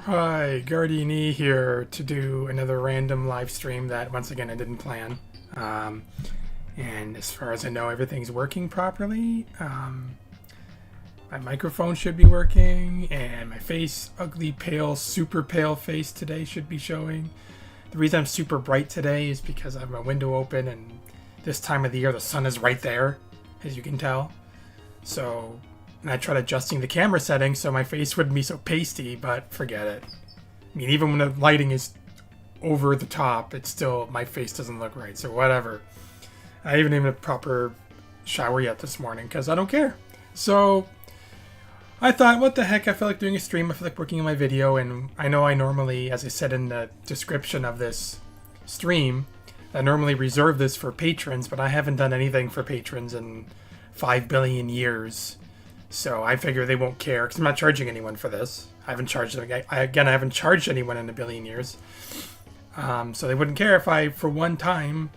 Hi, Guardiane here to do another random live stream that, once again, I didn't plan. And as far as I know, everything's working properly. My microphone should be working, and my face, ugly, pale, super pale face today should be showing. The reason I'm super bright today is because I have my window open, and this time of the year the sun is right there, as you can tell. So... and I tried adjusting the camera settings so my face wouldn't be so pasty, but forget it. I mean, even when the lighting is over the top, it's still, my face doesn't look right, so whatever. I haven't even had a proper shower yet this morning, because I don't care. So, I thought, what the heck, I feel like doing a stream, I feel like working on my video, and I know I normally, as I said in the description of this stream, I normally reserve this for patrons, but I haven't done anything for patrons in 5 billion years. So I figure they won't care, because I'm not charging anyone for this. I haven't charged them. I haven't charged anyone in a billion years. So they wouldn't care if I, for one time,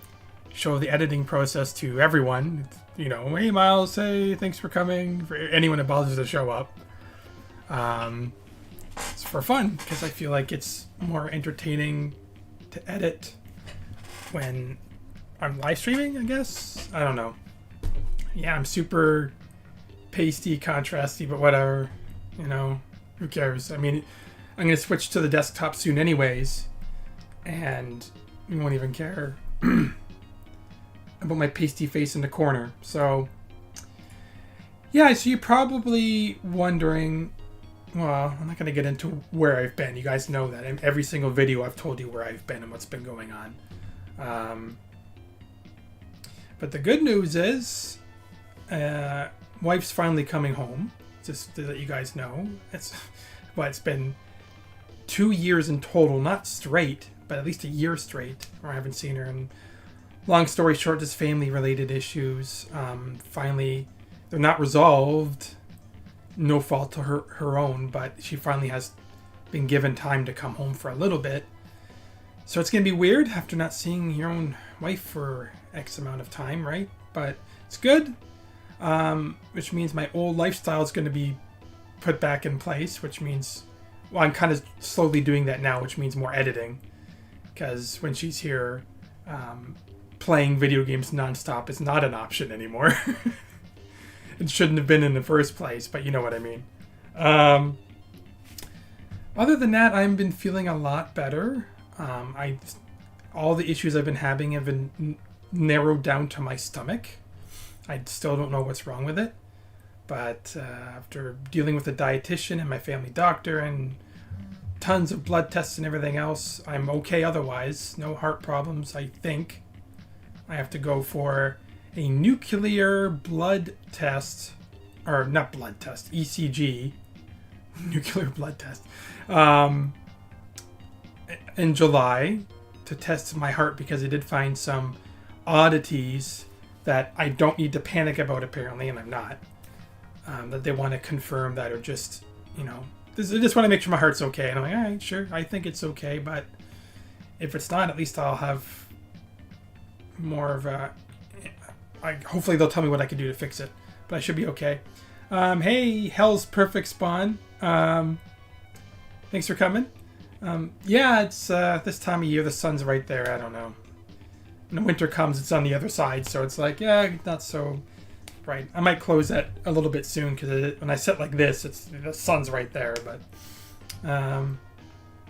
show the editing process to everyone. You know, hey Miles, hey, thanks for coming. For anyone that bothers to show up. It's for fun, because I feel like it's more entertaining to edit when I'm live streaming, I guess? I don't know. Yeah, I'm super... pasty, contrasty, but whatever, you know, who cares? I mean, I'm going to switch to the desktop soon anyways, and you won't even care about my pasty face in the corner. So, yeah, so you're probably wondering, well, I'm not going to get into where I've been. You guys know that. In every single video I've told you where I've been and what's been going on. But the good news is, wife's finally coming home, just to let you guys know. It's been 2 years in total, not straight, but at least a year straight where I haven't seen her. And long story short, just family-related issues. Finally, they're not resolved, no fault to her own, but she finally has been given time to come home for a little bit. So it's going to be weird after not seeing your own wife for X amount of time, right? But it's good. Which means my old lifestyle is going to be put back in place, which means, well, I'm kind of slowly doing that now, which means more editing, because when she's here, playing video games nonstop is not an option anymore. It shouldn't have been in the first place, but you know what I mean. Other than that, I've been feeling a lot better. All the issues I've been having have been narrowed down to my stomach. I still don't know what's wrong with it, but after dealing with a dietitian and my family doctor and tons of blood tests and everything else, I'm okay otherwise. No heart problems, I think. I have to go for a nuclear blood test, or not blood test, ECG, nuclear blood test, in July to test my heart, because I did find some oddities that I don't need to panic about, apparently, and I'm not. That they want to confirm that, or just, you know, they just want to make sure my heart's okay. And I'm like, all right, sure, I think it's okay, but if it's not, at least I'll have more of a... hopefully they'll tell me what I can do to fix it, but I should be okay. Hey, Hell's Perfect Spawn. Thanks for coming. Yeah, it's this time of year, the sun's right there, I don't know. When the winter comes, it's on the other side, so it's like, yeah, not so bright. I might close that a little bit soon, because when I sit like this, the sun's right there, but I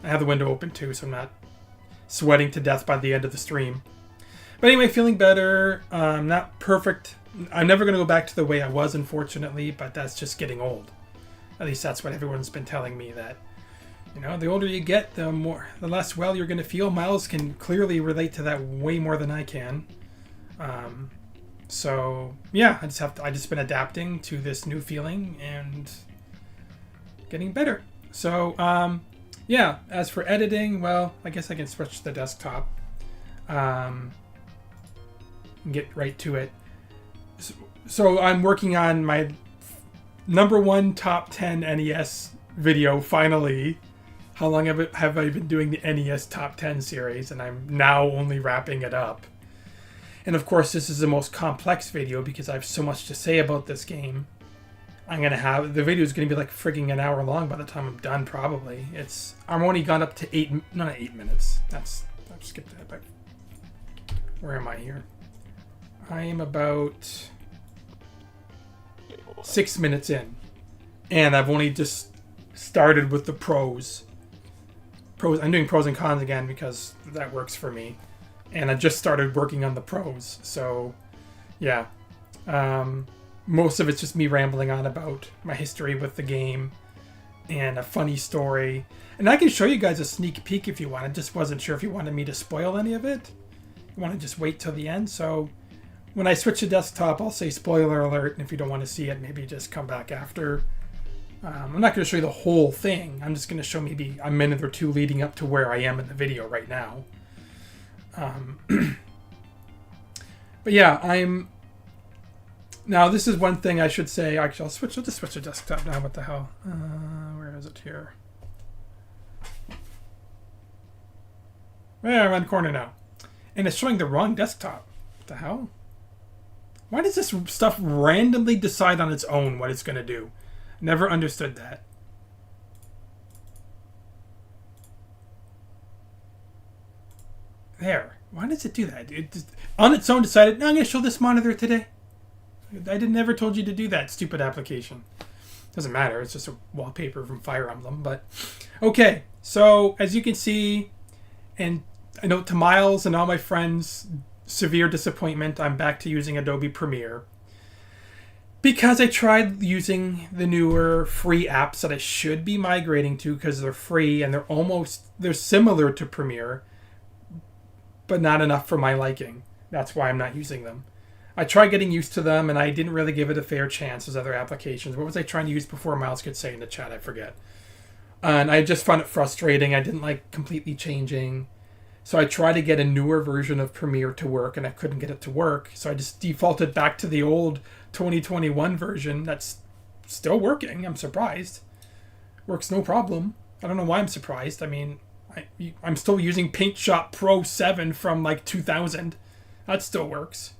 have the window open too, so I'm not sweating to death by the end of the stream. But anyway, feeling better. Not perfect. I'm never going to go back to the way I was, unfortunately, but that's just getting old. At least that's what everyone's been telling me, that, you know, the older you get, the less well you're going to feel. Miles can clearly relate to that way more than I can. So yeah, I just been adapting to this new feeling and getting better. So yeah, as for editing, well, I guess I can switch to the desktop. Get right to it. So I'm working on my #1 top 10 NES video finally. How long have I been doing the NES top 10 series, and I'm now only wrapping it up. And of course, this is the most complex video because I have so much to say about this game. The video is going to be like frigging an hour long by the time I'm done, probably. I'm only gone up to not 8 minutes. I've skipped that, but where am I here? I am about 6 minutes in, and I've only just started with the pros. I'm doing pros and cons again because that works for me, and I just started working on the pros. So yeah, most of it's just me rambling on about my history with the game and a funny story, and I can show you guys a sneak peek if you want. I just wasn't sure if you wanted me to spoil any of it. You want to just wait till the end. So when I switch to desktop, I'll say spoiler alert, and if you don't want to see it, maybe just come back after. I'm not going to show you the whole thing. I'm just going to show maybe a minute or two leading up to where I am in the video right now. But yeah, now this is one thing I should say. Actually, I'll just switch to desktop now. What the hell? Where is it here? Yeah, around the corner now. And it's showing the wrong desktop. What the hell? Why does this stuff randomly decide on its own what it's going to do? Never understood that. There. Why does it do that? It just, on its own decided, no, I'm going to show this monitor today. I never told you to do that, stupid application. Doesn't matter. It's just a wallpaper from Fire Emblem. But okay. So as you can see, and I know to Miles and all my friends, severe disappointment, I'm back to using Adobe Premiere. Because I tried using the newer free apps that I should be migrating to because they're free and they're similar to Premiere, but not enough for my liking. That's why I'm not using them. I tried getting used to them and I didn't really give it a fair chance as other applications. What was I trying to use before? Miles could say in the chat, I forget. And I just found it frustrating. I didn't like completely changing. So I tried to get a newer version of Premiere to work, and I couldn't get it to work. So I just defaulted back to the old 2021 version that's still working. I'm surprised. Works no problem. I don't know why I'm surprised. I mean, I'm still using Paint Shop Pro 7 from like 2000. That still works.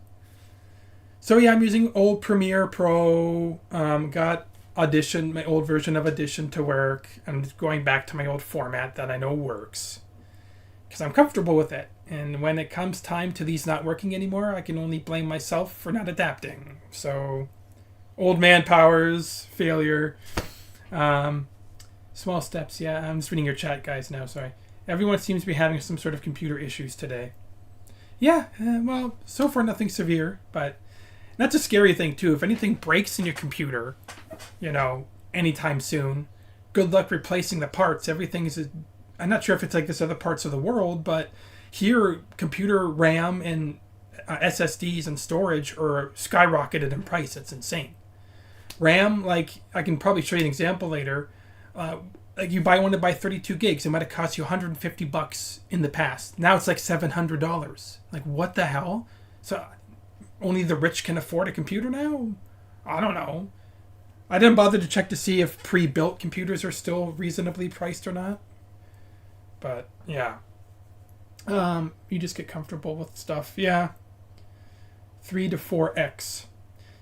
So yeah, I'm using old Premiere Pro. Got Audition, my old version of Audition to work. I'm going back to my old format that I know works, because I'm comfortable with it. And when it comes time to these not working anymore, I can only blame myself for not adapting. So, old man powers, failure. Small steps, yeah. I'm just reading your chat, guys, now, sorry. Everyone seems to be having some sort of computer issues today. Yeah, well, so far nothing severe, but that's a scary thing, too. If anything breaks in your computer, anytime soon, good luck replacing the parts. Everything is... I'm not sure if it's like this other parts of the world, but here, computer RAM and SSDs and storage are skyrocketed in price. It's insane. RAM, like, I can probably show you an example later. Like, you want to buy 32 gigs, it might have cost you $150 in the past. Now it's like $700. Like, what the hell? So, only the rich can afford a computer now? I don't know. I didn't bother to check to see if pre-built computers are still reasonably priced or not. But, yeah. You just get comfortable with stuff. Yeah. 3 to 4x.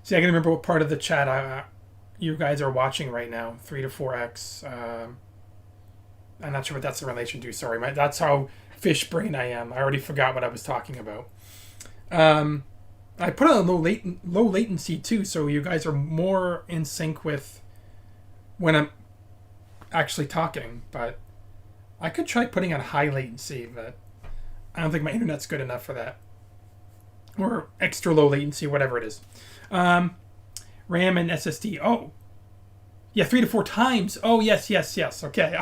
See, I can remember what part of the chat you guys are watching right now. 3 to 4x. I'm not sure what that's in relation to. Sorry. That's how fish brain I am. I already forgot what I was talking about. I put on low latency too, so you guys are more in sync with when I'm actually talking. But I could try putting on high latency, but I don't think my internet's good enough for that. Or extra low latency, whatever it is. RAM and SSD. Oh. Yeah, 3 to 4 times. Oh, yes. Okay.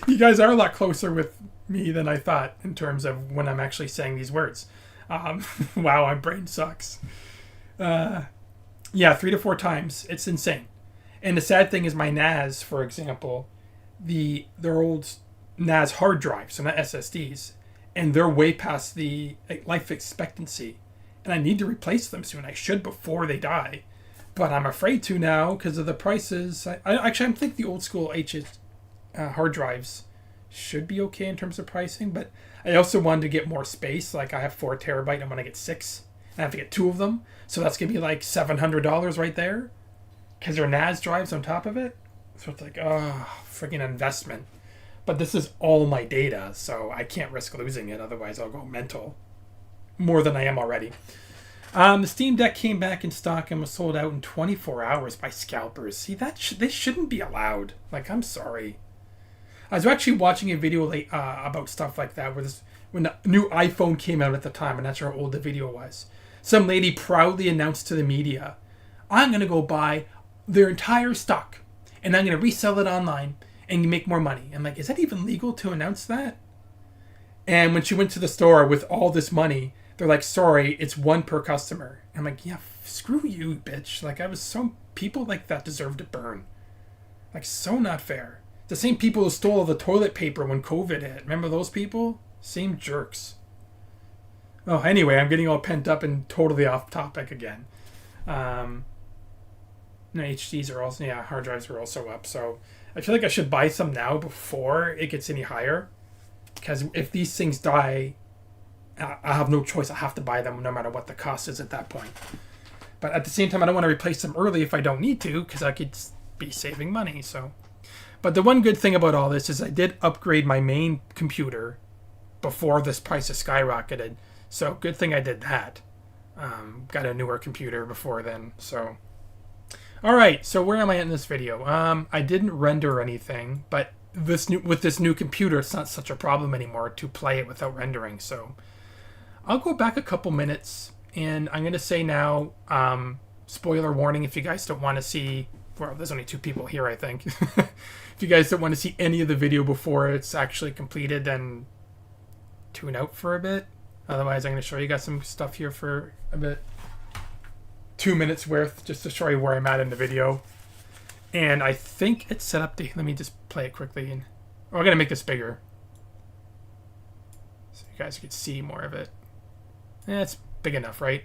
You guys are a lot closer with me than I thought in terms of when I'm actually saying these words. Wow, my brain sucks. Yeah, 3 to 4 times. It's insane. And the sad thing is my NAS, for example, they're old NAS hard drives, so not SSDs, and they're way past the life expectancy. And I need to replace them soon. I should before they die. But I'm afraid to now because of the prices. I think the old school hard drives should be okay in terms of pricing. But I also wanted to get more space. Like I have 4 terabyte. I'm going to get 6. And I have to get 2 of them. So that's going to be like $700 right there. Because they're NAS drives on top of it. So it's like, oh, freaking investment. But this is all my data. So I can't risk losing it. Otherwise I'll go mental. More than I am already. The Steam Deck came back in stock and was sold out in 24 hours by scalpers. See, they shouldn't be allowed. Like, I'm sorry. I was actually watching a video about stuff like that, when the new iPhone came out at the time, and that's how old the video was. Some lady proudly announced to the media, I'm going to go buy their entire stock, and I'm going to resell it online and make more money. I'm like, is that even legal to announce that? And when she went to the store with all this money, they're like, sorry, it's 1 per customer. And I'm like, yeah, screw you, bitch. Like, people like that deserve to burn. Like, so not fair. The same people who stole the toilet paper when COVID hit. Remember those people? Same jerks. Oh, anyway, I'm getting all pent up and totally off topic again. No, HDs are also, hard drives are also up. So I feel like I should buy some now before it gets any higher. Because if these things die, I have no choice. I have to buy them no matter what the cost is at that point. But at the same time, I don't want to replace them early if I don't need to, because I could be saving money. So, but the one good thing about all this is I did upgrade my main computer before this price has skyrocketed. So good thing I did that. Got a newer computer before then. So, all right. So where am I in this video? I didn't render anything, but with this new computer, it's not such a problem anymore to play it without rendering. So I'll go back a couple minutes, and I'm going to say now, spoiler warning if you guys don't want to see, well, there's only 2 people here, I think. If you guys don't want to see any of the video before it's actually completed, then tune out for a bit. Otherwise, I'm going to show you guys some stuff here for a bit. 2 minutes worth, just to show you where I'm at in the video. And I think it's set up to, let me just play it quickly. And I'm going to make this bigger, so you guys can see more of it. It's big enough, right?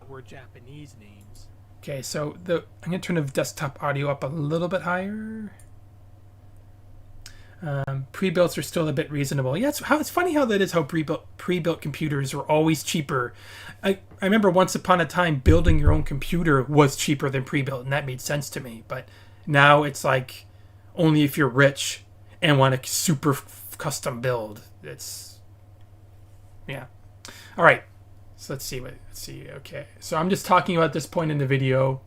Were Japanese names. Okay, so I'm going to turn the desktop audio up a little bit higher. Pre-builts are still a bit reasonable. Yeah, it's funny how that is, how pre-built computers are always cheaper. I remember once upon a time building your own computer was cheaper than pre-built, and that made sense to me. But now it's like only if you're rich and want a super custom build. Yeah. All right. So let's see. Okay. So I'm just talking about this point in the video.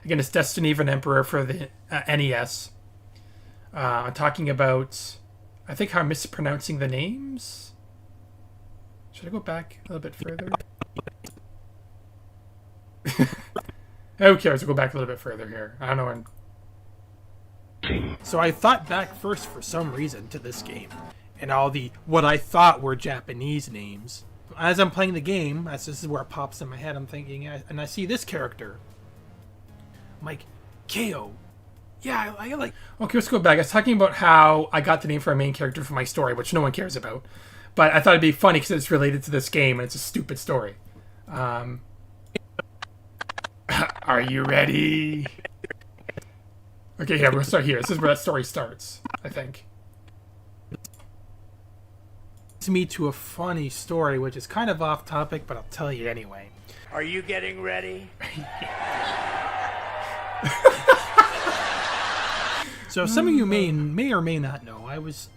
Again, it's Destiny of an Emperor for the NES. I'm talking about, I think, how I'm mispronouncing the names. Should I go back a little bit further? Who cares? We'll go back a little bit further here. I don't know when. So I thought back first for some reason to this game, and all what I thought were Japanese names. As I'm playing the game, this is where it pops in my head. I'm thinking, and I see this character. I'm like, KO. Yeah, I like. Okay, let's go back. I was talking about how I got the name for a main character for my story, which no one cares about. But I thought it'd be funny because it's related to this game and it's a stupid story. Are you ready? Okay, yeah, we'll start here. This is where that story starts, I think. It's me to a funny story, which is kind of off topic, but I'll tell you anyway. Are you getting ready? So some of you may or may not know, I was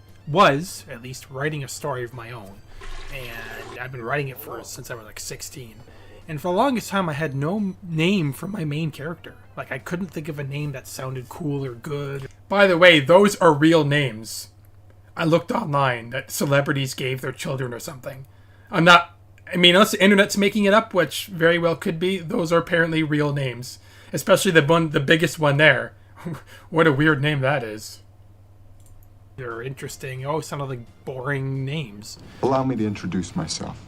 at least writing a story of my own, and I've been writing it since I was like 16. And for the longest time, I had no name for my main character. Like, I couldn't think of a name that sounded cool or good. By the way, those are real names. I looked online that celebrities gave their children or something. Unless the internet's making it up, which very well could be, those are apparently real names. Especially the biggest one there. What a weird name that is. They're interesting. Oh, sounded like boring names. Allow me to introduce myself.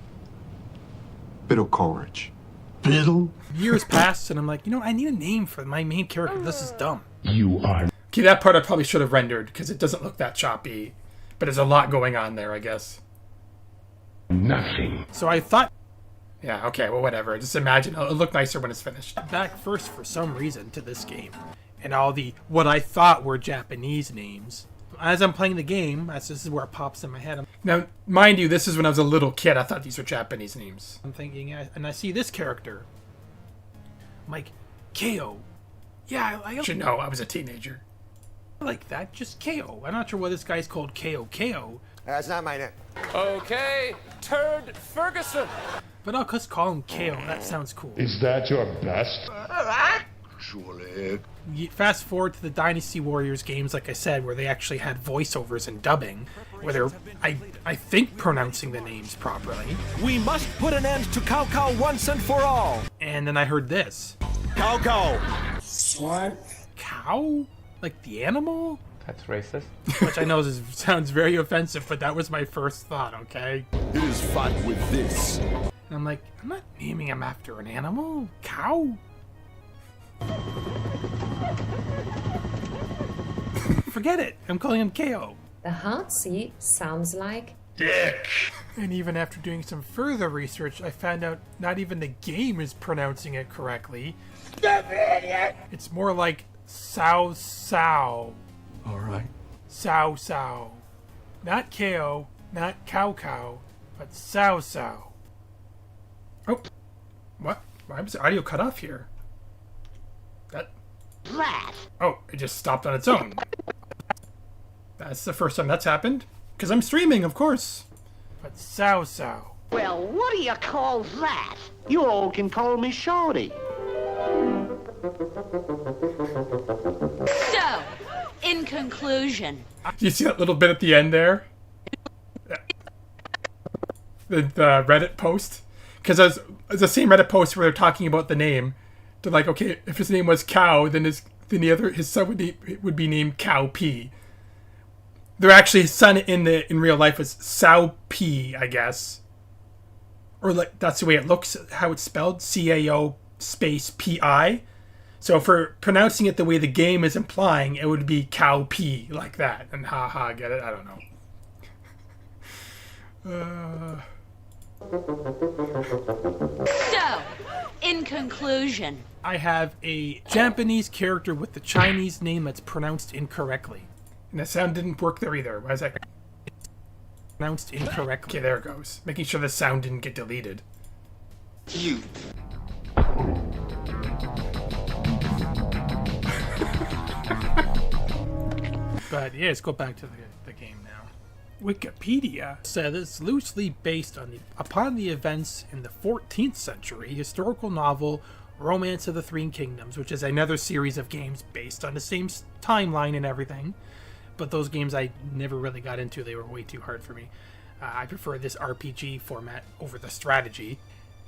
Biddle Coleridge. Biddle? Years passed, and I'm like, I need a name for my main character. This is dumb. You are. Okay, that part I probably should have rendered, because it doesn't look that choppy. But there's a lot going on there, I guess. Nothing. So I thought... Yeah, okay, well, whatever. Just imagine. It'll look nicer when it's finished. Back first, for some reason, to this game. And all the, what I thought were Japanese names. As I'm playing the game, this is where it pops in my head. Now, mind you, this is when I was a little kid. I thought these were Japanese names. I'm thinking, and I see this character. I'm like, KO. Yeah, I should know. I was a teenager. I like that, just KO. I'm not sure why this guy's called KO. That's not my name. Okay, Turd Ferguson. But I'll just call him KO. That sounds cool. Is that your best? Surely. Fast forward to the Dynasty Warriors games, like I said, where they actually had voiceovers and dubbing, where they're, I think, pronouncing the names properly. We must put an end to Cow Cow once and for all. And then I heard this. Cow Cow. What? Cow? Like the animal? That's racist. Which I know sounds very offensive, but that was my first thought, okay? It is fun with this. And I'm like, I'm not naming him after an animal. Cow? Forget it. I'm calling him KO. The hard seat sounds like Dick. And even after doing some further research, I found out not even the game is pronouncing it correctly. It's more like Sao Sao. All right. Sao Sao. Not KO, not Cow Cow, but Sao Sao. Oh. What? Why was the audio cut off here? Oh, it just stopped on its own. That's the first time that's happened. Because I'm streaming, of course. But Sao Sao. Well, what do you call that? You all can call me Shorty. So, in conclusion... Do you see that little bit at the end there? The Reddit post? Because it's the same Reddit post where they're talking about the name. They're like, okay, if his name was Cow, then his son would be named Cow P. They're actually, his son in real life was Sao P, I guess. Or like that's the way it looks, how it's spelled, CAO space PI. So for pronouncing it the way the game is implying, it would be Cow P, like that. And haha, get it? I don't know. So, in conclusion... I have a Japanese character with the Chinese name that's pronounced incorrectly. And the sound didn't work there either. Why is that pronounced incorrectly? Okay, there it goes. Making sure the sound didn't get deleted. You. But yeah, let's go back to the game now. Wikipedia said it's loosely based upon the events in the 14th century historical novel Romance of the Three Kingdoms, which is another series of games based on the same timeline and everything. But those games I never really got into. They were way too hard for me. I prefer this RPG format over the strategy.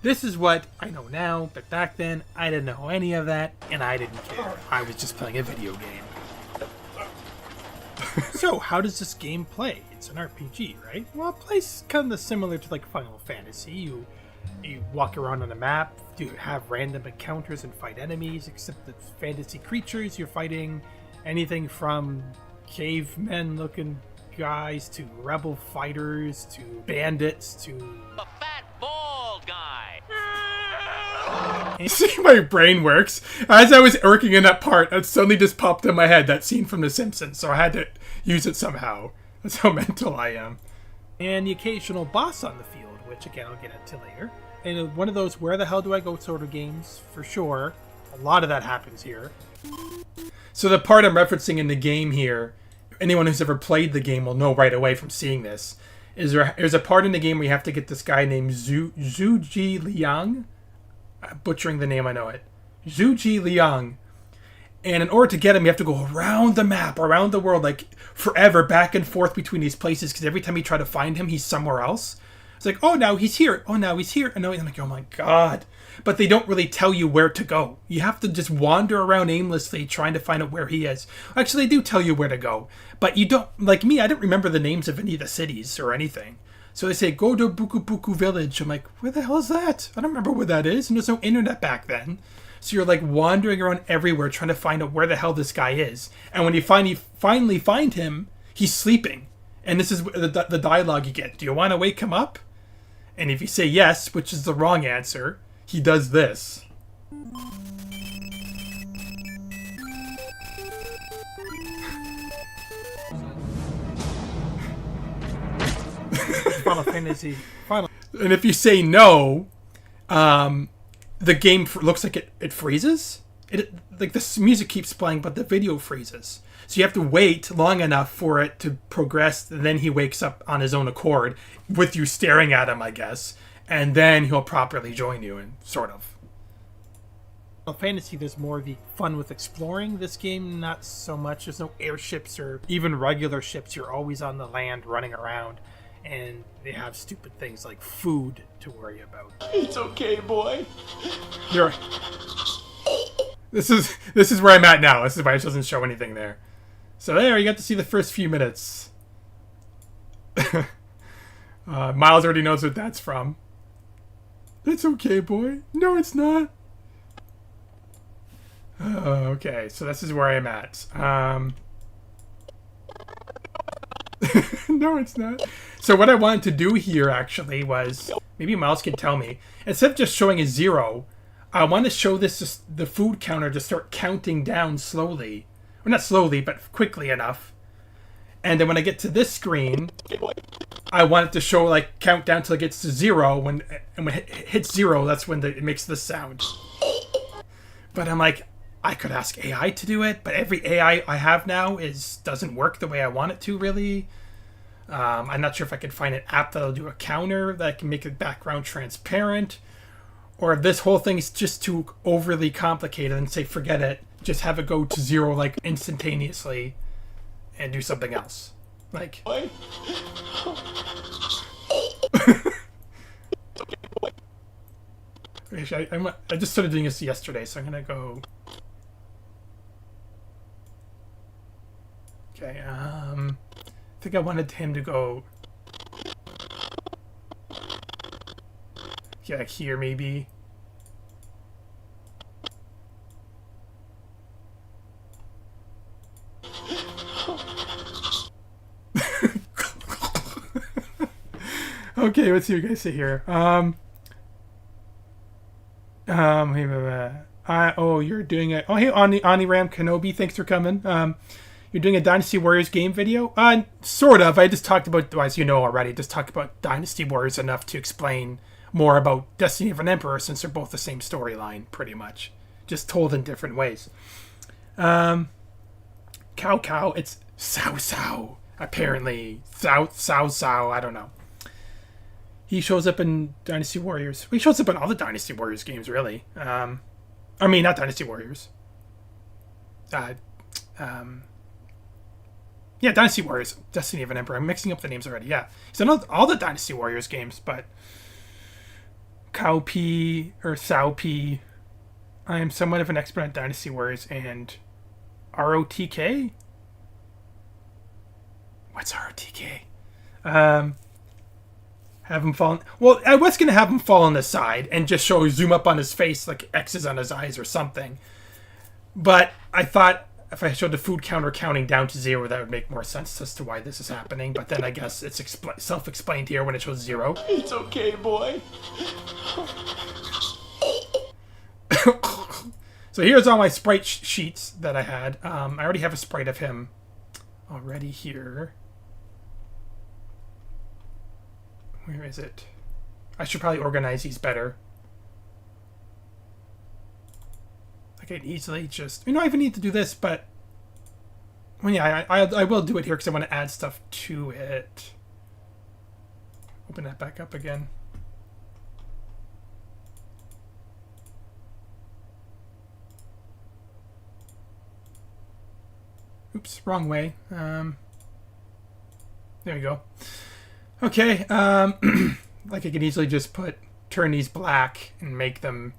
This is what I know now, but back then I didn't know any of that, and I didn't care. I was just playing a video game. So, how does this game play? It's an RPG, right? Well, it plays kind of similar to like Final Fantasy. You walk around on a map, you have random encounters and fight enemies, except that fantasy creatures, you're fighting anything from cavemen-looking guys to rebel fighters to bandits to... The fat bald guy. See, my brain works. As I was working in that part, it suddenly just popped in my head, that scene from The Simpsons, so I had to use it somehow. That's how mental I am. And the occasional boss on the field, which again I'll get into later. And one of those where the hell do I go sort of games, for sure. A lot of that happens here. So the part I'm referencing in the game here, anyone who's ever played the game will know right away from seeing this, is there's a part in the game where you have to get this guy named Zhuji Liang. I'm butchering the name, I know it. Zhuji Liang. And in order to get him, you have to go around the map, around the world, like forever, back and forth between these places. Because every time you try to find him, he's somewhere else. It's like, oh, now he's here. Oh, now he's here. And now I'm like, oh my god. But they don't really tell you where to go. You have to just wander around aimlessly trying to find out where he is. Actually, they do tell you where to go. But you don't, like me, I don't remember the names of any of the cities or anything. So they say, go to Buku Buku Village. I'm like, where the hell is that? I don't remember where that is. And there's no internet back then. So you're like wandering around everywhere trying to find out where the hell this guy is. And when you finally find him, he's sleeping. And this is the dialogue you get. Do you want to wake him up? And if you say yes, which is the wrong answer, he does this. Final Fantasy. And if you say no, the game looks like it freezes. Like the music keeps playing, but the video freezes. So you have to wait long enough for it to progress. And then he wakes up on his own accord with you staring at him, I guess. And then he'll properly join you, and sort of. Final Fantasy, there's more of the fun with exploring. This game, not so much. There's no airships or even regular ships. You're always on the land running around. And they have stupid things like food to worry about. It's okay, boy. This is where I'm at now. This is why it doesn't show anything there. So there, you got to see the first few minutes. Miles already knows what that's from. It's okay, boy. No, it's not. Okay, so this is where I'm at. No, it's not. So what I wanted to do here, actually, was... Maybe Miles can tell me. Instead of just showing a 0, I want to show the food counter to start counting down slowly. Well, not slowly, but quickly enough. And then when I get to this screen, I want it to show, like, count down till it gets to 0. And when it hits 0, that's when it makes this sound. But I'm like, I could ask AI to do it, but every AI I have now doesn't work the way I want it to, really. I'm not sure if I can find an app that'll do a counter that can make the background transparent, or if this whole thing is just too overly complicated and say, forget it, just have it go to 0, like, instantaneously and do something else. Like... Actually, I just started doing this yesterday, so I'm gonna go... Okay, I think I wanted him to go... Yeah, like here, maybe. Okay, let's see what you guys say here. Oh, you're doing it. Oh, hey, Ani Ram Kenobi, thanks for coming. You're doing a Dynasty Warriors game video? Sort of. I just talked about, as you know already, just talked about Dynasty Warriors enough to explain more about Destiny of an Emperor, since they're both the same storyline, pretty much. Just told in different ways. Cow, it's Sao, apparently. Sao, I don't know. He shows up in Dynasty Warriors. He shows up in all the Dynasty Warriors games, really. I mean, not Dynasty Warriors. Yeah, Dynasty Warriors. Destiny of an Emperor. I'm mixing up the names already. Yeah. He's in all the Dynasty Warriors games, but... Cow P, or Sao P. I am somewhat of an expert on Dynasty Warriors and... ROTK? What's ROTK? Have him fall... Well, I was going to have him fall on the side and just zoom up on his face like X's on his eyes or something. But I thought if I showed the food counter counting down to 0, that would make more sense as to why this is happening. But then I guess it's self-explained here when it shows 0. It's okay, boy. So here's all my sprite sheets that I had. I already have a sprite of him already here. Where is it? I should probably organize these better. I can easily just... You know, I even need to do this, but... Well, yeah, I will do it here because I want to add stuff to it. Open that back up again. Oops, wrong way. There we go. Okay, like I can easily just turn these black and make them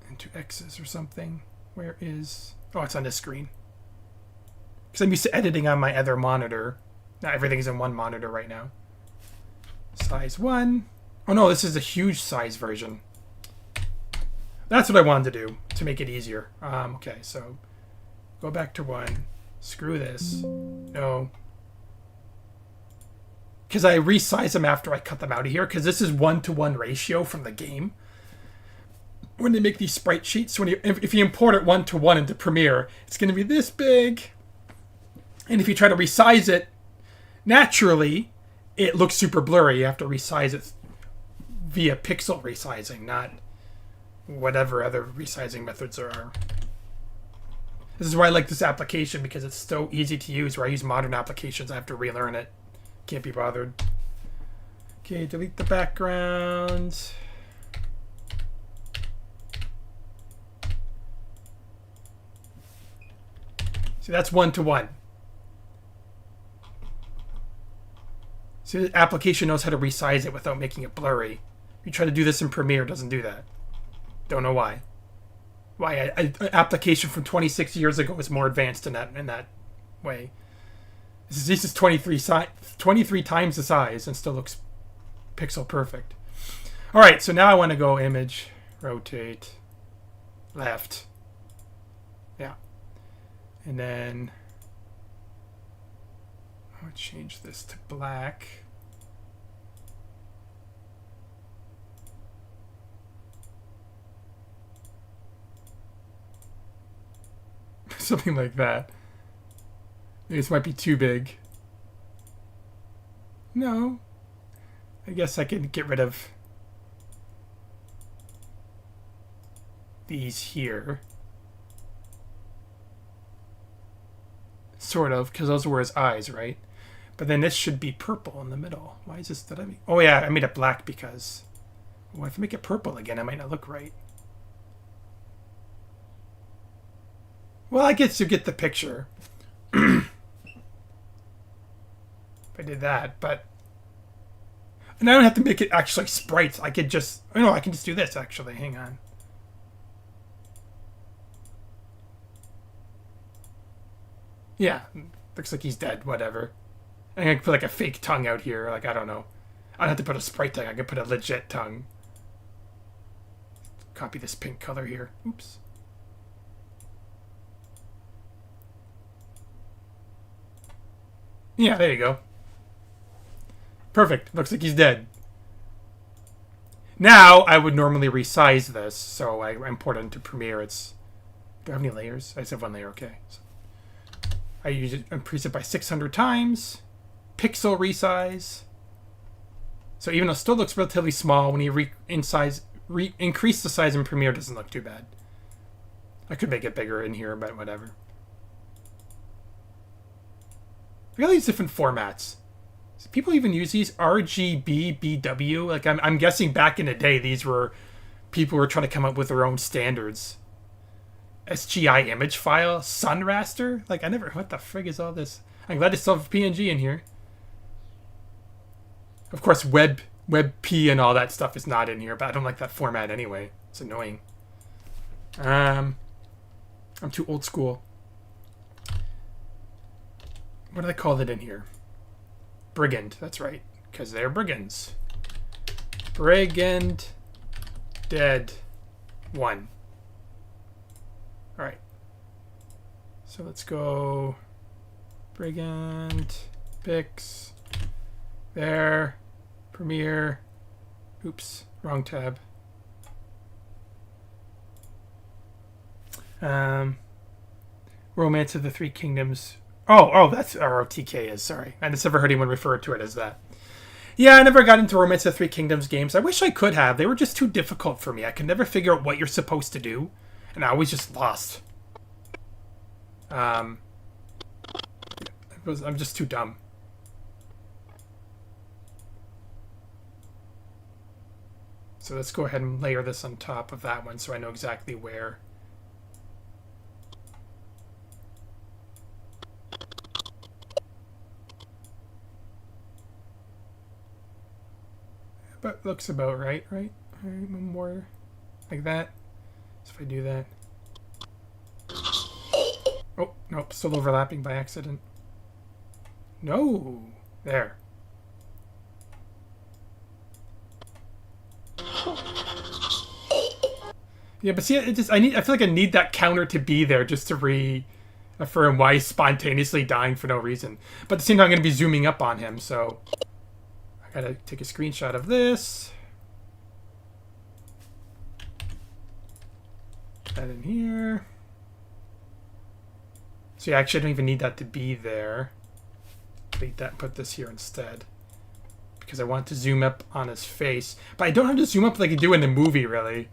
into X's or something. Where is... Oh, it's on this screen. Because I'm used to editing on my other monitor. Not everything's in one monitor right now. Size 1. Oh no, this is a huge size version. That's what I wanted to do to make it easier. Okay, so go back to 1. Screw this. No. Because I resize them after I cut them out of here. Because this is 1-to-1 ratio from the game. When they make these sprite sheets, if you import it 1-to-1 into Premiere, it's going to be this big. And if you try to resize it, naturally, it looks super blurry. You have to resize it via pixel resizing, not whatever other resizing methods there are. This is why I like this application, because it's so easy to use. Where I use modern applications, I have to relearn it. Can't be bothered. Okay, delete the background. See, that's 1-to-1. See, the application knows how to resize it without making it blurry. You try to do this in Premiere, it doesn't do that. Don't know why. Why an application from 26 years ago is more advanced in that way. This is 23 times the size and still looks pixel perfect. All right, so now I want to go image, rotate, left. Yeah. And then I'll change this to black. Something like that. Maybe this might be too big. No. I guess I can get rid of these here. Sort of, because those were his eyes, right? But then this should be purple in the middle. Why is this... Oh yeah, I made it black because... Well, if I make it purple again, it might not look right. Well, I guess you get the picture. If I did that, but... And I don't have to make it actually sprites. I could just... Oh no, I can just do this, actually. Hang on. Yeah, looks like he's dead, whatever. And I can put like a fake tongue out here, like, I don't know. I don't have to put a sprite tongue, I can put a legit tongue. Copy this pink color here. Oops. Yeah, there you go. Perfect, looks like he's dead. Now, I would normally resize this, so I import it into Premiere. It's... Do I have any layers? I just have one layer, okay. So I use it, increase it by 600 times. Pixel resize. So even though it still looks relatively small, when you increase the size in Premiere, it doesn't look too bad. I could make it bigger in here, but whatever. Look at all these different formats. Do people even use these? RGB, BW? Like, I'm guessing back in the day, these were... People were trying to come up with their own standards. SGI image file, sun raster. Like, I never... What the frig is all this? I'm glad they still have PNG in here. Of course, WebP and all that stuff is not in here, but I don't like that format anyway. It's annoying. I'm too old school. What do they call it in here? Brigand. That's right, because they're brigands. Brigand dead 1. Alright. So let's go Brigand, Pix, there, Premiere, oops, wrong tab. Romance of the Three Kingdoms. Oh, that's ROTK is, sorry. I just never heard anyone refer to it as that. Yeah, I never got into Romance of the Three Kingdoms games. I wish I could have. They were just too difficult for me. I could never figure out what you're supposed to do. And I always just lost. I'm just too dumb. So let's go ahead and layer this on top of that one so I know exactly where. but looks about right, right? All right, one more like that. So if I do that. Oh, nope, still overlapping by accident. No, there. Yeah, but see, I feel like I need that counter to be there just to reaffirm why he's spontaneously dying for no reason. But at the same time, I'm going to be zooming up on him, so I gotta take a screenshot of this. Put that in here. So yeah, actually, I don't even need that to be there. Delete that and put this here instead. Because I want to zoom up on his face. But I don't have to zoom up like you do in the movie, really.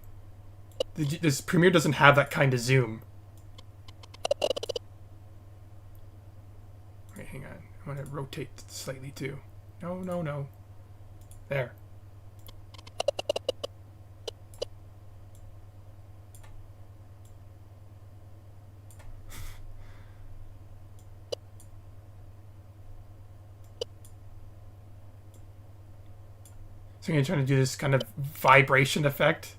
This Premiere doesn't have that kind of zoom. Wait, hang on. I want to rotate slightly too. No, no, no. There. So I'm going to try to do this kind of vibration effect.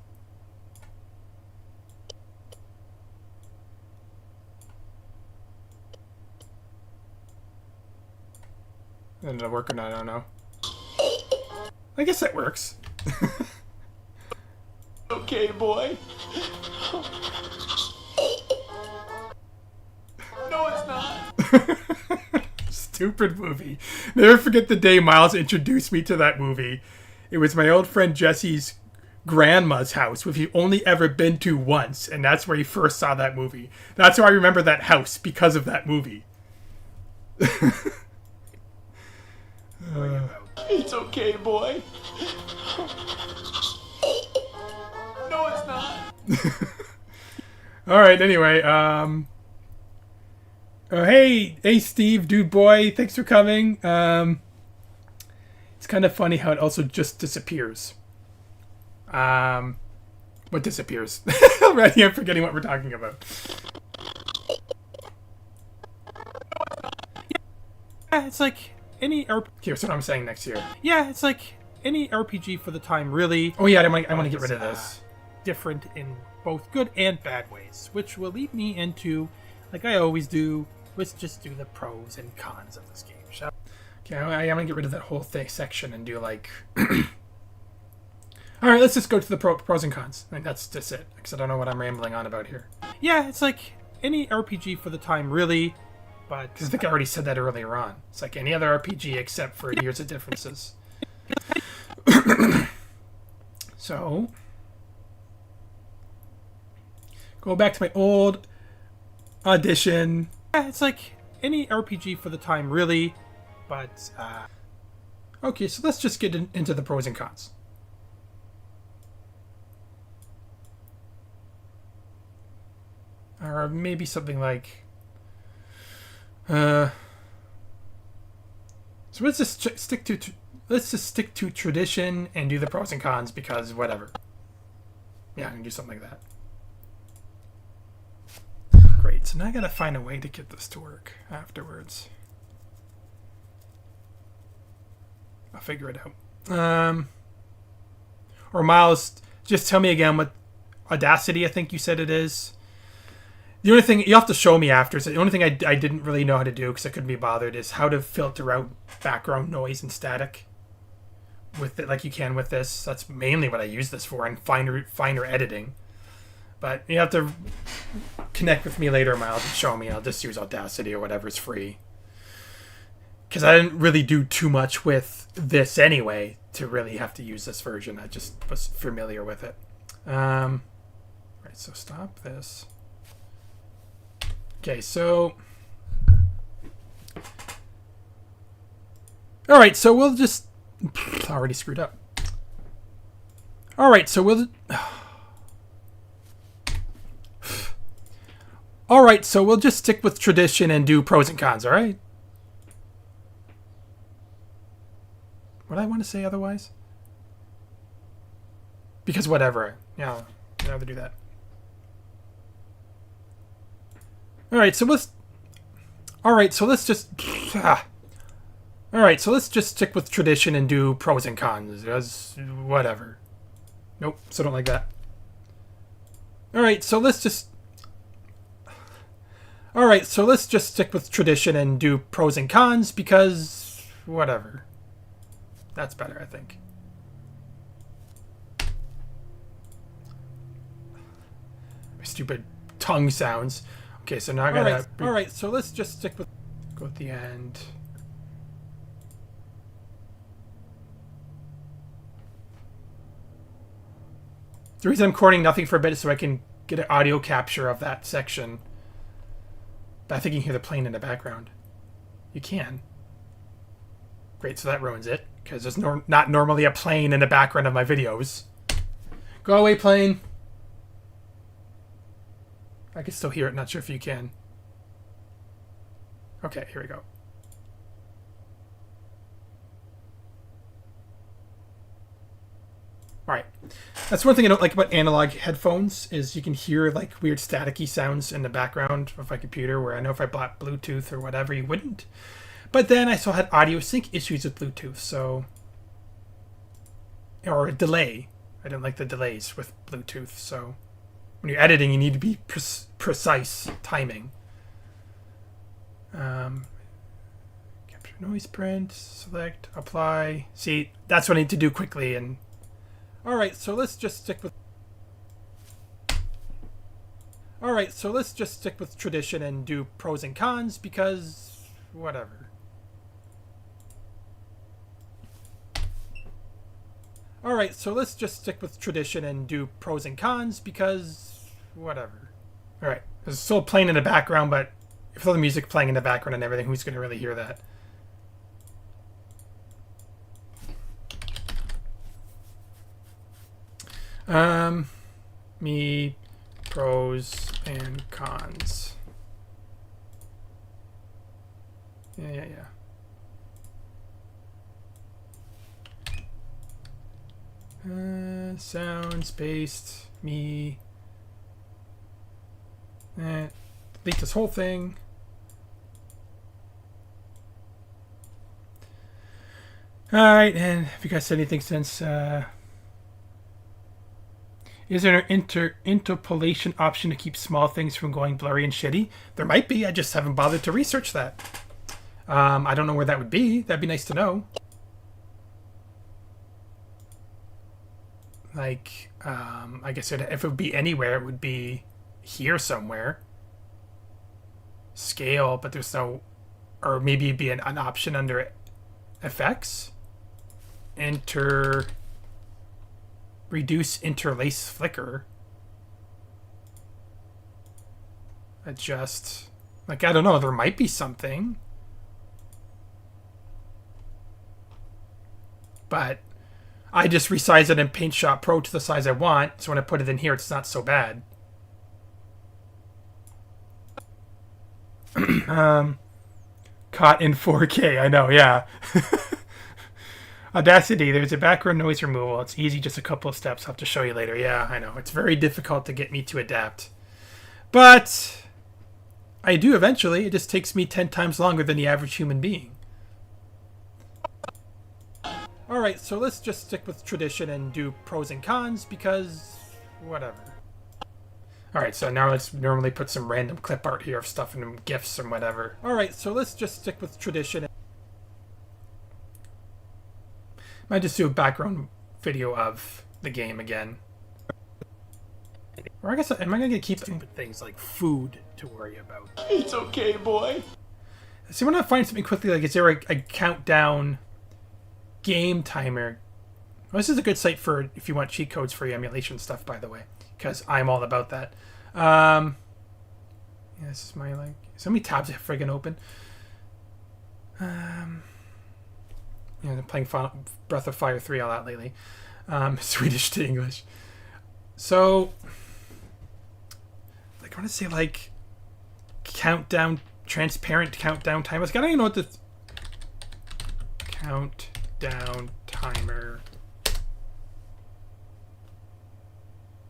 And it'll work or not, I don't know. I guess that works. Okay, boy. No, it's not. Stupid movie. Never forget the day Miles introduced me to that movie. It was my old friend Jesse's grandma's house, which he only ever been to once, and that's where he first saw that movie. That's why I remember that house, because of that movie. It's okay, boy. No, it's not. Alright, anyway, oh, hey Steve, dude boy, thanks for coming. It's kind of funny how it also just disappears. What disappears? Already I'm forgetting what we're talking about. Yeah, it's like any here's what I'm saying next year. Yeah, it's like any RPG for the time, really. Oh yeah, I want to get rid of this. Different in both good and bad ways, which will lead me into, like I always do, let's just do the pros and cons of this game. Okay, I'm gonna get rid of that whole section and do like. All right, let's just go to the pros and cons. I think that's just it, because I don't know what I'm rambling on about here. Yeah, it's like any RPG for the time, really. But because I think I already said that earlier on. It's like any other RPG except for years of differences. So, go back to my old audition. Yeah, it's like any RPG for the time, really. But, okay, so let's just get into the pros and cons. Or maybe something like... so let's just stick to tradition and do the pros and cons, because whatever. Yeah, I can do something like that. Great, so now I gotta find a way to get this to work afterwards. I'll figure it out. Or Miles, just tell me again what Audacity I think you said it is. The only thing you have to show me after is the only thing I didn't really know how to do because I couldn't be bothered is how to filter out background noise and static with it like you can with this. That's mainly what I use this for, and finer editing. But you have to connect with me later, Miles, and show me. I'll just use Audacity or whatever's free. Because I didn't really do too much with this anyway to really have to use this version. I just was familiar with it. Right, so stop this. Okay, so... Alright, so we'll just... Already screwed up. Alright, so we'll... Alright, so we'll just stick with tradition and do pros and cons, alright? What do I want to say otherwise? Because whatever. Yeah, I'd rather do that. Alright, so let's just... Alright, so let's just stick with tradition and do pros and cons. Because whatever. Nope, still don't like that. Alright, so let's just stick with tradition and do pros and cons because whatever. That's better, I think. My stupid tongue sounds. Okay, so now I gotta... Alright, so let's just stick with... Go at the end. The reason I'm recording nothing for a bit is so I can get an audio capture of that section. But I think you can hear the plane in the background. You can. Great, so that ruins it. Because there's not normally a plane in the background of my videos. Go away, plane. I can still hear it, not sure if you can. Okay, here we go. Alright. That's one thing I don't like about analog headphones is you can hear like weird staticky sounds in the background of my computer where I know if I bought Bluetooth or whatever you wouldn't. But then I still had audio sync issues with Bluetooth, so... Or a delay. I didn't like the delays with Bluetooth, so... When you're editing, you need to be precise timing. Capture noise print, select, apply. See, that's what I need to do quickly. And alright, so let's just stick with... Alright, so let's just stick with tradition and do pros and cons because... whatever. Alright, so let's just stick with tradition and do pros and cons because... whatever. Alright, there's still playing in the background, but if all the music playing in the background and everything, who's going to really hear that? Me, pros and cons. Yeah. Sounds based me. Delete this whole thing. Alright, and have you guys said anything since? Is there an interpolation option to keep small things from going blurry and shitty? There might be, I just haven't bothered to research that. I don't know where that would be. That'd be nice to know. Like, I guess if it would be anywhere, it would be here somewhere. Scale, but there's no... Or maybe it'd be an option under effects. Reduce interlace flicker. Adjust. Like, I don't know, there might be something. But I just resize it in Paint Shop Pro to the size I want, so when I put it in here, it's not so bad. Caught in 4K, I know, yeah. Audacity, there's a background noise removal. It's easy, just a couple of steps. I'll have to show you later. Yeah, I know. It's very difficult to get me to adapt. But I do eventually. It just takes me 10 times longer than the average human being. Alright, so let's just stick with tradition and do pros and cons because whatever. Alright, so now let's normally put some random clip art here of stuff and GIFs and whatever. Alright, so let's just stick with tradition. Might just do a background video of the game again. Or I guess, am I going to keep stupid things like food to worry about? It's okay, boy. See, when I find something quickly, like, is there a countdown game timer? Well, this is a good site for if you want cheat codes for your emulation stuff, by the way, because I'm all about that. Yeah, this is my, like, so many tabs I have friggin' open. Yeah, I'm playing Breath of Fire 3 a lot lately. Swedish to English. So, like, I want to say, like, countdown, transparent countdown timer. I don't even know what the... Countdown timer...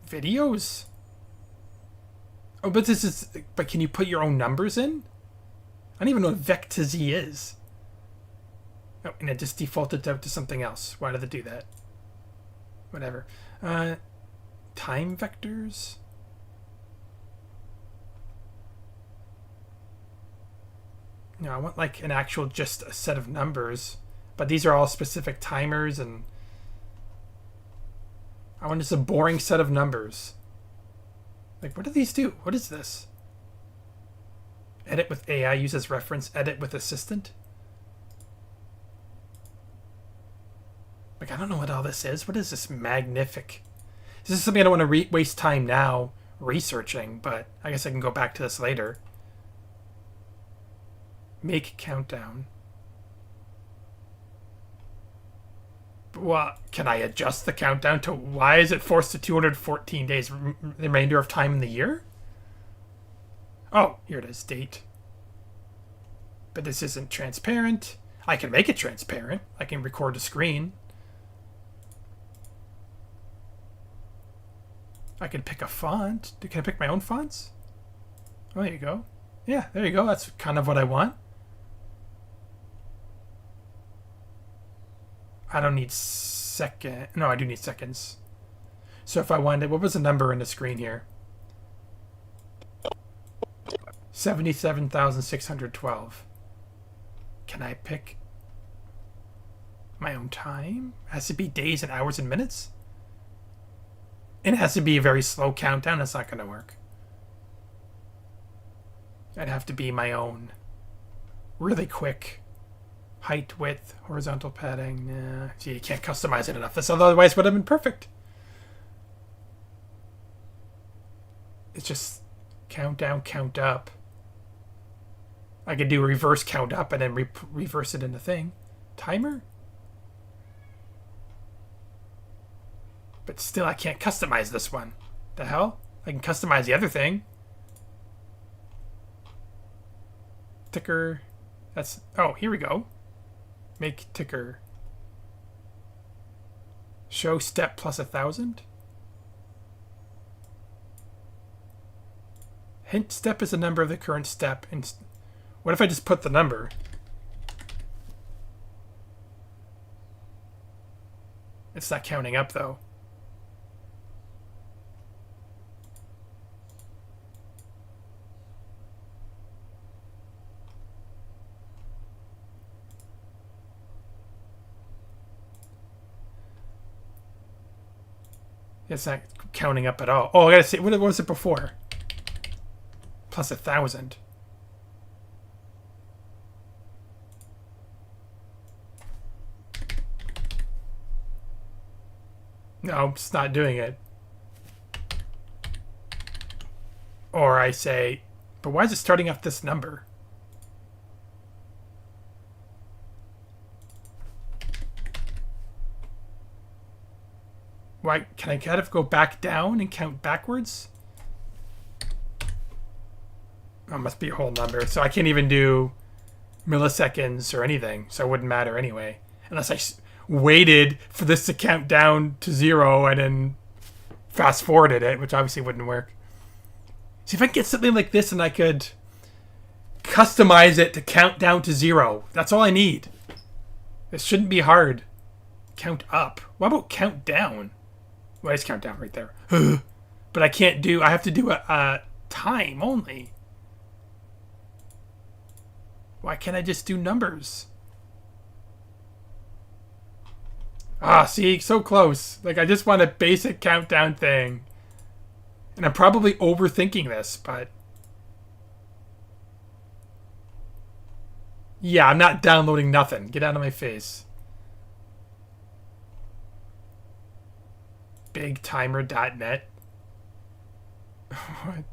Videos? Oh, but this is... But can you put your own numbers in? I don't even know what Vectz is. Oh, and it just defaulted out to something else. Why did it do that? Whatever. Time vectors? No, I want like an actual just a set of numbers. But these are all specific timers, and I want just a boring set of numbers. Like, what do these do? What is this? Edit with AI uses reference. Edit with assistant. Like, I don't know what all this is. What is this magnific? This is something I don't want to waste time now researching, but I guess I can go back to this later. Make countdown. Well, can I adjust the countdown to... Why is it forced to 214 days? The remainder of time in the year? Oh, here it is. Date. But this isn't transparent. I can make it transparent. I can record a screen. I can pick a font. Can I pick my own fonts? Oh, there you go. Yeah, there you go. That's kind of what I want. I don't need second. No, I do need seconds. So if I wanted, what was the number in the screen here? 77,612. Can I pick my own time? Has to be days and hours and minutes? And it has to be a very slow countdown. That's not going to work. I'd have to be my own. Really quick. Height, width, horizontal padding. Nah. See, you can't customize it enough. This otherwise would have been perfect. It's just count down, count up. I could do reverse count up and then reverse it in the thing. Timer? But still, I can't customize this one. The hell? I can customize the other thing. Ticker. That's... Oh, here we go. Make ticker. Show step plus 1,000. Hint step is the number of the current step. And what if I just put the number? It's not counting up though. It's not counting up at all. Oh, I gotta see. What was it before? Plus 1,000. No, it's not doing it. Or I say, but why is it starting off this number? Why can I kind of go back down and count backwards? Oh, must be a whole number. So I can't even do milliseconds or anything. So it wouldn't matter anyway. Unless I waited for this to count down to 0 and then fast forwarded it, which obviously wouldn't work. See, if I can get something like this and I could customize it to count down to 0. That's all I need. This shouldn't be hard. Count up. What about count down? Well, it's count down right there. But I can't do... I have to do a time only. Why can't I just do numbers? Ah, see? So close. Like, I just want a basic countdown thing. And I'm probably overthinking this, but... Yeah, I'm not downloading nothing. Get out of my face. BigTimer.net. What?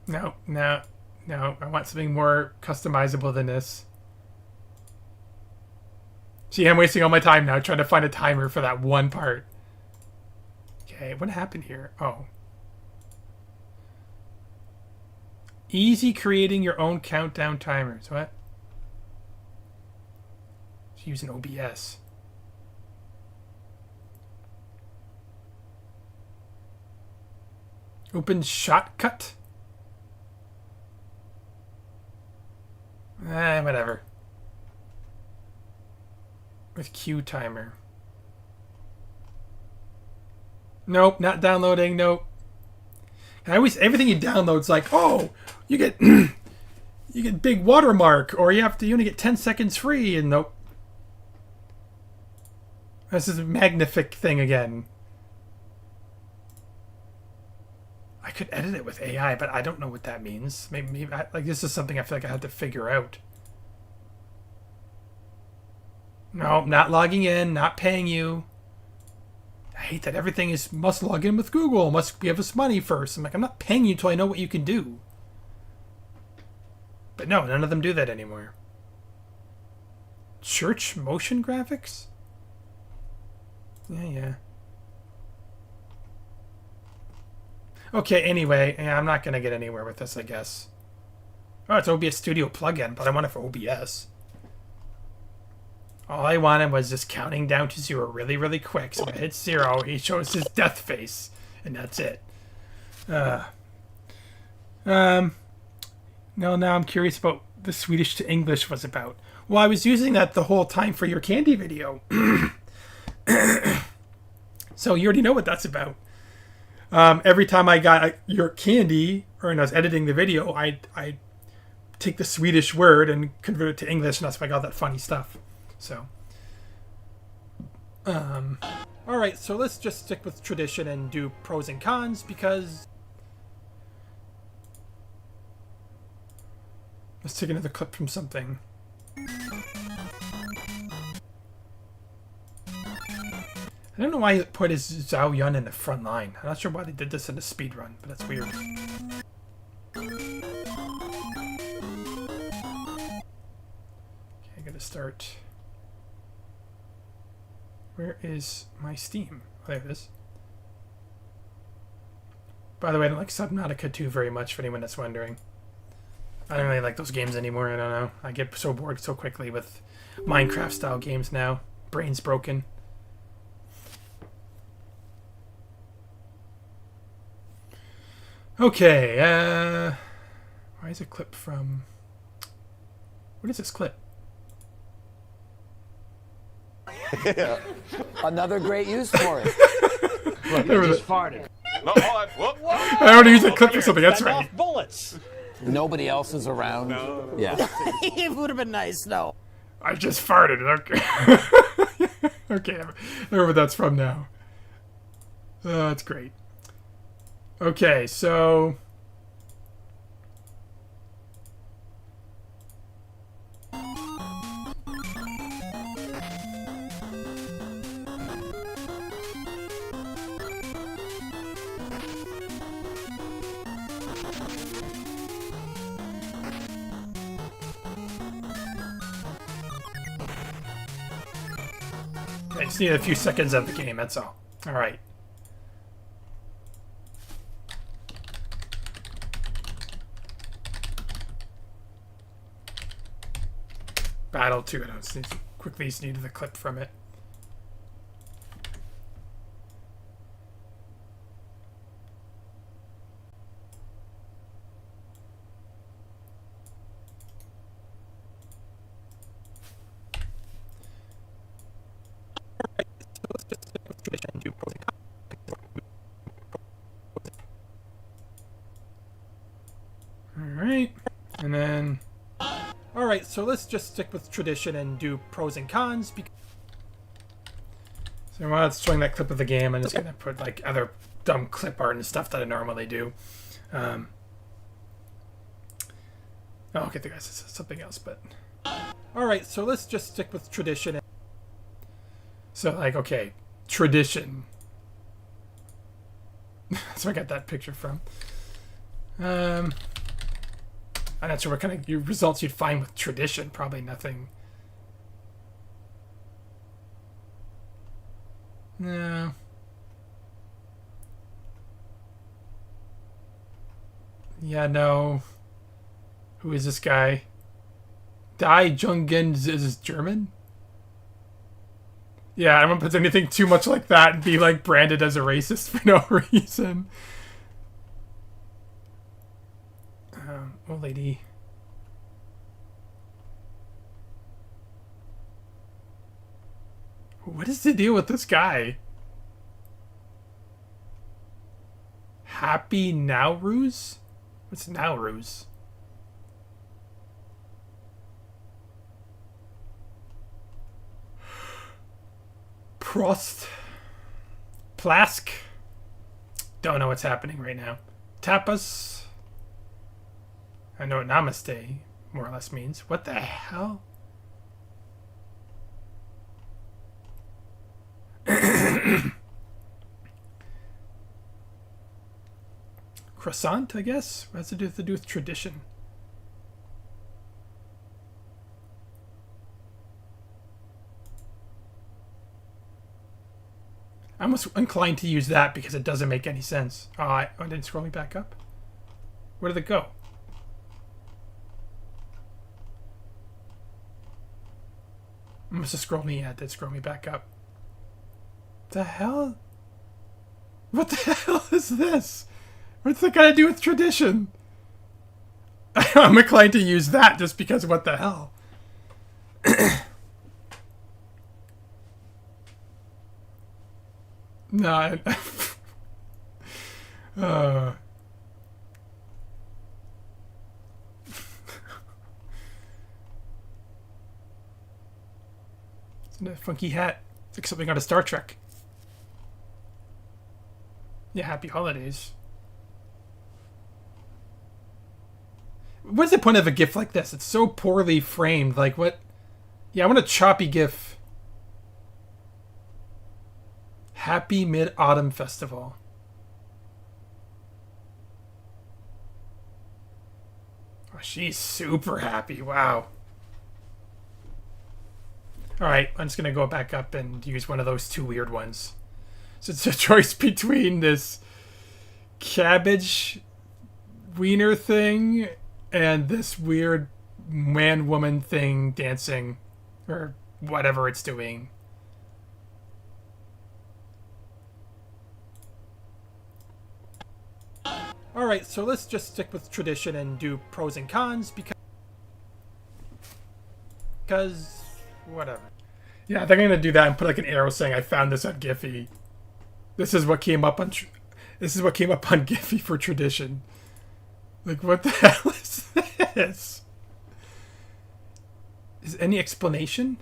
No, no, no. I want something more customizable than this. See, I'm wasting all my time now trying to find a timer for that one part. Okay, what happened here? Oh. Easy creating your own countdown timers. What? Using OBS. Open shortcut. Whatever. With Q timer. Nope, not downloading. Nope. I always everything you download's like, oh, you get you get big watermark, or you only get 10 seconds free, and nope. This is a magnific thing again. I could edit it with AI, but I don't know what that means. Maybe like this is something I feel like I have to figure out. No, not logging in, not paying you. I hate that everything is must log in with Google, must give us money first. I'm like, I'm not paying you till I know what you can do. But no, none of them do that anymore. Church motion graphics? Yeah. Okay, anyway, yeah, I'm not going to get anywhere with this, I guess. Oh, it's OBS Studio plugin, but I want it for OBS. All I wanted was just counting down to 0 really, really quick. So when it hits 0, he shows his death face, and that's it. Now I'm curious about the Swedish to English was about. Well, I was using that the whole time for your candy video. So you already know what that's about. Every time I got your candy, or when I was editing the video, I take the Swedish word and convert it to English, and that's why I got that funny stuff. So, all right. So let's just stick with tradition and do pros and cons, because let's take another clip from something. I don't know why he put his Zhao Yun in the front line. I'm not sure why they did this in a speed run, but that's weird. Okay, I gotta start. Where is my Steam? Oh, there it is. By the way, I don't like Subnautica 2 very much, for anyone that's wondering. I don't really like those games anymore, I don't know. I get so bored so quickly with Minecraft-style games now. Brain's broken. Okay, why is a clip from... What is this clip? Another great use for it. Look, you just farted. I want to use a clip for something, that's right. Off bullets. Nobody else is around. No. Yeah. It would have been nice, though. I just farted, okay. Okay, I remember what that's from now. That's great. Okay, so... I just need a few seconds of the game, that's all. Alright. Battle 2, I don't see, quickly just needed the clip from it. Alright, and then... Alright, so let's just stick with tradition and do pros and cons. So while it's showing that clip of the game, I'm just going to put like other dumb clip art and stuff that I normally do. Oh, okay, guys, this is something else, but... Alright, so let's just stick with tradition. So, like, okay, tradition. That's where I got that picture from. I'm not sure what kind of results you'd find with tradition. Probably nothing. No. Yeah, no. Who is this guy? Dai Jungen is German? Yeah, I don't want to put anything too much like that and be like branded as a racist for no reason. Old lady. What is the deal with this guy? Happy Nowruz? What's Nowruz? Prost. Plask. Don't know what's happening right now. Tapas. I know what namaste more or less means. What the hell? Croissant, I guess? What has it to do with tradition? I'm almost inclined to use that because it doesn't make any sense. Oh, it didn't scroll me back up? Where did it go? It must have scrolled me. Yeah, it did scroll me back up. The hell? What the hell is this? What's that got to do with tradition? I'm inclined to use that just because what the hell? No. It's a funky hat. It's like something out of Star Trek. Yeah, happy holidays. What's the point of a GIF like this? It's so poorly framed. Like, what? Yeah, I want a choppy GIF. Happy Mid-Autumn Festival. Oh, she's super happy. Wow. Alright, I'm just going to go back up and use one of those two weird ones. So it's a choice between this cabbage wiener thing and this weird man-woman thing dancing. Or whatever it's doing. Alright, so let's just stick with tradition and do pros and cons because whatever. Yeah, I think I'm gonna do that and put like an arrow saying I found this on Giphy. This is what came up on Giphy for tradition. Like, what the hell is this? Is any explanation?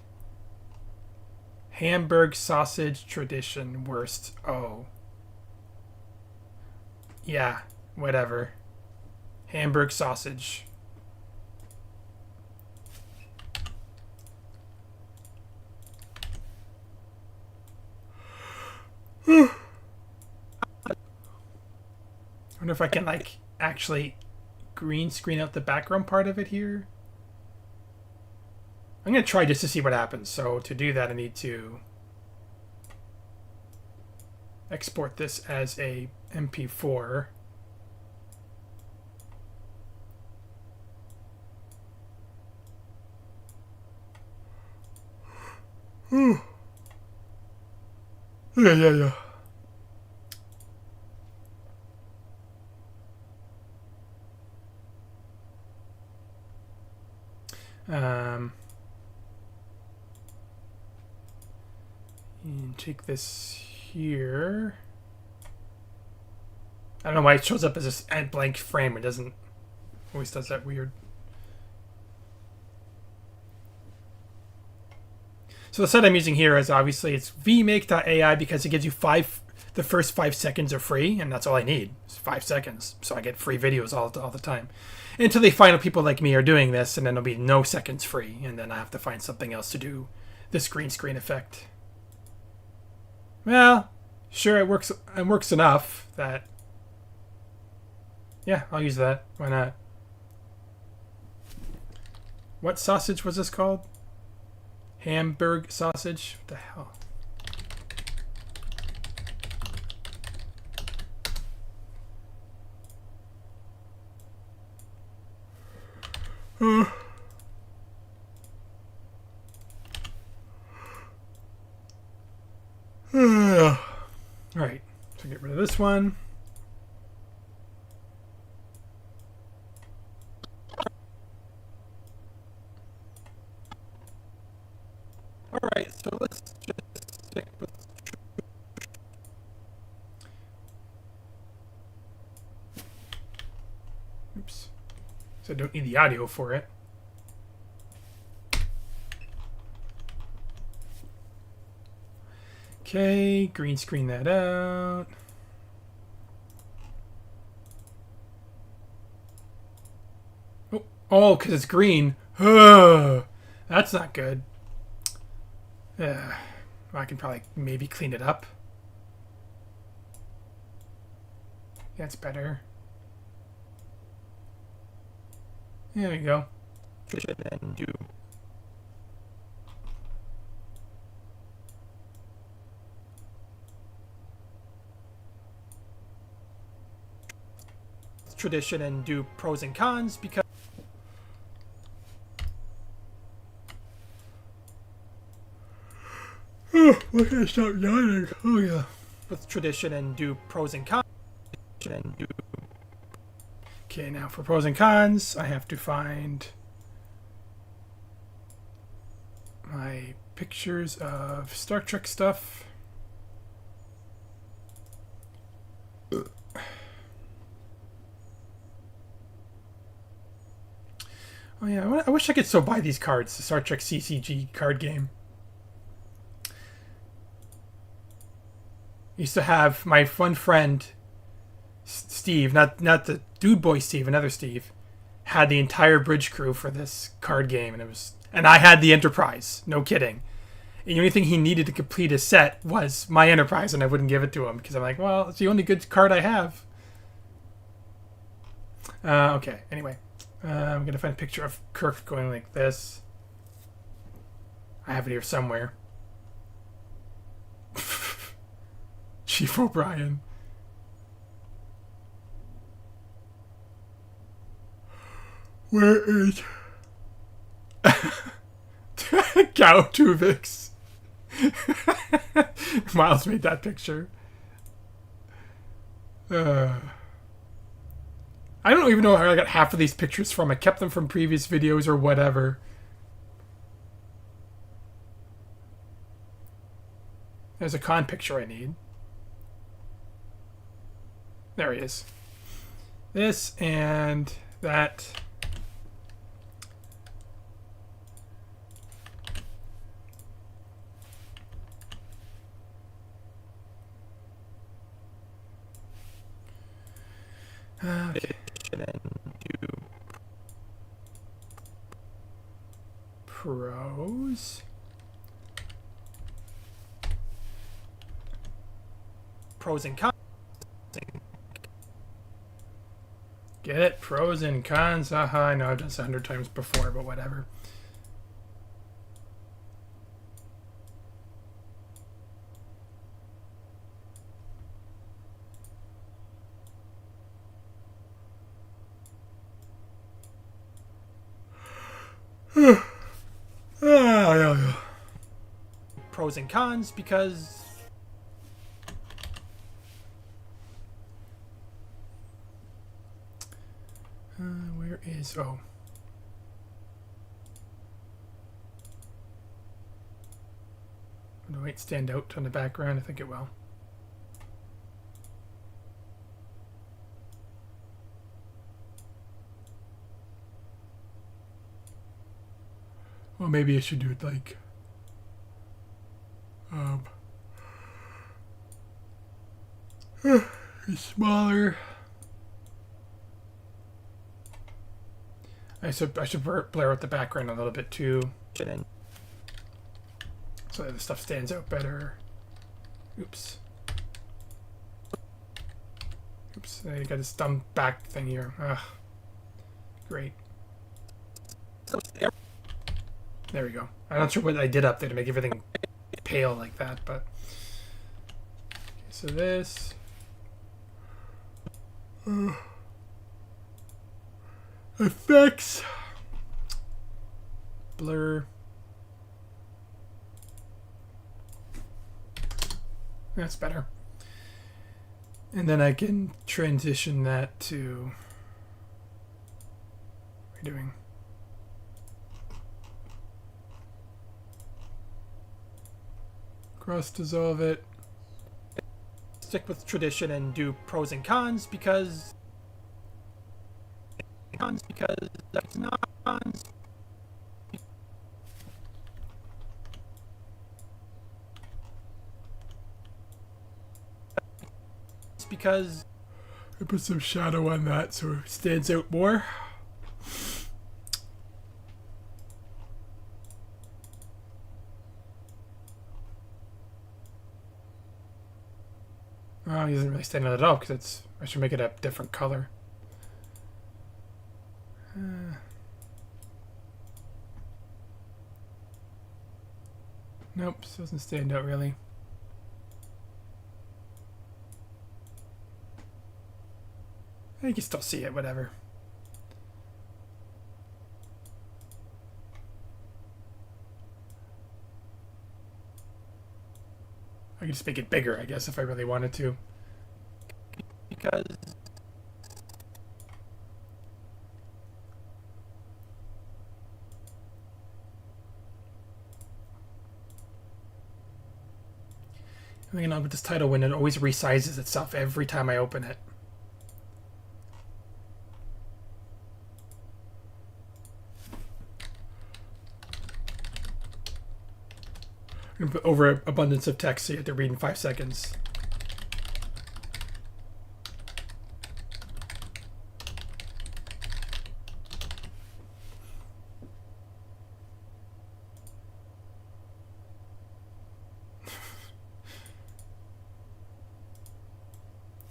Hamburg sausage tradition worst. Oh. Yeah. Whatever. Hamburg sausage. I wonder if I can, like, actually green screen out the background part of it here. I'm going to try just to see what happens. So to do that, I need to export this as a MP4. Yeah. And take this here. I don't know why it shows up as a blank frame. It doesn't always does that weird. So the set I'm using here is obviously it's vmake.ai because it gives you the first 5 seconds are free, and that's all I need. It's 5 seconds, so I get free videos all the time. Until they find out people like me are doing this, and then there'll be no seconds free, and then I have to find something else to do this green screen effect. Well, sure, it works enough that. Yeah, I'll use that. Why not? What sausage was this called? Hamburg sausage? What the hell? Alright, so get rid of this one. Alright, so let's just Oops. So I don't need the audio for it. Okay, green screen that out. Oh, because it's green. That's not good. I can probably maybe clean it up. That's better. There we go. Tradition and do pros and cons because why can't I stop yawning? Oh yeah. With tradition and do pros and cons. Okay, now for pros and cons, I have to find my pictures of Star Trek stuff. Oh yeah, I wish I could still buy these cards, the Star Trek CCG card game. Used to have my one friend, Steve, not the dude boy Steve, another Steve, had the entire bridge crew for this card game, and I had the Enterprise. No kidding. And the only thing he needed to complete his set was my Enterprise, and I wouldn't give it to him because I'm like, well, it's the only good card I have. Okay. Anyway. I'm gonna find a picture of Kirk going like this. I have it here somewhere. Chief O'Brien. Where is Gal Tuvix? Miles made that picture. I don't even know how I got half of these pictures from. I kept them from previous videos or whatever. There's a con picture I need. There he is. This and that. Okay. Pros. Pros and cons. Get it? Pros and cons. Haha, I know I've done this 100 times before, but whatever. Yeah. Pros and cons because where is oh will it stand out on the background? I think it will. Well, maybe I should do it like smaller. I should blur out the background a little bit too, so that the stuff stands out better. Oops. I got this dumb back thing here. Ugh. Great. There we go. I'm not sure what I did up there to make everything pale like that, but okay, so this. Effects. Blur. That's better. And then I can transition that to. What are we doing? Cross dissolve it. Stick with tradition and do pros and cons because that's not cons. It's because I put some shadow on that so it stands out more. Oh, he doesn't really stand out at all because it's. I should make it a different color. Nope, doesn't stand out really. You can still see it, whatever. I could just make it bigger, I guess, if I really wanted to. Because I mean, with this title window, it always resizes itself every time I open it. I'm gonna put over abundance of text so you have to read in 5 seconds.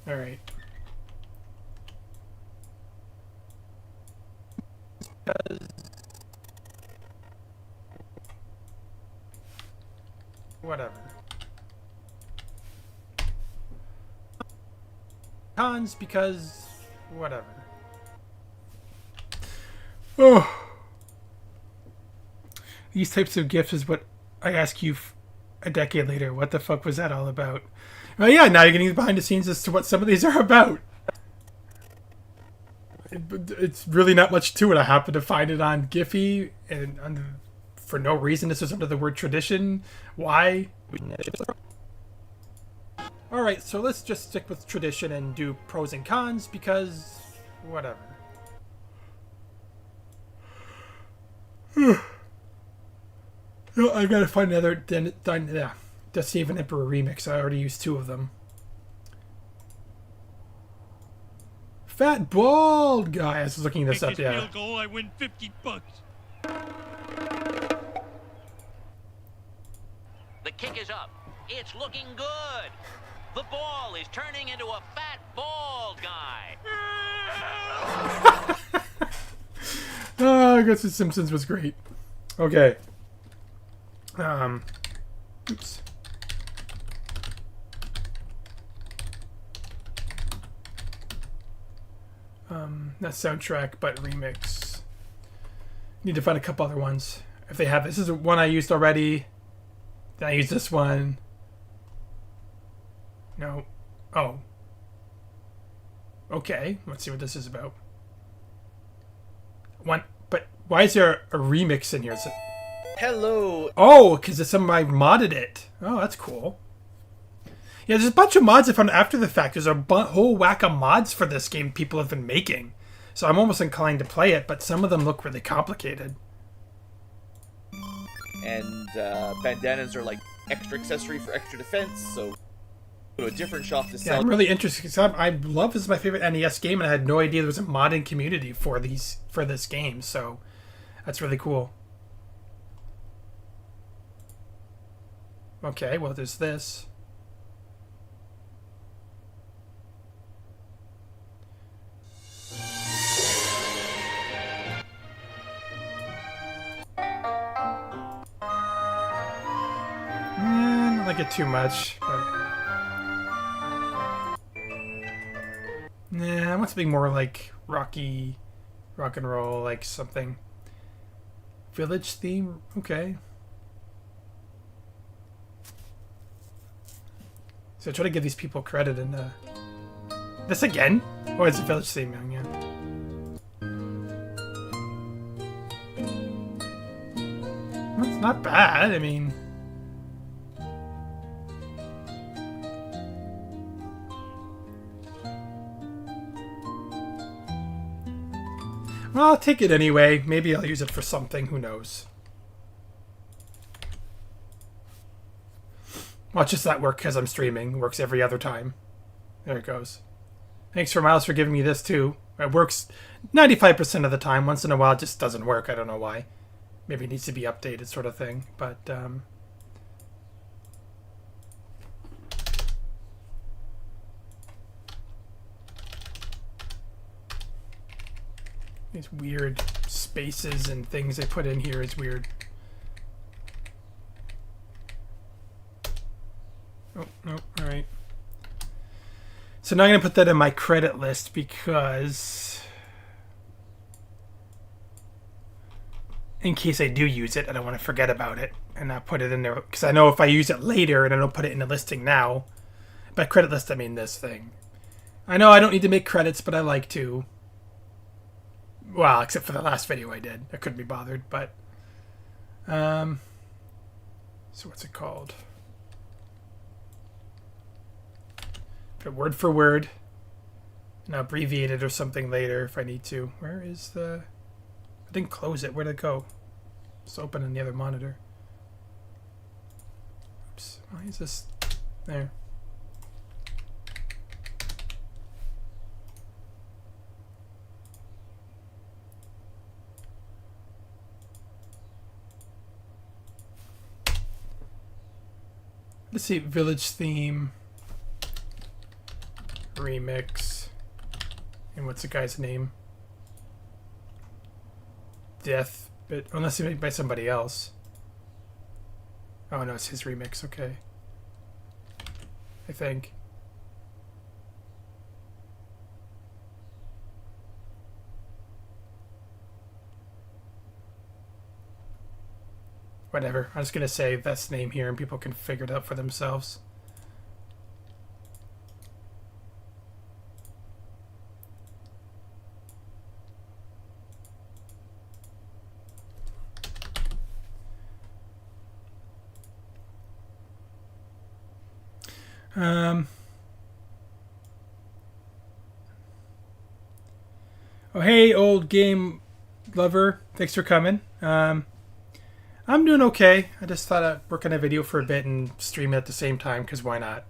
All right. Whatever. Cons because whatever. Oh. These types of gifts is what I ask you a decade later. What the fuck was that all about? Well, yeah, now you're getting behind the scenes as to what some of these are about. It's really not much to it. I happened to find it on Giphy, and for no reason. This was under the word tradition. Why? Alright, so let's just stick with tradition and do pros and cons because whatever. I've got to find another Destiny of an Emperor remix. I already used 2 of them. Fat bald guy. I was looking this up. Yeah. Field goal, I win $50. The kick is up. It's looking good. The ball is turning into a fat bald guy. I guess The Simpsons was great. Okay. Oops. Not soundtrack, but remix. Need to find a couple other ones. If they have, this is one I used already. Then I used this one. No. Oh. Okay. Let's see what this is about. One, but why is there a remix in here? Is it... Hello. Oh, because somebody modded it. Oh, that's cool. Yeah, there's a bunch of mods I found after the fact. There's a whole whack of mods for this game people have been making. So I'm almost inclined to play it, but some of them look really complicated. And bandanas are like extra accessory for extra defense, so go to a different shop to sell. Yeah, I'm really interested because I love this is my favorite NES game, and I had no idea there was a modding community for this game. So that's really cool. Okay, well there's this. I don't like it too much, but nah, I want something more like rock and roll, like something. Village theme, okay. So I try to give these people credit in this again? Oh, it's a village theme, yeah. Well, it's not bad, I mean... Well, I'll take it anyway. Maybe I'll use it for something. Who knows? Watch this not work because I'm streaming. It works every other time. There it goes. Thanks for Miles for giving me this too. It works 95% of the time. Once in a while it just doesn't work. I don't know why. Maybe it needs to be updated sort of thing. But these weird spaces and things they put in here is weird. Oh, no, alright. So now I'm going to put that in my credit list because in case I do use it, I don't want to forget about it and not put it in there. Because I know if I use it later and I don't put it in the listing now, by credit list I mean this thing. I know I don't need to make credits, but I like to. Well, except for the last video I did. I couldn't be bothered, but... so what's it called? Put it word for word. And I'll abbreviate it or something later if I need to. Where is the... I didn't close it. Where'd it go? It's open on the other monitor. Oops. Why is this... There. Let's see, village theme, remix, and what's the guy's name? Death, but unless it's made by somebody else. Oh no, it's his remix, okay. I think. Whatever. I'm just going to say that's the name here and people can figure it out for themselves. Oh, hey, old game lover. Thanks for coming. I'm doing okay. I just thought I'd work on a video for a bit and stream it at the same time, because why not?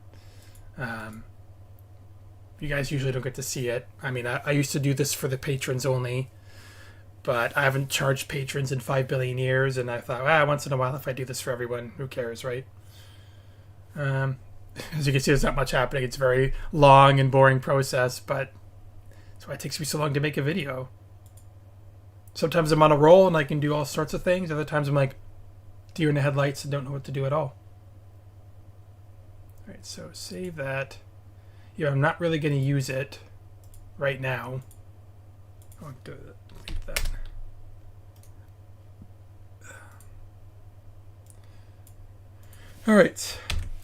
You guys usually don't get to see it. I mean, I used to do this for the patrons only, but I haven't charged patrons in 5 billion years, and I thought, once in a while if I do this for everyone, who cares, right? As you can see, there's not much happening. It's a very long and boring process, but that's why it takes me so long to make a video. Sometimes I'm on a roll and I can do all sorts of things. Other times I'm like deer in the headlights and don't know what to do at all. Alright, so save that. Yeah, I'm not really going to use it right now. I'll delete that. Alright.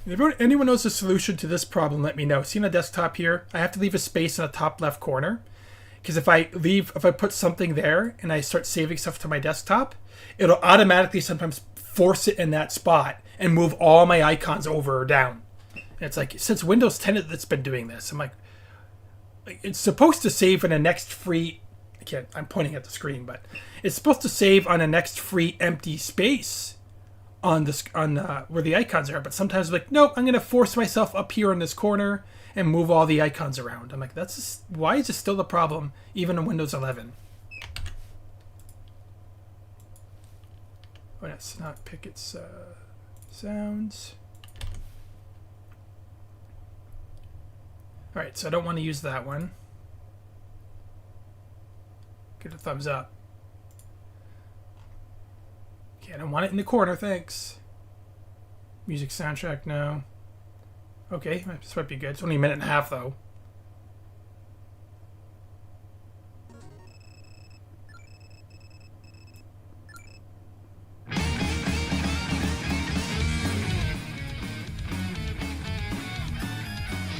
If anyone knows the solution to this problem, let me know. See on the desktop here, I have to leave a space in the top left corner. Because if I put something there and I start saving stuff to my desktop, it'll automatically sometimes force it in that spot and move all my icons over or down. And it's like, since Windows 10 that's been doing this, I'm like, it's supposed to save in a next free, I'm pointing at the screen, but it's supposed to save on a next free empty space on this where the icons are. But sometimes I'm like, nope, I'm going to force myself up here in this corner and move all the icons around. I'm like, why is this still the problem even in Windows 11? Oh, that's not pick its sounds. Alright, so I don't want to use that one. Get a thumbs up. Okay, I don't want it in the corner, thanks. Music soundtrack, no. Okay, this might be good. It's only a minute and a half, though.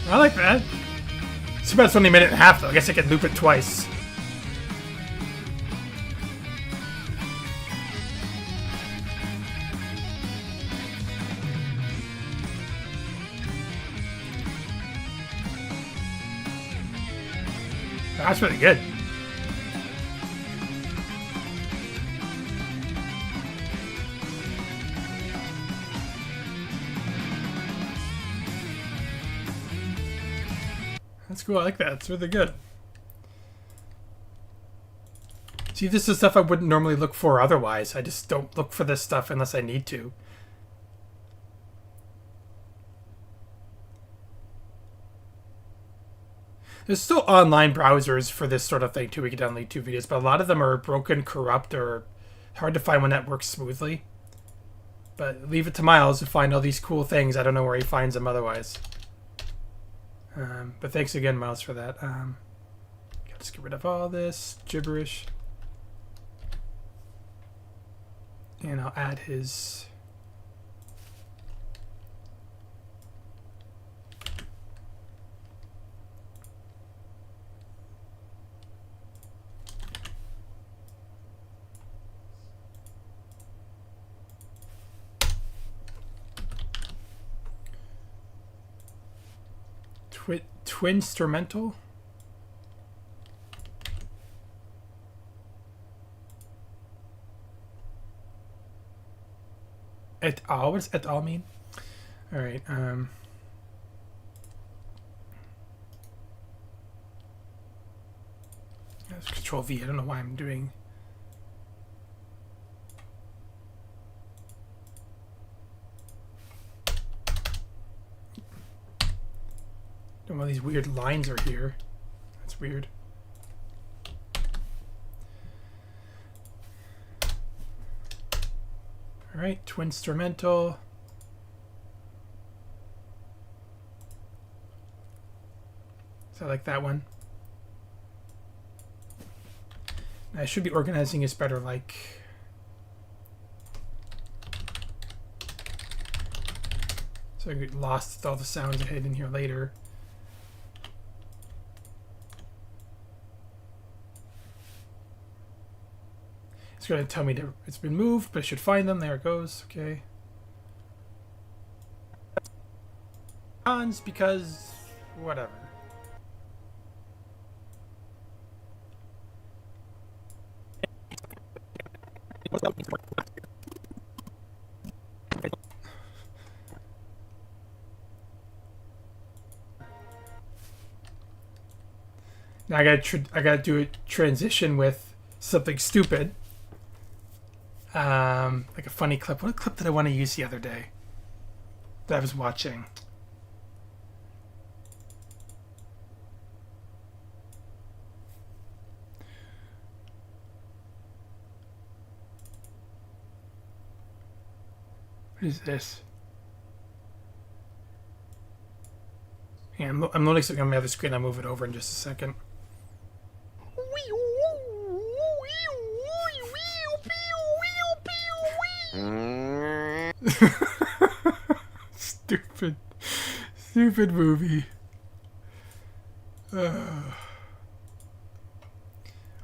I like that. Too bad it's only a minute and a half, though. I guess I could loop it twice. That's pretty good. That's cool. I like that. It's really good. See, this is stuff I wouldn't normally look for otherwise. I just don't look for this stuff unless I need to. There's still online browsers for this sort of thing too. We can download YouTube videos, but a lot of them are broken, corrupt, or hard to find one that works smoothly. But leave it to Miles to find all these cool things. I don't know where he finds them otherwise. But thanks again, Miles, for that. Let's get rid of all this gibberish. And I'll add his... Twinstrumental? Et al? What does et al mean? Alright, that's Control V. I don't know why I'm doing... All these weird lines are here. That's weird. Alright, Twinstrumental. So I like that one. I should be organizing this better, like... So I get lost with all the sounds I hid in here later. It's going to tell me to, it's been moved, but I should find them. There it goes. Okay. Cons because whatever. Now I gotta do a transition with something stupid. Like a funny clip. What clip did I want to use the other day that I was watching? What is this? Yeah, I'm loading something on my other screen. I'll move it over in just a second. Stupid movie.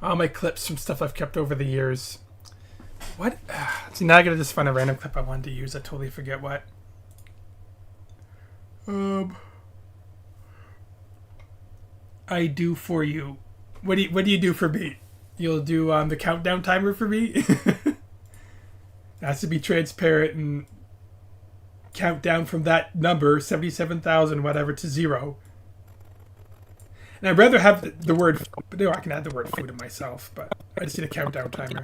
All my clips from stuff I've kept over the years. What? See, now I gotta just find a random clip I wanted to use. I totally forget what. I do for you. What do you do for me? You'll do the countdown timer for me? It has to be transparent and count down from that number, 77,000 whatever, to 0. And I'd rather have the word... No, I can add the word food to myself, but I just need a countdown timer.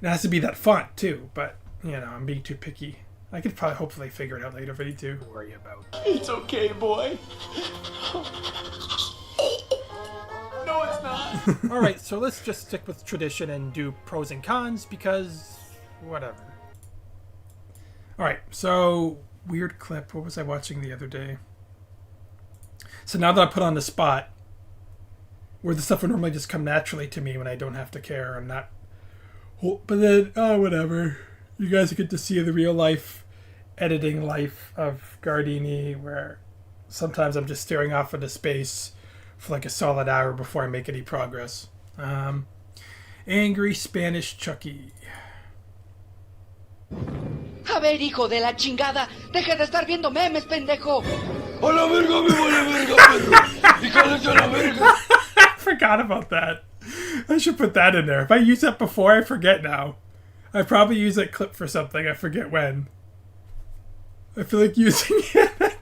It has to be that font, too, but, you know, I'm being too picky. I could probably hopefully figure it out later if I need to. Worry about. It's okay, boy. No, it's not. Alright, so let's just stick with tradition and do pros and cons, because... whatever. Alright, so... weird clip. What was I watching the other day? So now that I put on the spot, where the stuff would normally just come naturally to me when I don't have to care, I'm not... But then, oh, whatever. You guys get to see the real life editing life of Guardiane, where sometimes I'm just staring off into space for like a solid hour before I make any progress. Angry Spanish Chucky. A ver, hijo de la chingada, deja de estar viendo memes, pendejo. A la verga, me vale verga, perro. Híjole a la verga. I forgot about that. I should put that in there. If I use that before, I forget now. I probably use that clip for something. I forget when. I feel like using it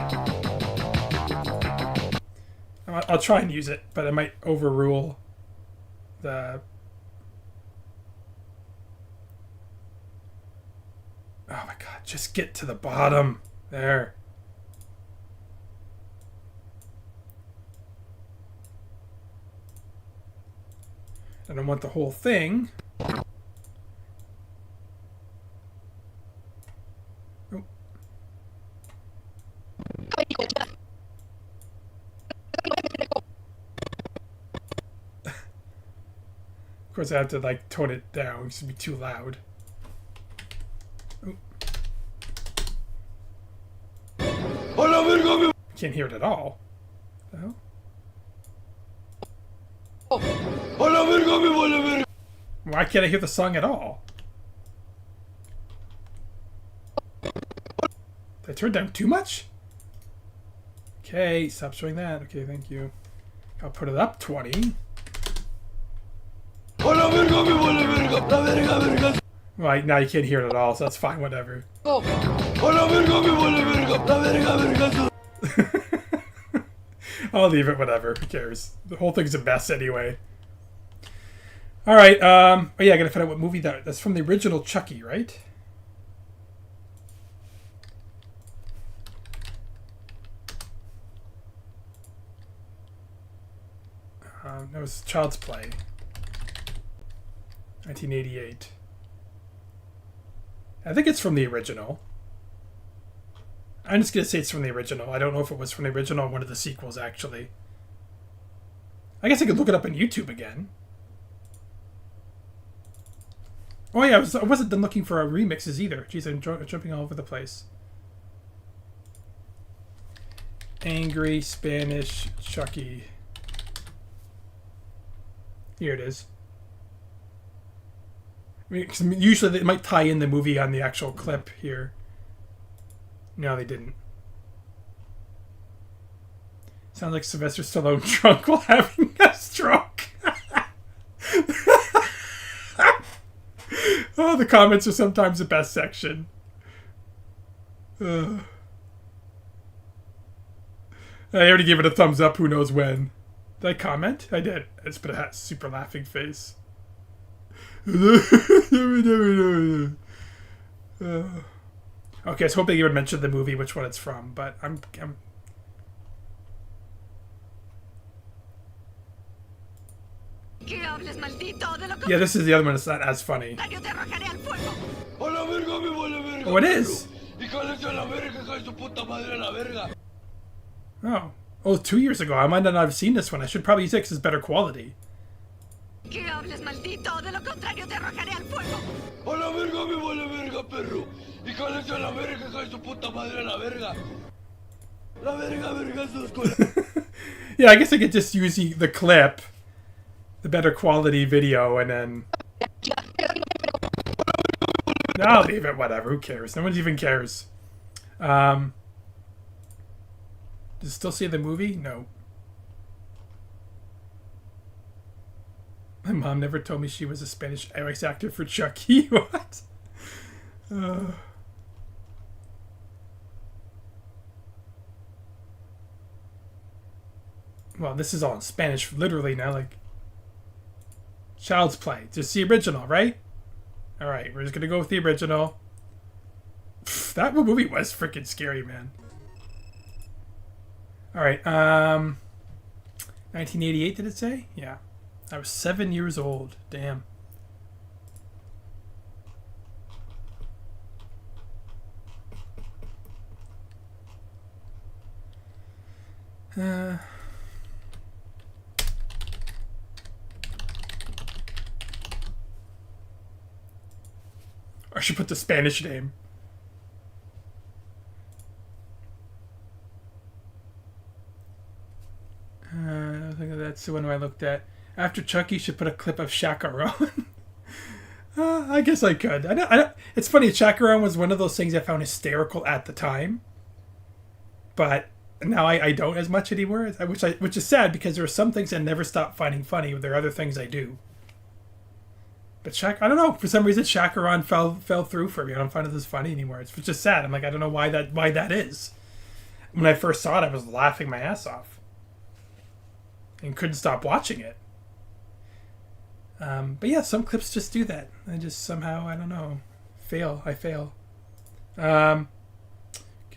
I'll try and use it, but I might overrule the... Oh my god, just get to the bottom. There. I don't want the whole thing. Oh. Of course, I have to like tone it down. It's gonna be too loud. Oh. Can't hear it at all. Oh. Why can't I hear the song at all? Did I turn down too much? Okay, stop showing that. Okay, thank you. I'll put it up 20. Right, now you can't hear it at all, so that's fine, whatever. I'll leave it, whatever. Who cares? The whole thing's a mess anyway. Alright, oh yeah, I gotta find out what movie that's from the original Chucky, right? That was Child's Play. 1988. I think it's from the original. I'm just gonna say it's from the original. I don't know if it was from the original or one of the sequels, actually. I guess I could look it up on YouTube again. Oh yeah, I wasn't done looking for remixes either. Jeez, I'm jumping all over the place. Angry Spanish Chucky. Here it is. I mean, 'cause usually they might tie in the movie on the actual clip here. No, they didn't. Sounds like Sylvester Stallone drunk while having a stroke. Oh, the comments are sometimes the best section. I already gave it a thumbs up, who knows when. Did I comment? I did. I just put a super laughing face. Okay, I was hoping you would mention the movie, which one it's from, but I'm... Yeah, this is the other one that's not as funny. Oh, it is! Oh. Oh, 2 years ago. I might not have seen this one. I should probably use it because it's better quality. Yeah, I guess I could just use the clip, the better quality video, and then... I'll leave it, whatever. Who cares? No one even cares. Does it still say the movie? No. My mom never told me she was a Spanish voice actor for Chucky. What? Well, this is all in Spanish, literally now. Like, Child's Play. Just the original, right? All right, we're just gonna go with the original. Pfft, that movie was freaking scary, man. All right, 1988, did it say? Yeah. I was 7 years old. Damn. I should put the Spanish name. I think that's the one I looked at. After Chucky, should put a clip of Chacarone. I guess I could. I don't, it's funny, Chacarone was one of those things I found hysterical at the time. But now I don't as much anymore, which is sad because there are some things I never stop finding funny, but there are other things I do. But I don't know, for some reason Chacarone fell through for me. I don't find it as funny anymore. It's just sad. I'm like, I don't know why that is. When I first saw it, I was laughing my ass off. and couldn't stop watching it. But yeah, some clips just do that. I just somehow, I don't know, fail. I fail. Okay,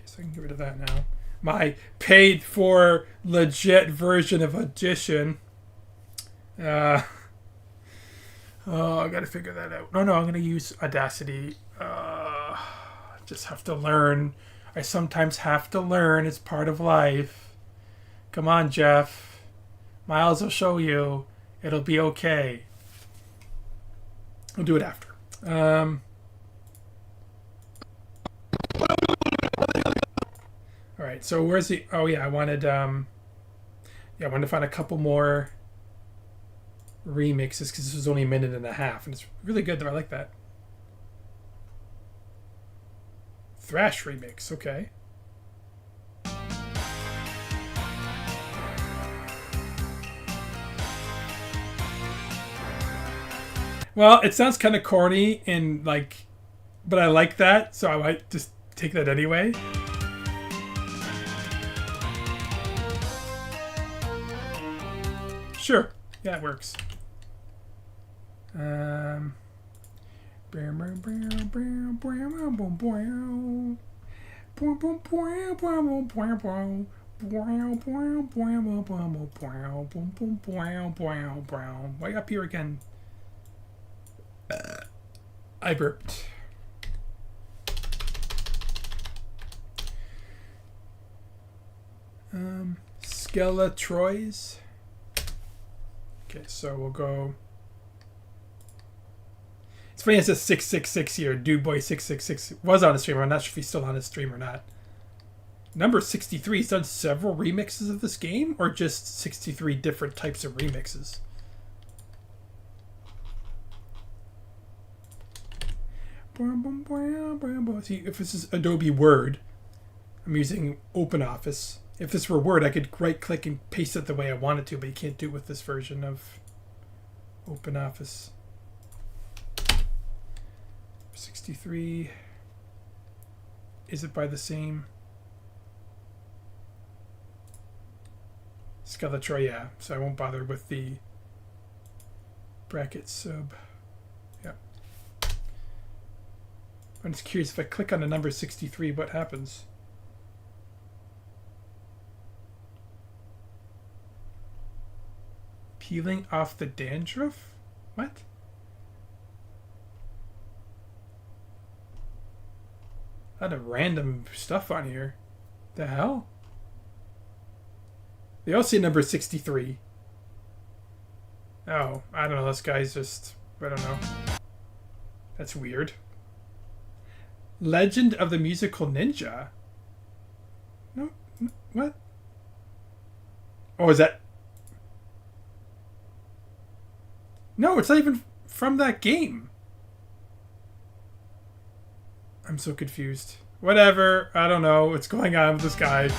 so I can get rid of that now. My paid for legit version of Audition. Oh, I gotta figure that out. No, I'm gonna use Audacity. Just have to learn. I sometimes have to learn. It's part of life. Come on, Jeff. Miles will show you. It'll be okay. We'll do it after. All right. So where's the? Oh yeah, I wanted. I wanted to find a couple more remixes because this was only a minute and a half, and it's really good though. I like that. Thrash remix. Okay. Well, it sounds kind of corny and like, but I like that, so I might just take that anyway. Sure. Yeah, it works. Way up here again. I burped. Skeletroys. Okay, so we'll go. It's funny it says 666 here. Dude Boy 666 was on a stream. I'm not sure if he's still on his stream or not. Number 63 has done several remixes of this game, or just 63 different types of remixes. See, if this is Adobe Word, I'm using OpenOffice. If this were Word, I could right-click and paste it the way I want it to, but you can't do it with this version of OpenOffice. 63. Is it by the same? Skeletroy, yeah. So I won't bother with the bracket sub. Yeah. I'm just curious, if I click on the number 63, what happens? Peeling off the dandruff? What? A lot of random stuff on here. The hell? They all say number 63. Oh, I don't know. This guy's just... I don't know. That's weird. Legend of the Musical Ninja? No, what? Oh, is that... No, it's not even from that game. I'm so confused. Whatever. I don't know what's going on with this guy.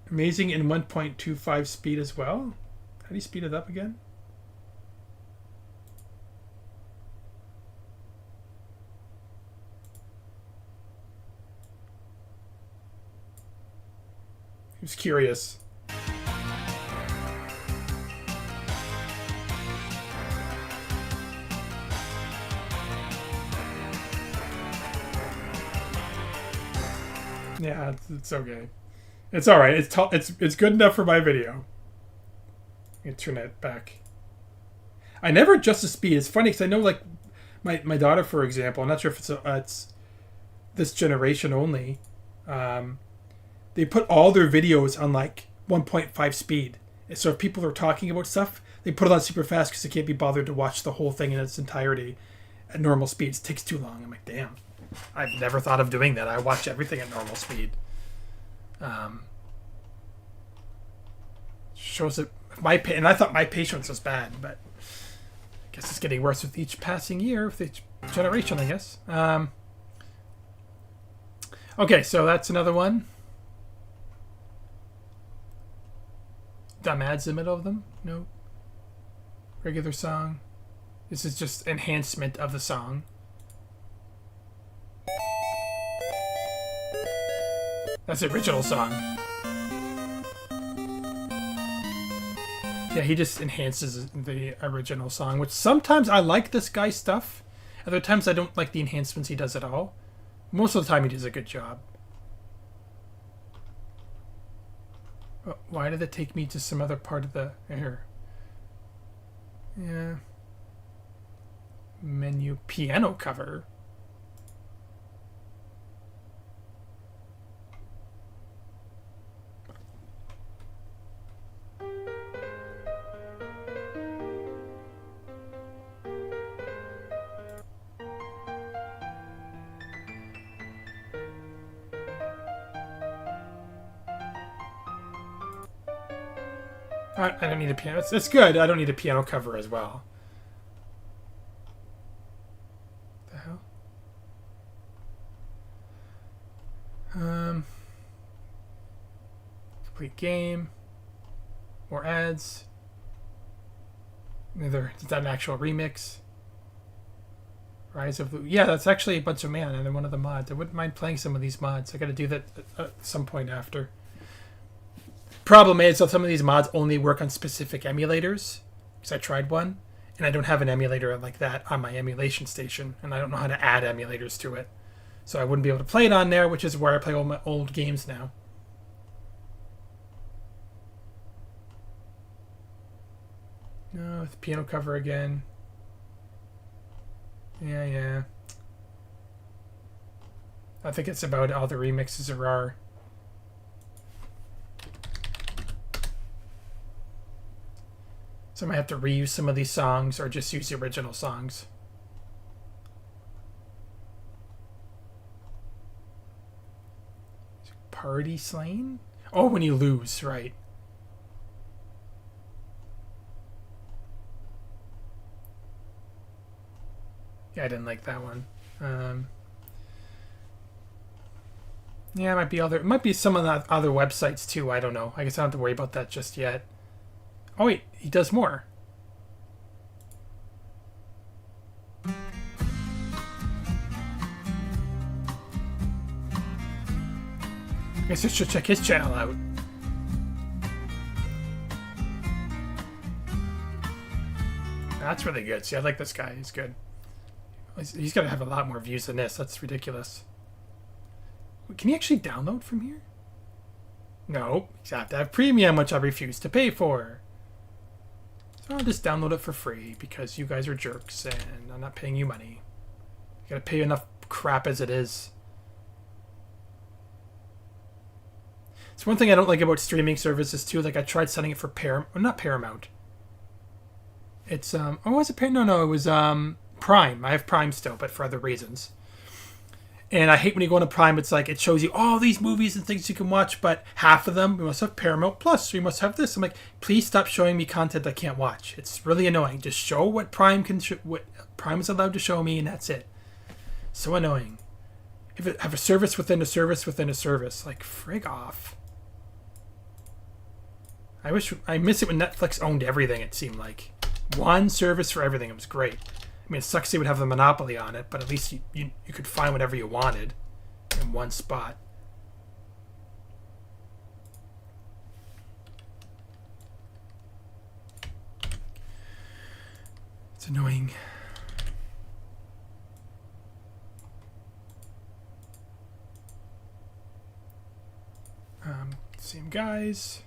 Amazing in 1.25 speed as well. How do you speed it up again? He was curious. Yeah, it's okay. It's all right. It's good enough for my video. I can turn it back. I never adjust the speed. It's funny because I know, like, my daughter, for example. I'm not sure if it's this generation only. They put all their videos on like 1.5 speed. So if people are talking about stuff, they put it on super fast because they can't be bothered to watch the whole thing in its entirety at normal speeds. It takes too long. I'm like, damn. I've never thought of doing that. I watch everything at normal speed. Shows that and I thought my patience was bad, but I guess it's getting worse with each passing year, with each generation, I guess. Okay, so that's another one. Dumb ads in the middle of them? No. Regular song. This is just enhancement of the song. That's the original song. Yeah, he just enhances the original song, which sometimes I like this guy's stuff. Other times I don't like the enhancements he does at all. Most of the time he does a good job. But why did it take me to some other part of the... Here. Yeah. Menu piano cover. I don't need a piano. It's good. I don't need a piano cover as well. The hell? Complete game. More ads. Is that an actual remix? Rise of Lu. Yeah, that's actually a bunch of man and one of the mods. I wouldn't mind playing some of these mods. I got to do that at some point after. Problem is, some of these mods only work on specific emulators. Because I tried one, and I don't have an emulator like that on my emulation station, and I don't know how to add emulators to it. So I wouldn't be able to play it on there, which is where I play all my old games now. No, it's piano cover again. Yeah. I think it's about all the remixes there are. So I might have to reuse some of these songs or just use the original songs. Party Slain? Oh, when you lose, right. Yeah, I didn't like that one. Yeah, it might be some of the other websites too. I don't know. I guess I don't have to worry about that just yet. Oh wait, he does more. I guess I should check his channel out. That's really good. See, I like this guy. He's good. He's got to have a lot more views than this. That's ridiculous. Can you actually download from here? No, you have to have premium, which I refuse to pay for. So I'll just download it for free because you guys are jerks and I'm not paying you money. You gotta pay enough crap as it is. It's one thing I don't like about streaming services too. Like I tried setting it for not Paramount. It's oh, was it Paramount? No, it was Prime. I have Prime still, but for other reasons. And I hate when you go into Prime, it's like it shows you all these movies and things you can watch, but half of them, we must have Paramount Plus, so we must have this. I'm like, please stop showing me content I can't watch. It's really annoying. Just show what Prime what Prime is allowed to show me, and that's it. So annoying. If it have a service within a service within a service, like frig off. I miss it when Netflix owned everything. It seemed like one service for everything. It was great. I mean, it sucks they would have the monopoly on it, but at least you could find whatever you wanted in one spot. It's annoying. Same guys.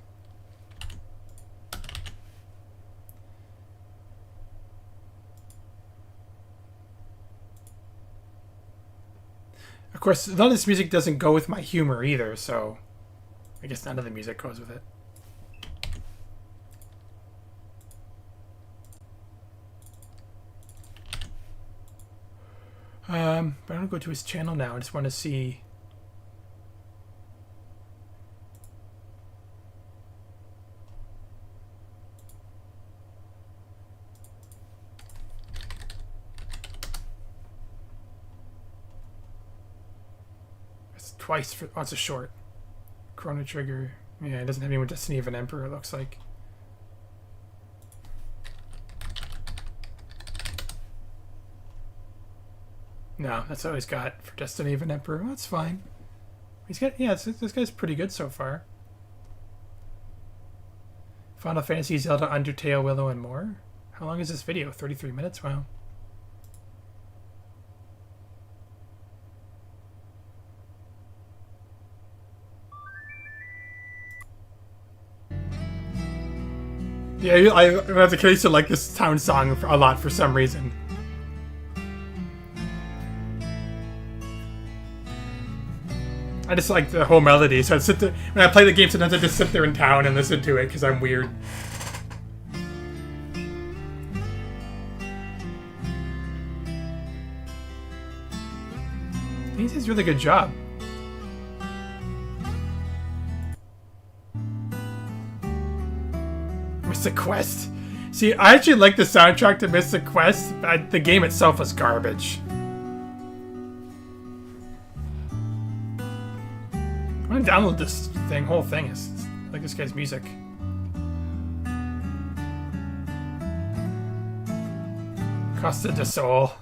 Of course, none of this music doesn't go with my humor either, so I guess none of the music goes with it. But I'm gonna go to his channel now. I just want to see. Twice for it's a short. Chrono Trigger. Yeah, it doesn't have any more Destiny of an Emperor, it looks like. No, that's all he's got for Destiny of an Emperor. Well, that's fine. He's got, yeah, this guy's pretty good so far. Final Fantasy, Zelda, Undertale, Willow, and more. How long is this video? 33 minutes? Wow. Yeah, as a case, I like this town song a lot for some reason. I just like the whole melody, so I'd sit there, when I play the game, sometimes I just sit there in town and listen to it because I'm weird. He does a really good job. Mystic Quest. See, I actually like the soundtrack to Mystic Quest, but the game itself was garbage. I'm gonna download this whole thing. It's like this guy's music. Costa del Sol.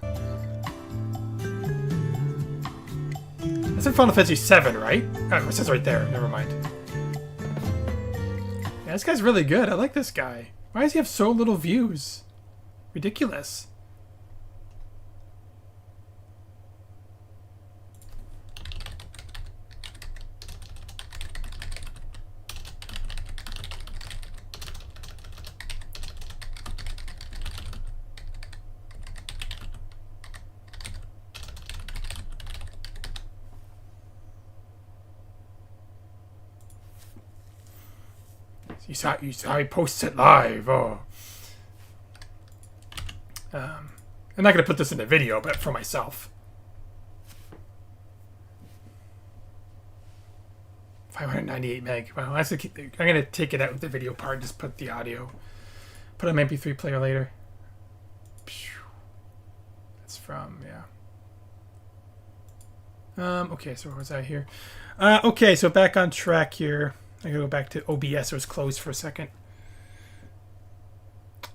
That's in Final Fantasy VII, right? Oh, it says right there. Never mind. Yeah, this guy's really good. I like this guy. Why does he have so little views? Ridiculous. You saw he posts it live. Oh. I'm not gonna put this in a video, but for myself. 598 meg. Wow, I'm gonna take it out with the video part. Just put the audio. Put an MP3 player later. That's from Okay, so where was I here? Okay, so back on track here. I gotta go back to OBS. It was closed for a second.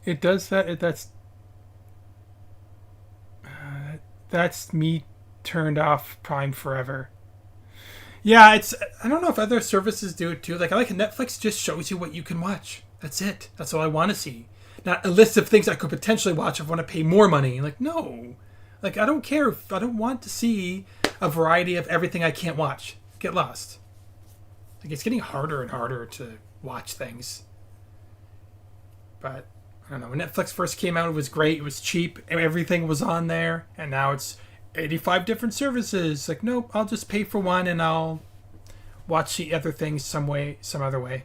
It does that. That's me turned off Prime forever. Yeah, I don't know if other services do it too. Like, I like Netflix just shows you what you can watch. That's it. That's all I want to see. Not a list of things I could potentially watch if I want to pay more money. Like, no. Like, I don't care. I don't want to see a variety of everything I can't watch. Get lost. Like, it's getting harder and harder to watch things. But, I don't know. When Netflix first came out, it was great. It was cheap. Everything was on there. And now it's 85 different services. Like, nope, I'll just pay for one and I'll watch the other things some other way.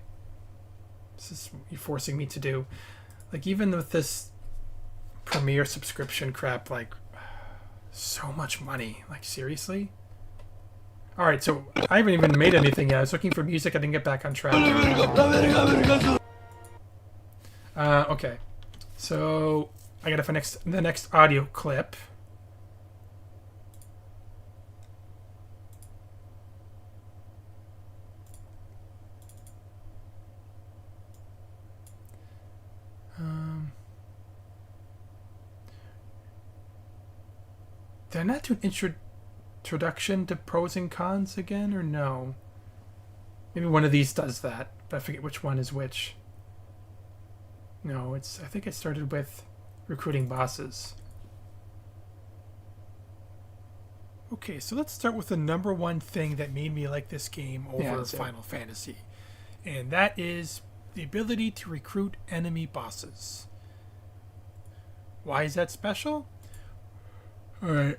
This is what you're forcing me to do. Like, even with this Premiere subscription crap, like, so much money. Like, seriously? Alright, so I haven't even made anything yet. I was looking for music. I didn't get back on track. Okay. So, I gotta find the next audio clip. Did I not do an introduction to pros and cons again, or no? Maybe one of these does that, but I forget which one is which. No, I think it started with recruiting bosses. Okay, so let's start with the number one thing that made me like this game over Final Fantasy. And that is the ability to recruit enemy bosses. Why is that special? Alright.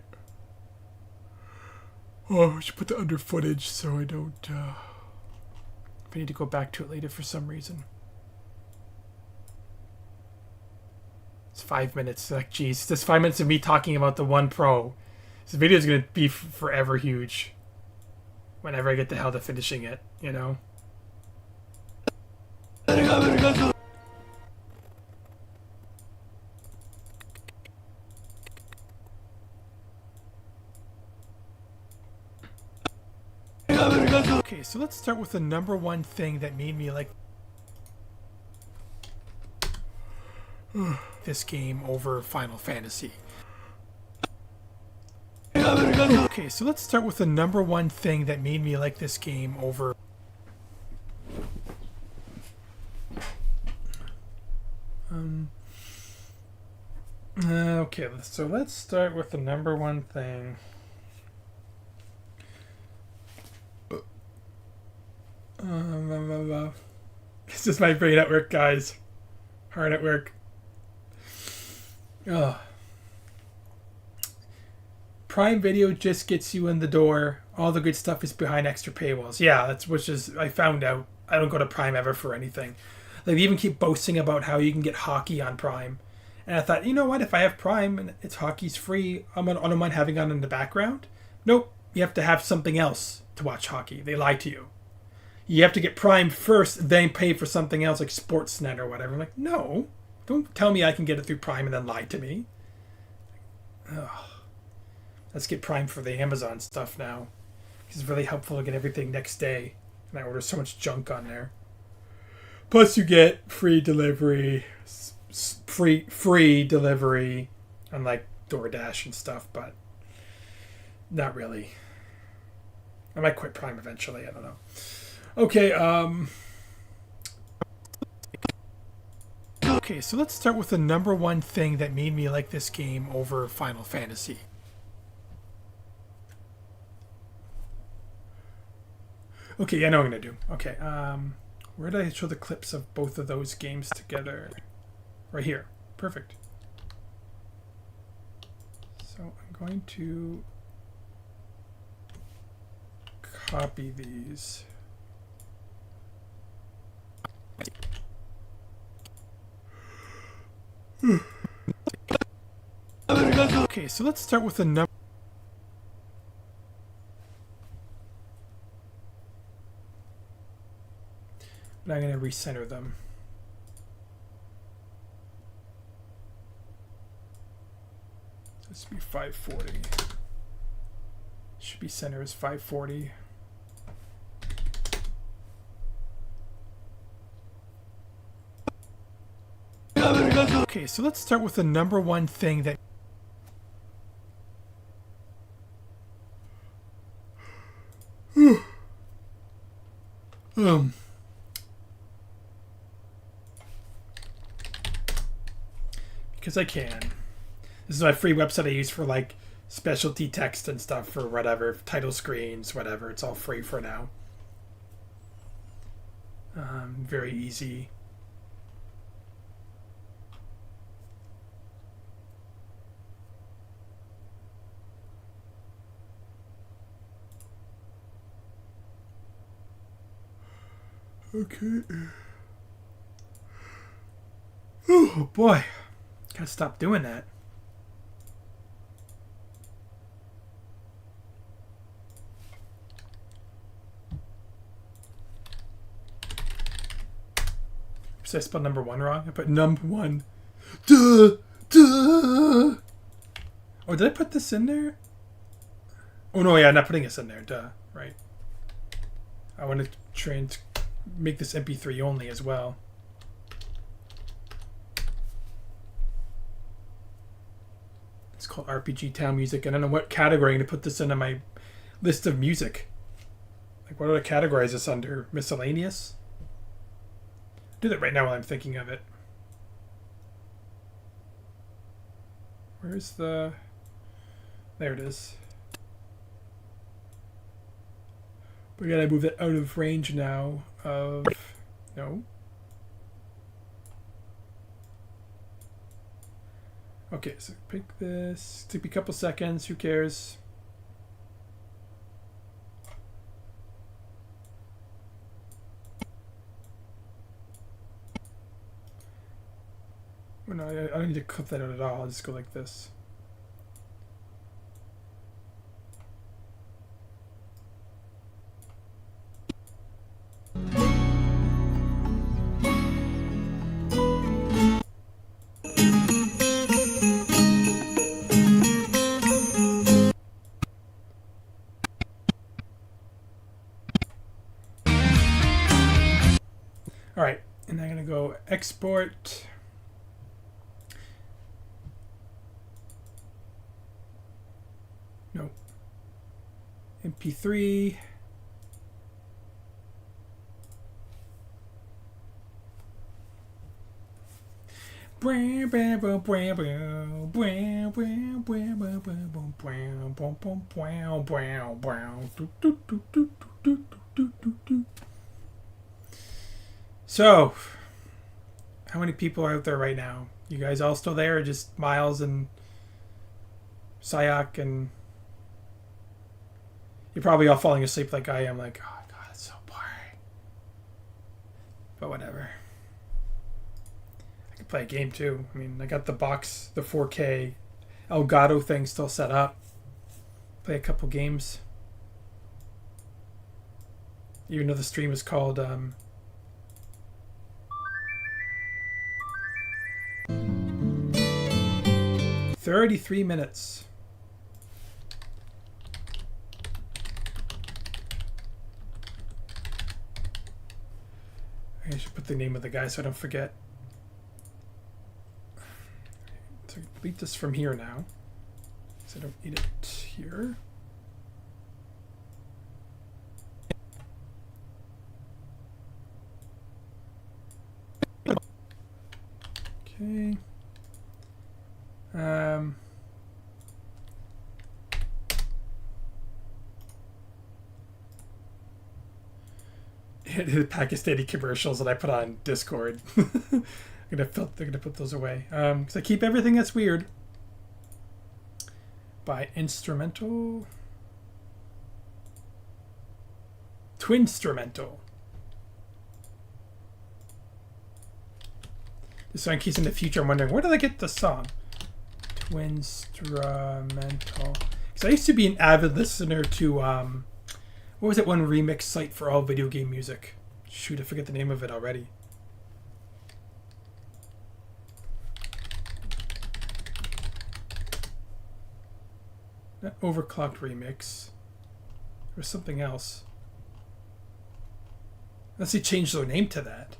Oh, I should put the under footage so I don't, if I need to go back to it later for some reason. It's 5 minutes. Like, geez, this 5 minutes of me talking about the One Pro. This video is going to be forever huge. Whenever I get the hell to finishing it, you know? Okay, so let's start with the number one thing that made me like this game over Final Fantasy. Okay, so let's start with the number one thing that made me like this game over. Okay, so let's start with the number one thing. It's just my brain at work, guys. Hard at work. Ugh. Prime Video just gets you in the door. All the good stuff is behind extra paywalls. Yeah, I found out. I don't go to Prime ever for anything. Like, they even keep boasting about how you can get hockey on Prime. And I thought, you know what? If I have Prime and it's hockey's free, I don't mind having it on in the background. Nope. You have to have something else to watch hockey. They lie to you. You have to get Prime first, then pay for something else like Sportsnet or whatever. I'm like, no. Don't tell me I can get it through Prime and then lie to me. Ugh. Let's get Prime for the Amazon stuff now. It's really helpful to get everything next day. And I order so much junk on there. Plus you get free delivery, free delivery on like DoorDash and stuff, but not really. I might quit Prime eventually, I don't know. Okay, okay, so let's start with the number one thing that made me like this game over Final Fantasy. Okay, yeah, I know what I'm going to do. Okay, where did I show the clips of both of those games together? Right here. Perfect. So I'm going to copy these. Okay, so let's start with the number. But I'm going to recenter them. This should be 540. Should be center is 540. Okay, so let's start with the number one thing that. Because I can. This is my free website I use for like specialty text and stuff for whatever, title screens, whatever. It's all free for now. Very easy. Okay. Oh boy. Gotta stop doing that. Did I spell number one wrong? I put number one. Duh! Duh! Oh, did I put this in there? Oh no, yeah, I'm not putting this in there. Duh. Right. I want to try and make this MP3 only as well. It's called RPG Town Music. I don't know what category I'm going to put this into my list of music. Like, what do I categorize this under? Miscellaneous? I'll do that right now while I'm thinking of it. Where's the... There it is. We gotta move it out of range now of... No. Okay, so pick this. Took me a couple seconds. Who cares? Oh, no, I don't need to clip that out at all. I'll just go like this. All right, and I'm gonna go export. No. MP3. So, how many people are out there right now? You guys all still there? Or just Miles and Sayak, and you're probably all falling asleep like I am, like, oh god, it's so boring. But whatever. I could play a game too. I mean, I got the box, the 4K Elgato thing still set up. Play a couple games. Even though the stream is called 33 minutes. I should put the name of the guy so I don't forget. So delete this from here now, so I don't need it here. Okay. The Pakistani commercials that I put on Discord. I'm gonna put those away because I keep everything that's weird by instrumental. Twinstrumental. So in case in the future I'm wondering, where did I get the song? Twinstrumental. Because I used to be an avid listener to, what was it, one remix site for all video game music? Shoot, I forget the name of it already. Not Overclocked Remix. Or something else. Unless they changed their name to that.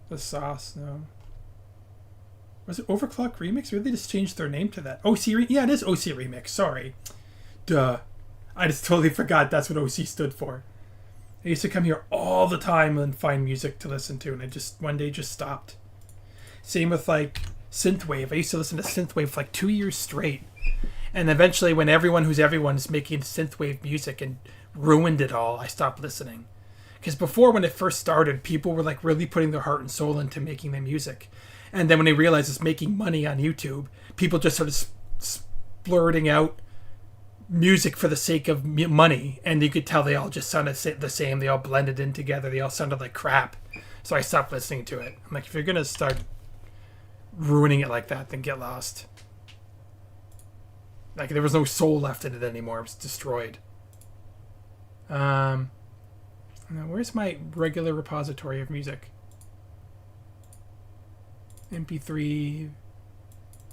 The Sauce, no. Was it Overclock Remix? Or did they just change their name to that? Yeah, it is OC Remix. Sorry. Duh. I just totally forgot that's what OC stood for. I used to come here all the time and find music to listen to, and I just one day just stopped. Same with like synthwave. I used to listen to synthwave for like 2 years straight. And eventually when everyone's making synthwave music and ruined it all, I stopped listening. Because before, when it first started, people were like really putting their heart and soul into making their music. And then when they realized it's making money on YouTube, people just started splurting out music for the sake of money. And you could tell they all just sounded the same. They all blended in together. They all sounded like crap. So I stopped listening to it. I'm like, if you're going to start ruining it like that, then get lost. Like, there was no soul left in it anymore. It was destroyed. Now, where's my regular repository of music? MP3.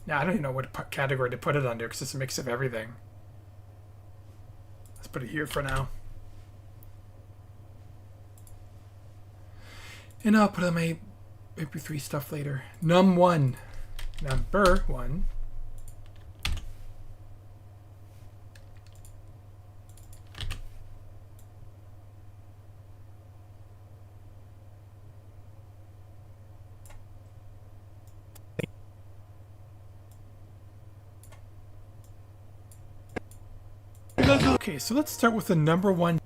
Now, I don't even know what category to put it under because it's a mix of everything. Let's put it here for now. And I'll put on my MP3 stuff later. Number one. Okay, so let's start with the number one.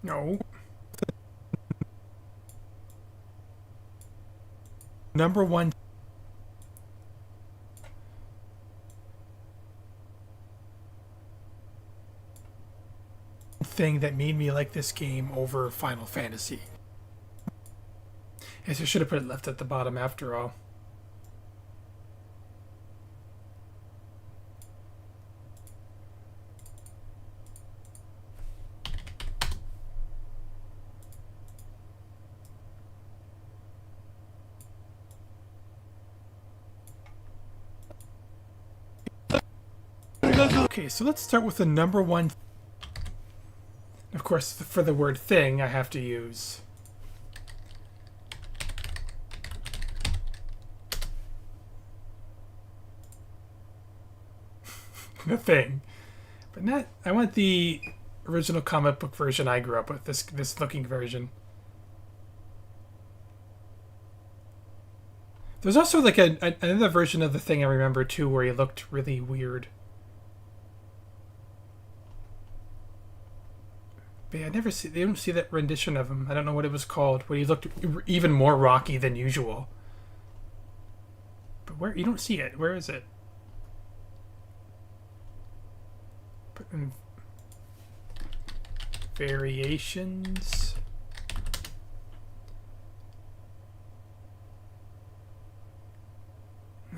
No. Number one thing that made me like this game over Final Fantasy. Yes, I should have put it left at the bottom after all. Okay, so let's start with the number one. Of course, for the word thing, I have to use the thing. But not. I want the original comic book version I grew up with. This looking version. There's also like another version of the thing I remember too, where he looked really weird. But yeah, they don't see that rendition of him. I don't know what it was called, where he looked even more rocky than usual. But where you don't see it. Where is it? Variations.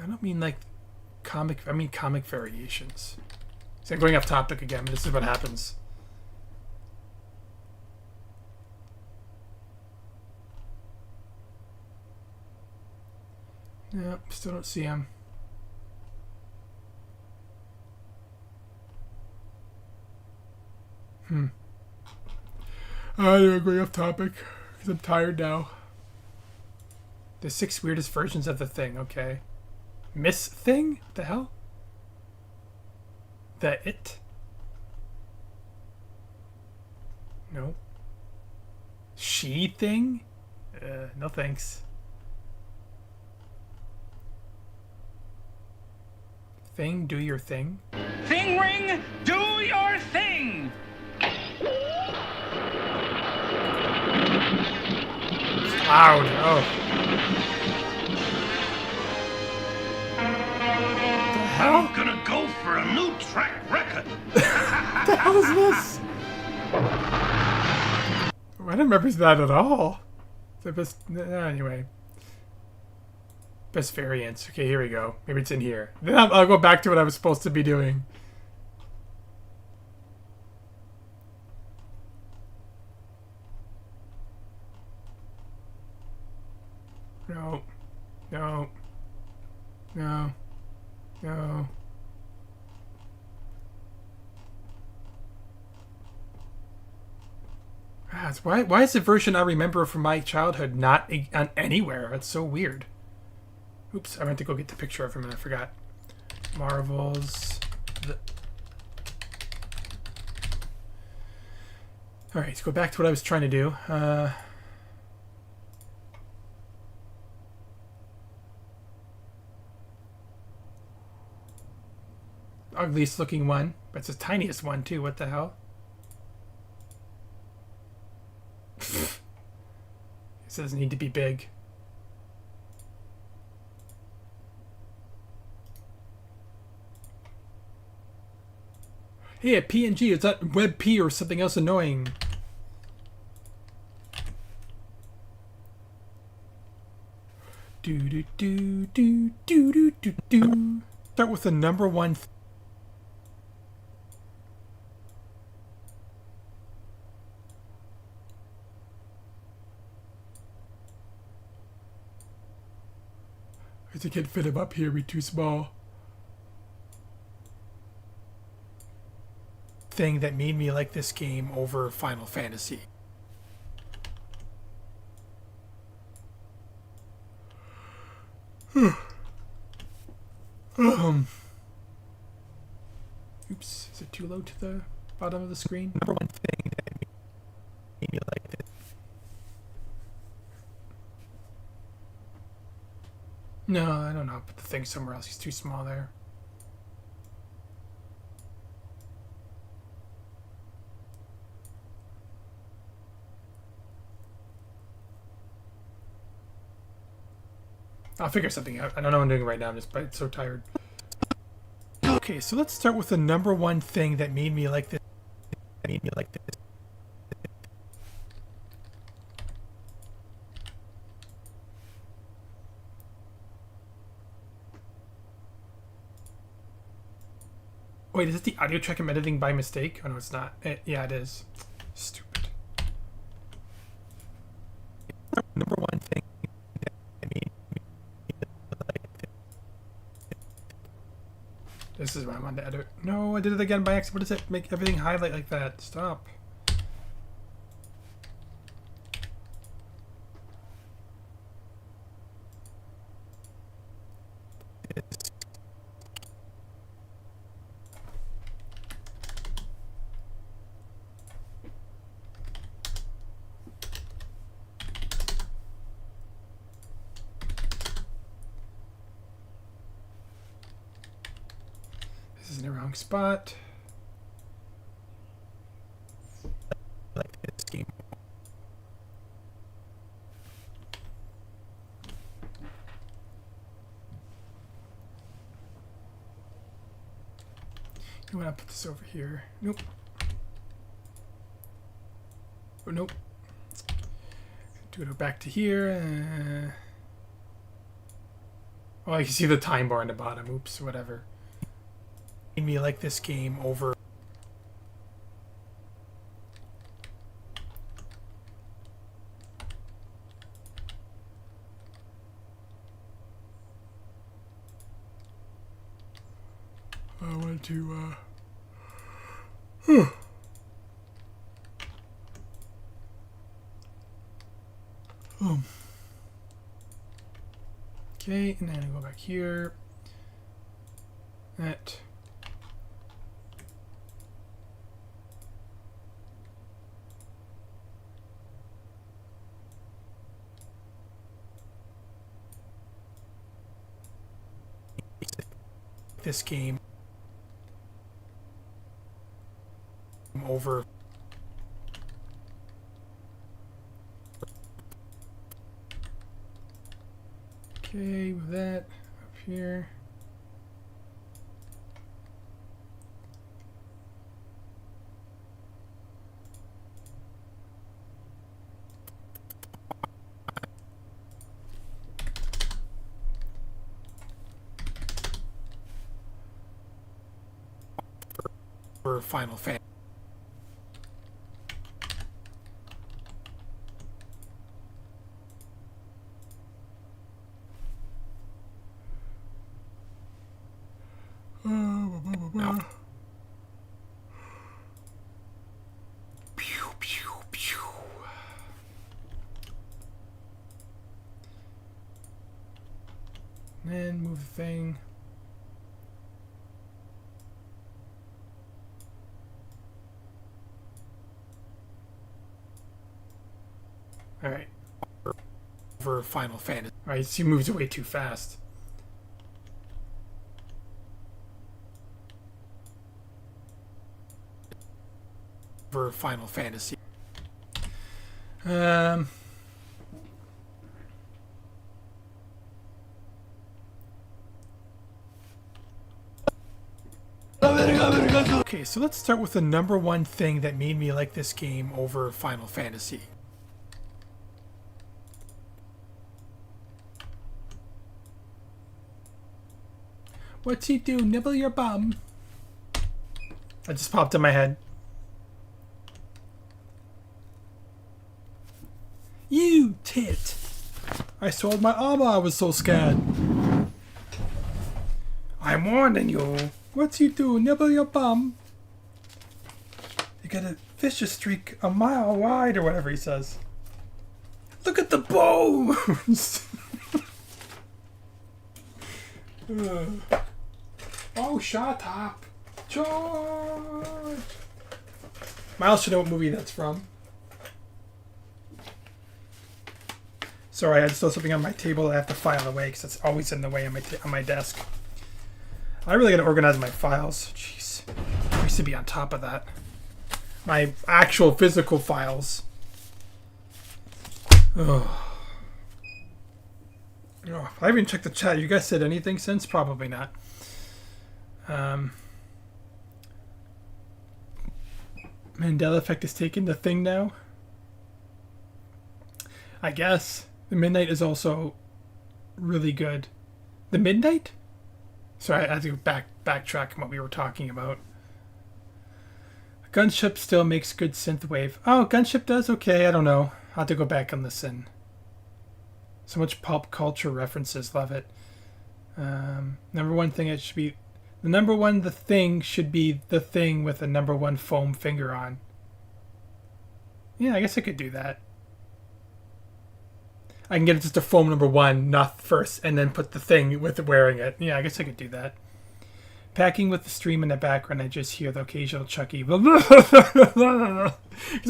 I don't mean like comic. I mean comic variations. So I'm going off topic again, but this is what happens. Yeah, still don't see him. I'm going off topic because I'm tired now. The 6 weirdest versions of the thing. Okay. Miss thing? What the hell? The it? No. She thing? No thanks. Thing, do your thing. Thing ring, do your thing! It's loud. Oh. I'm gonna go for a new track record. What the hell is this? I don't remember that at all. The best, anyway. Best variants. Okay, here we go. Maybe it's in here. Then I'll go back to what I was supposed to be doing. No. No. No. No. Why is the version I remember from my childhood not on anywhere? That's so weird. Oops, I went to go get the picture of him and I forgot. Marvel's... Alright, let's go back to what I was trying to do. Ugliest looking one. But it's the tiniest one too, what the hell? This doesn't need to be big. Hey, a PNG, is that WebP or something else annoying? Do do do do do do do do. Start with the number one. I can't fit him up here, be too small. Thing that made me like this game over Final Fantasy. Oops, is it too low to the bottom of the screen? Number one thing that made me like this. No, I don't know. Put the thing somewhere else. He's too small there. I'll figure something out. I don't know what I'm doing right now. I'm just so tired. Okay, so let's start with the number one thing that made me like this. Wait, is it the audio track I'm editing by mistake? Oh no, it's not. Yeah, it is. Stupid. Number one thing. This is what I wanted to edit. No, I did it again by accident. What does it make everything highlight like that? Stop. in the wrong spot. Like this game. You want to put this over here? Nope. Oh, nope. Do it back to here. Oh, you can see the time bar on the bottom. Oops, whatever. Made me like this game over. I want to, Okay, and then I go back here. That. This game over. Okay, with that up here. For Final Fantasy. No. Pew, pew, pew. And then move the thing. Alright. For Final Fantasy. Alright, she moves away too fast. For Final Fantasy. Okay, so let's start with the number one thing that made me like this game over Final Fantasy. What's he do? Nibble your bum? That just popped in my head. You tit! I sold my armor, I was so scared. I'm warning you. What's he do? Nibble your bum? You got a vicious streak a mile wide, or whatever he says. Look at the bones! Oh, shut up. George! Miles should know what movie that's from. Sorry, I just saw something on my table I have to file away because it's always in the way on my desk. I really gotta organize my files. Jeez. I used to be on top of that. My actual physical files. Oh. Oh, I haven't checked the chat. You guys said anything since? Probably not. Mandela effect is taking the thing now. I guess. The Midnight is also really good. The Midnight? Sorry, I have to go backtrack on what we were talking about. Gunship still makes good synthwave. Oh, Gunship does? Okay, I don't know. I'll have to go back and listen. So much pop culture references. Love it. Number one thing, it should be... The number one the thing should be the thing with a number one foam finger on. Yeah, I guess I could do that. I can get it just a foam number one, not first, and then put the thing with wearing it. Yeah, I guess I could do that. Packing with the stream in the background, I just hear the occasional Chucky. Because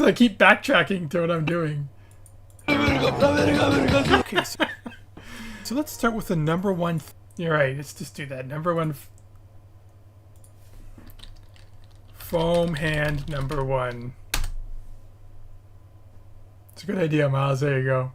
I keep backtracking to what I'm doing. Okay, so let's start with the number one. You're right, let's just do that. Number one. Foam hand number 1. It's a good idea, Miles. There you go.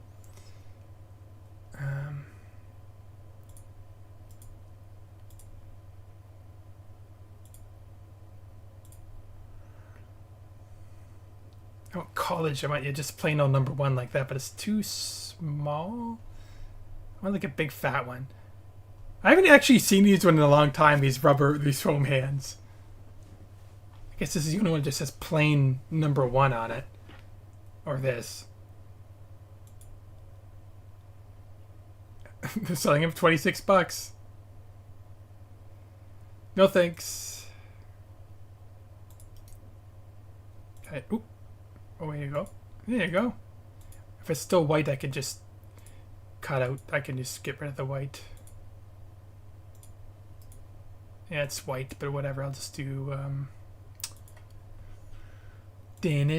Oh, college. I might just plain old number 1 like that, but it's too small. I want like a big fat one. I haven't actually seen these one in a long time. These foam hands. I guess this is the only one that just says plain number 1 on it, or this. They're selling him for $26. No thanks. Okay. Oop. Oh, there you go. There you go. If it's still white, I can just cut out. I can just get rid of the white. Yeah, it's white, but whatever. I'll just do. Foam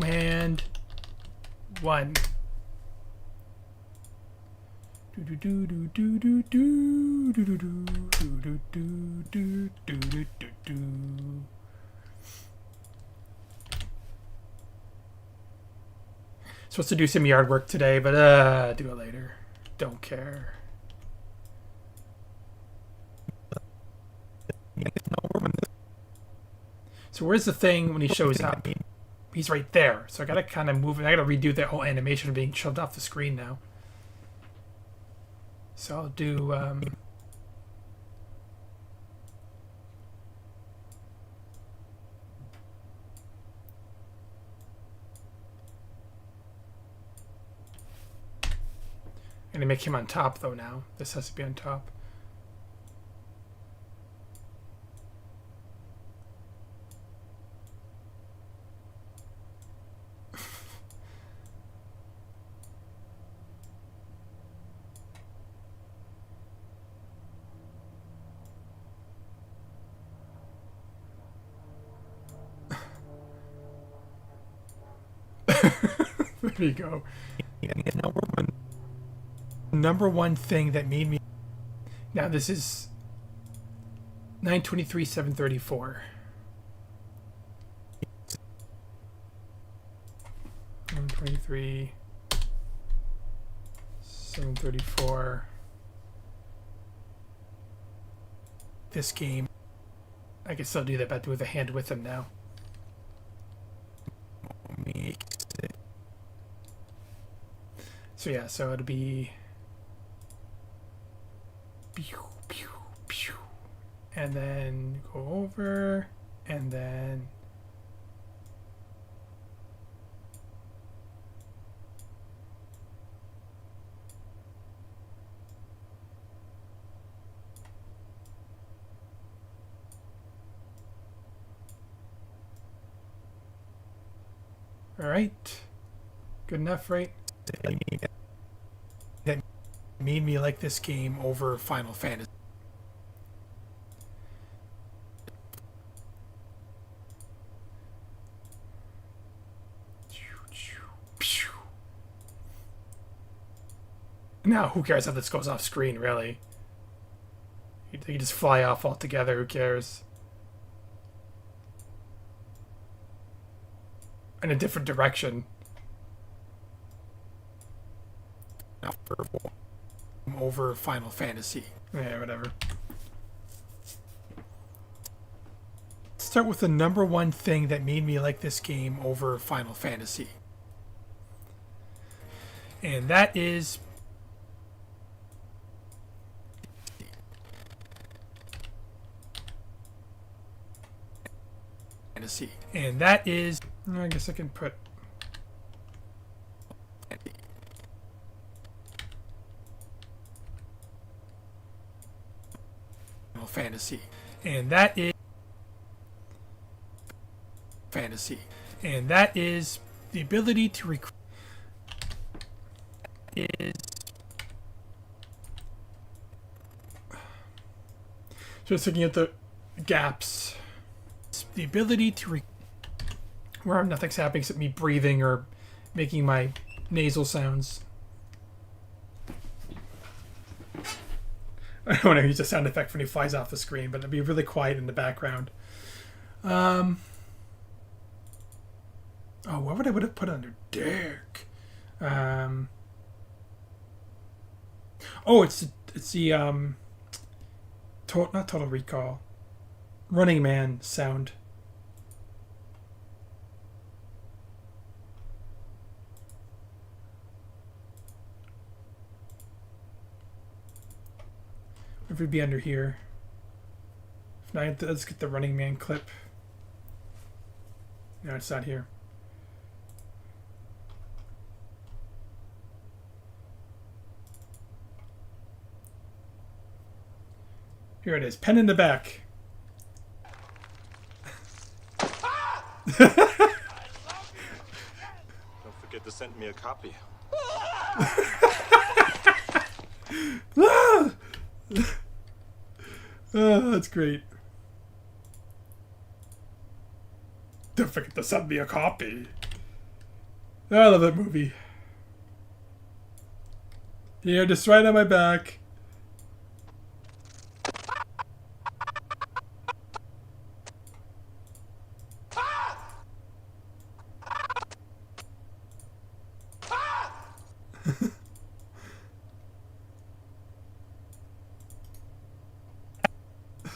hand 1. Supposed to do some yard work today, but do it later. Don't care. So where's the thing when he shows up? He's right there. So I gotta kind of move it. I gotta redo that whole animation of being shoved off the screen now. So I'll do I'm gonna make him on top though now. This has to be on top. There you go. Number one thing that made me. Now this is 923 734. 923 734. This game. I can still do that, but with a hand with him now. So yeah, so it'll be pew, pew, pew, and then go over, and then all right, good enough, right? That made me like this game over Final Fantasy. Now, who cares if this goes off screen, really? You just fly off altogether, who cares? In a different direction. Over Final Fantasy. Yeah, whatever. Let's start with the number one thing that made me like this game over Final Fantasy. And that is Fantasy. And that is, I guess I can put Fantasy, and that is Fantasy, and that is the ability to is just looking at the gaps. The ability to where nothing's happening except me breathing or making my nasal sounds. I don't want to use a sound effect when he flies off the screen, but it'll be really quiet in the background. Oh, what would I have put under Derek? Oh, it's the not Total Recall, Running Man sound. If it'd be under here. If not, let's get the Running Man clip. No, it's not here. Here it is. Pen in the back. Don't forget to send me a copy. Oh, that's great. Don't forget to send me a copy. I love that movie. Yeah, just right on my back.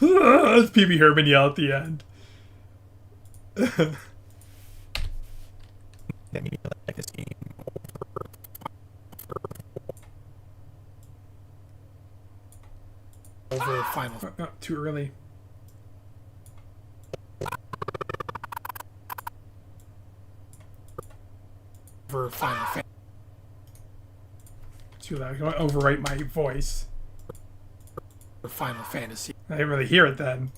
That's P.B. Herman yell at the end. Over final. Oh, too early. Over final. Too loud. I don't overwrite my voice. For Final Fantasy. I didn't really hear it then.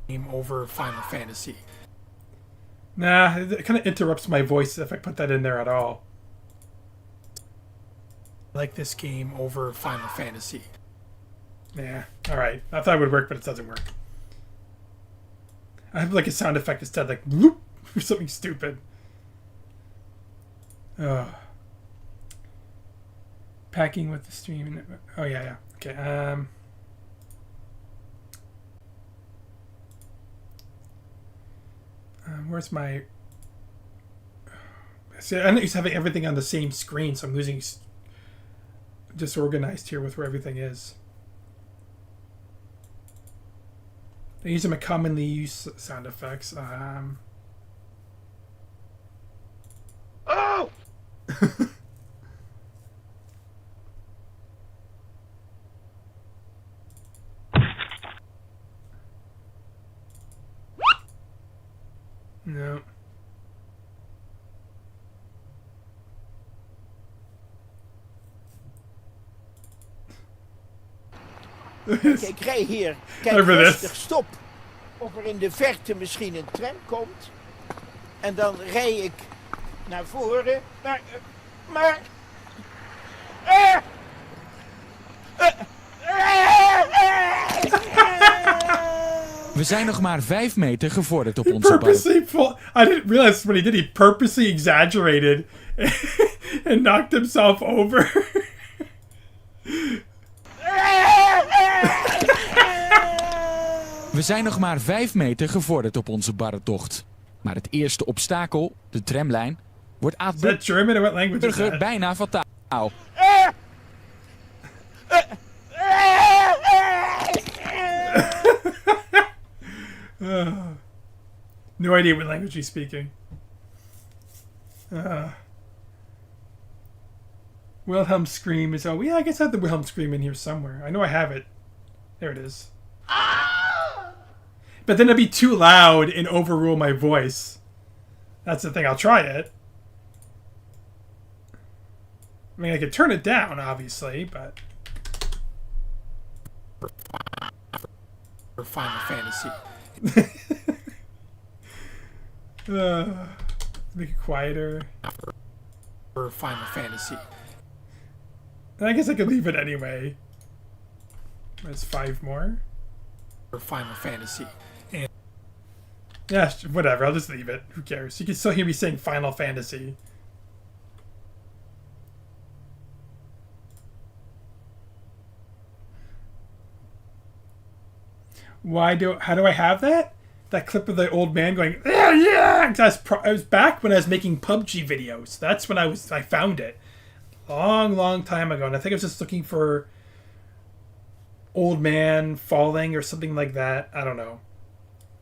Game over Final Fantasy. Nah, it kind of interrupts my voice if I put that in there at all. I like this game over Final Fantasy. Yeah, alright. I thought it would work, but it doesn't work. I have like a sound effect instead, like bloop, or something stupid. Ugh. Packing with the stream. Oh yeah. Okay. Where's my? See, I'm used to having everything on the same screen, so I'm losing. Disorganized here with where everything is. I use them at commonly used sound effects. Oh! No. Ik rij hier. Kijk rustig, stop. Of er in de verte misschien een tram komt. En dan rij ik naar voren. Maar... We zijn nog maar 5 meter gevorderd op onze bar. I didn't realize what he did. He purposely exaggerated and knocked himself over. We zijn nog maar 5 meter gevorderd op onze barretocht. Maar het eerste obstakel, de tramlijn, wordt burger bijna fataal. No idea what language he's speaking. Wilhelm scream is... Oh, yeah, I guess I have the Wilhelm scream in here somewhere. I know I have it. There it is. But then it'd be too loud and overrule my voice. That's the thing. I'll try it. I mean, I could turn it down, obviously, but... For Final Fantasy. Make it quieter. For Final Fantasy. And I guess I could leave it anyway. There's 5 more. For Final Fantasy. And yeah, whatever. I'll just leave it. Who cares? You can still hear me saying Final Fantasy. How do I have that? That clip of the old man going, yeah, yeah! I was back when I was making PUBG videos. That's when I found it. Long time ago. And I think I was just looking for old man falling or something like that. I don't know.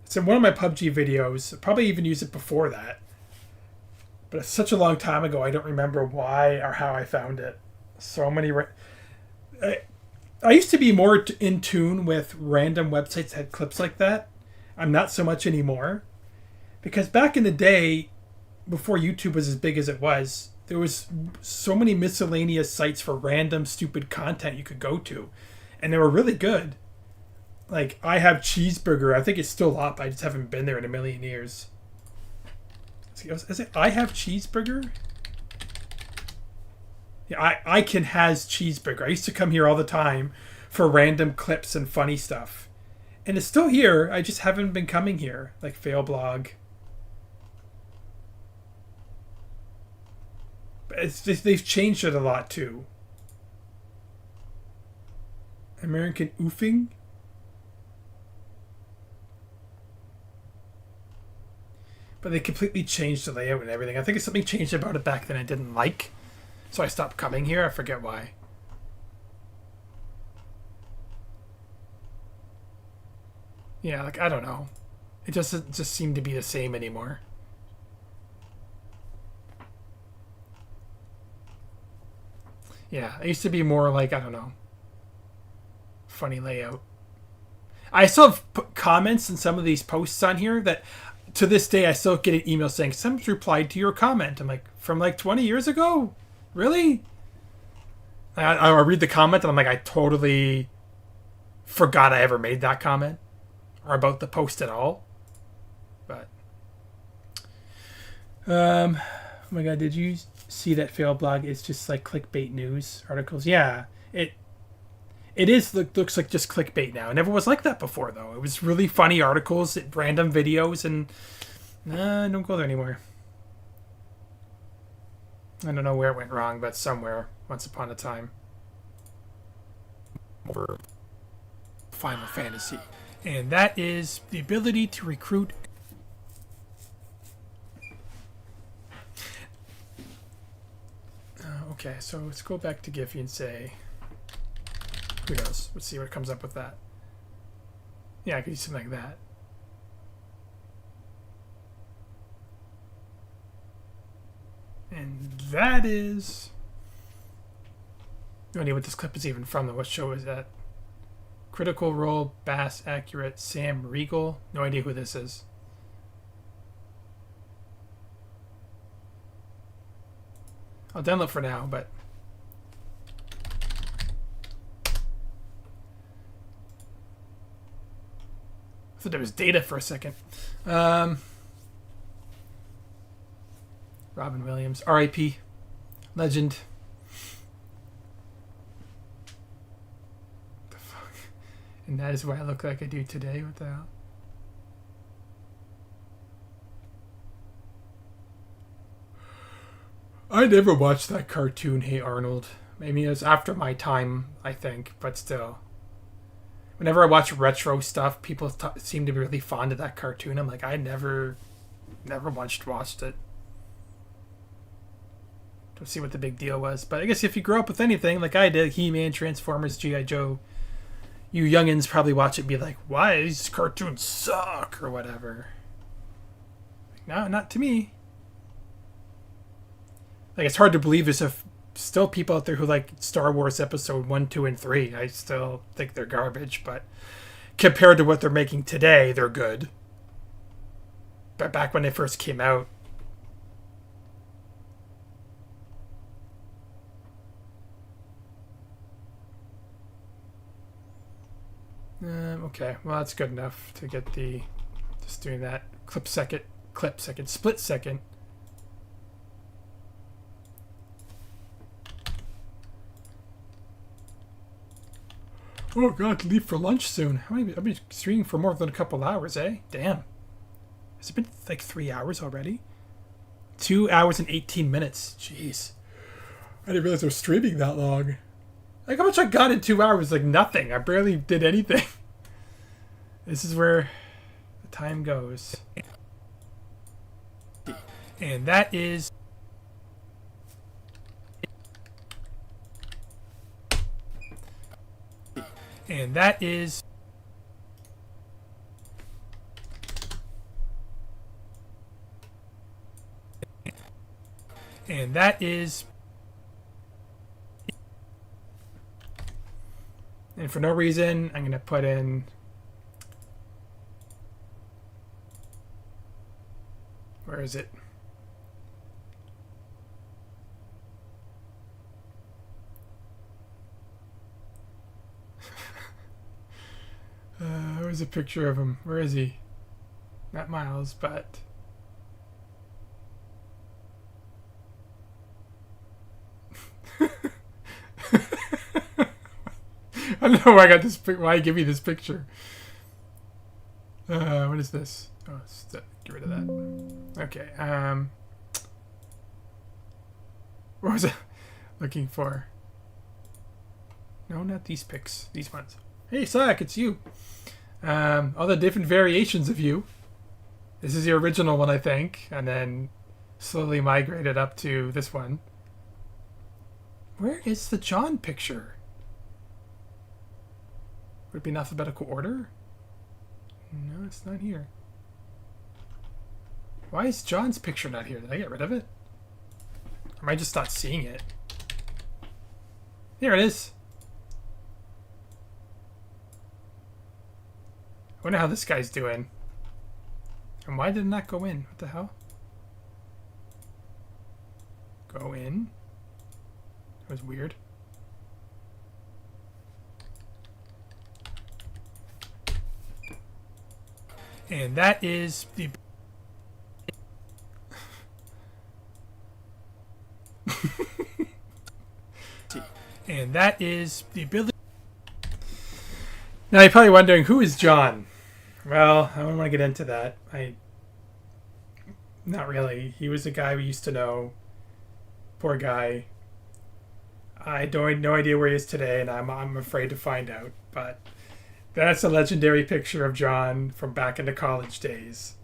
It's in one of my PUBG videos. I probably even used it before that. But it's such a long time ago, I don't remember why or how I found it. So many... I used to be more in tune with random websites that had clips like that. I'm not so much anymore. Because back in the day, before YouTube was as big as it was, there was so many miscellaneous sites for random stupid content you could go to. And they were really good. Like, I Have Cheeseburger. I think it's still up. I just haven't been there in a million years. Is it I Have Cheeseburger? Yeah, I Can Has Cheeseburger. I used to come here all the time for random clips and funny stuff. And it's still here. I just haven't been coming here. Like Failblog. But they've changed it a lot too. American Oofing? But they completely changed the layout and everything. I think it's something changed about it back then I didn't like. So I stopped coming here. I forget why. Yeah, like, I don't know. It doesn't just seem to be the same anymore. Yeah, it used to be more like, I don't know, funny layout. I still have comments in some of these posts on here that to this day I still get an email saying, someone's replied to your comment. I'm like, from like 20 years ago? Really? I read the comment and I'm like, I totally forgot I ever made that comment or about the post at all. But oh my god, did you see that fail blog? It's just like clickbait news articles. Yeah, it looks like just clickbait now. It never was like that before though. It was really funny articles, random videos, and don't go there anymore. I don't know where it went wrong, but somewhere, once upon a time. Final Fantasy. And that is the ability to recruit. Okay, so let's go back to Giphy and say, who knows? Let's see what comes up with that. Yeah, I could do something like that. And that is... No idea what this clip is even from, though. What show is that? Critical Role, Bass Accurate, Sam Riegel. No idea who this is. I'll download for now, but... I thought there was data for a second. Robin Williams, R.I.P. Legend. What the fuck? And that is why I look like I do today. What the hell? I never watched that cartoon, Hey Arnold. Maybe it was after my time, I think, but still. Whenever I watch retro stuff, people seem to be really fond of that cartoon. I'm like, I never watched it. Don't see what the big deal was. But I guess if you grew up with anything, like I did, He-Man, Transformers, G.I. Joe, you youngins probably watch it and be like, why? These cartoons suck, or whatever. Like, no, not to me. Like, it's hard to believe there's still people out there who like Star Wars Episode 1, 2, and 3. I still think they're garbage, but compared to what they're making today, they're good. But back when they first came out, okay, well that's good enough to get the just doing that split second. Oh god, leave for lunch soon. I've been streaming for more than a couple hours, eh? Damn. Has it been like 3 hours already? 2 hours and 18 minutes. Jeez. I didn't realize I was streaming that long. Like, how much I got in 2 hours? Like, nothing. I barely did anything. This is where the time goes. And that is... And that is... And that is... And for no reason, I'm going to put in... Where is it? Where's a picture of him? Where is he? Not Miles, but... I don't know why I got this. Why give me this picture? What is this? Oh, get rid of that. Okay. What was I looking for? No, not these pics. These ones. Hey, Sack, it's you. All the different variations of you. This is the original one, I think, and then slowly migrated up to this one. Where is the John picture? Would it be in alphabetical order? No, it's not here. Why is John's picture not here? Did I get rid of it? Or am I just not seeing it? Here it is. I wonder how this guy's doing. And why did it not go in? What the hell? Go in. That was weird. And that is the... And that is the ability... Now you're probably wondering, who is John? Well, I don't want to get into that. Not really. He was a guy we used to know. Poor guy. I don't no idea where he is today, and I'm afraid to find out. But that's a legendary picture of John from back in the college days.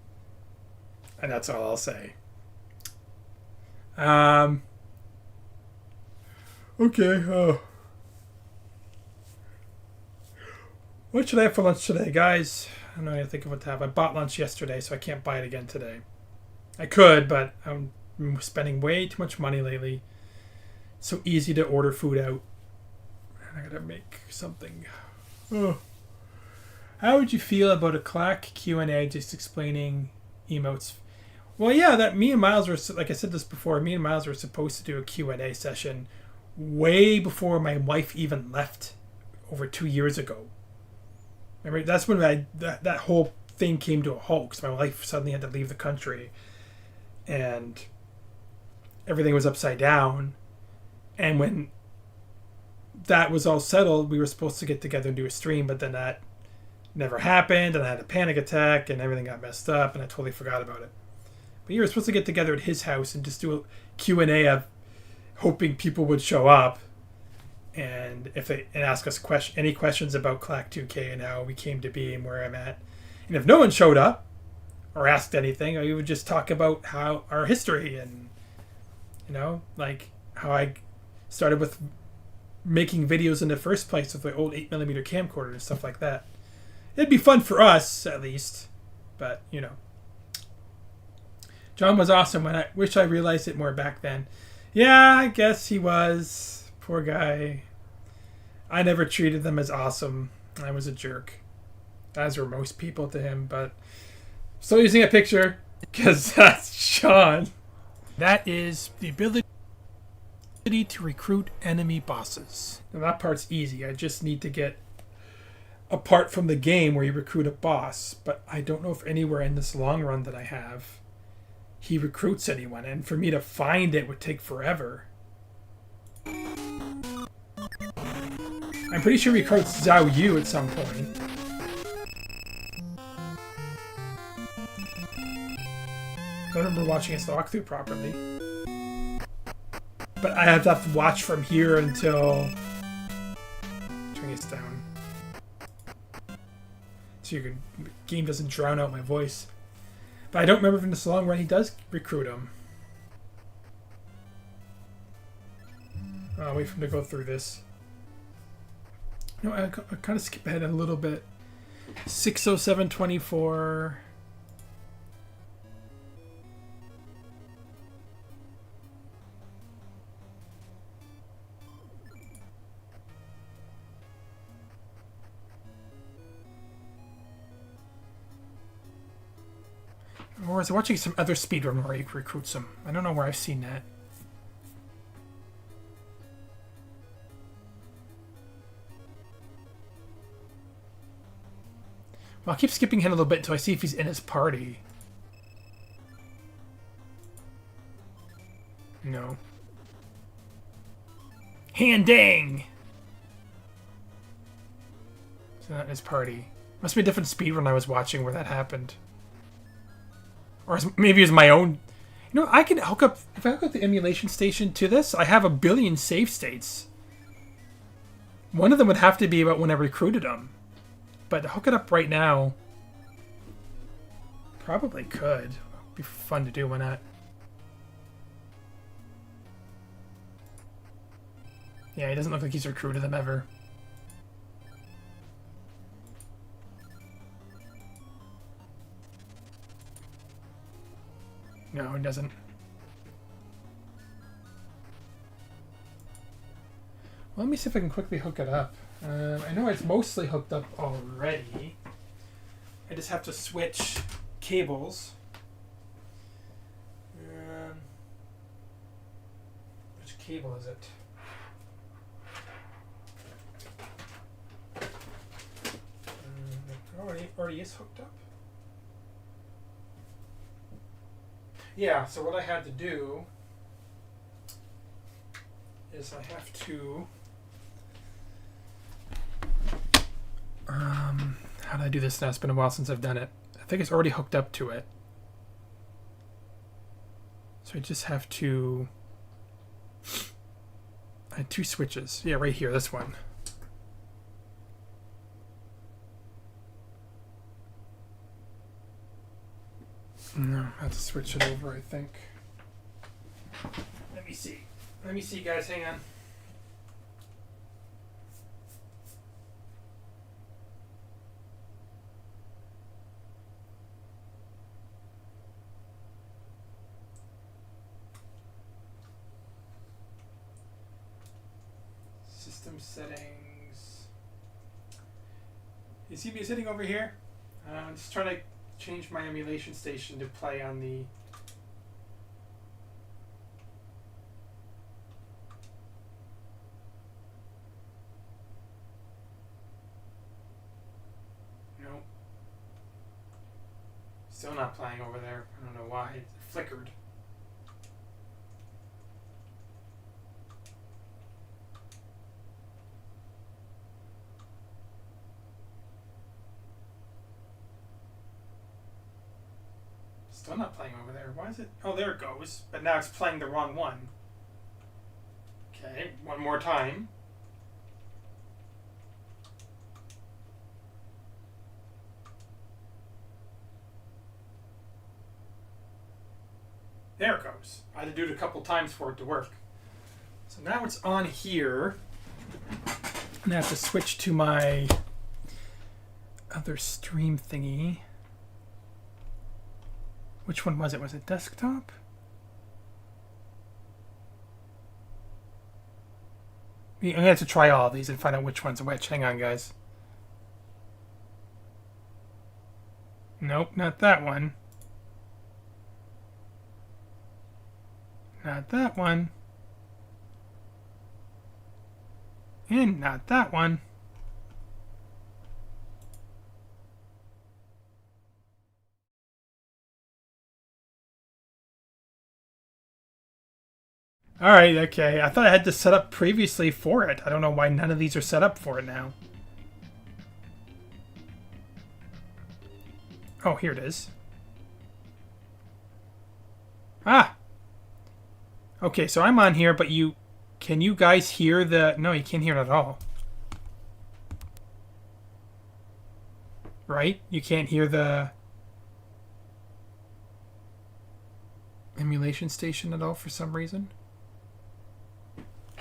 And that's all I'll say. Okay. What should I have for lunch today, guys? I don't know how to think of what to have. I bought lunch yesterday, so I can't buy it again today. I could, but I'm spending way too much money lately. It's so easy to order food out. And I gotta make something. Oh. How would you feel about a Clack Q&A just explaining emotes? Well, yeah, that me and Miles were, like I said this before, me and Miles were supposed to do a Q&A session way before my wife even left over 2 years ago. Remember, that's when that whole thing came to a halt because my wife suddenly had to leave the country and everything was upside down. And when that was all settled, we were supposed to get together and do a stream, but then that never happened, and I had a panic attack, and everything got messed up, and I totally forgot about it. But you were supposed to get together at his house and just do a Q&A of hoping people would show up and ask us any questions about Clack 2K and how we came to be and where I'm at. And if no one showed up or asked anything, we would just talk about how our history and, like how I started with making videos in the first place with my old 8mm camcorder and stuff like that. It'd be fun for us, at least. But, John was awesome. I wish I realized it more back then. Yeah, I guess he was. Poor guy. I never treated them as awesome. I was a jerk. As were most people to him, but still using a picture because that's Sean. That is the ability to recruit enemy bosses. Now that part's easy. I just need to get a part from the game where you recruit a boss, but I don't know if anywhere in this long run that I have he recruits anyone, and for me to find it would take forever. I'm pretty sure we recruits Zhao Yu at some point. I don't remember watching his walkthrough properly. But I have to watch from here until... Turn this down. So your game doesn't drown out my voice. But I don't remember from the long run he does recruit him. I'll wait for him to go through this. No, I kind of skip ahead a little bit. 60724. Or was I watching some other speedrun where he recruits him? I don't know where I've seen that. Well, I'll keep skipping ahead a little bit until I see if he's in his party. No. Handang! It's not in his party. Must be a different speedrun I was watching where that happened. Or maybe it's my own. You know, I can hook up... If I hook up the emulation station to this, I have 1 billion save states. One of them would have to be about when I recruited them. But to hook it up right now... Probably could. Be fun to do, why not? Yeah, he doesn't look like he's recruited them ever. No, it doesn't. Well, let me see if I can quickly hook it up. I know it's mostly hooked up already. I just have to switch cables. Which cable is it? Already is hooked up? Yeah, so what I had to do is I have to how do I do this now? It's been a while since I've done it. I think it's already hooked up to it. So I just have to I had 2 switches. Yeah, right here, this one. No, I have to switch it over, I think. Let me see. Let me see, guys. Hang on. System settings. You see me sitting over here? I'm just trying to change my emulation station to play on the nope, still not playing over there. I don't know why it flickered. Still not playing over there. Why is it? Oh, there it goes. But now it's playing the wrong one. Okay, one more time. There it goes. I had to do it a couple times for it to work. So now it's on here. And I have to switch to my other stream thingy. Which one was it? Was it desktop? I'm going to have to try all of these and find out which one's which. Hang on, guys. Nope, not that one. Not that one. And not that one. Alright, okay. I thought I had to set up previously for it. I don't know why none of these are set up for it now. Oh, here it is. Ah! Okay, so I'm on here, but you... Can you guys hear the... No, you can't hear it at all. Right? You can't hear the... emulation station at all for some reason.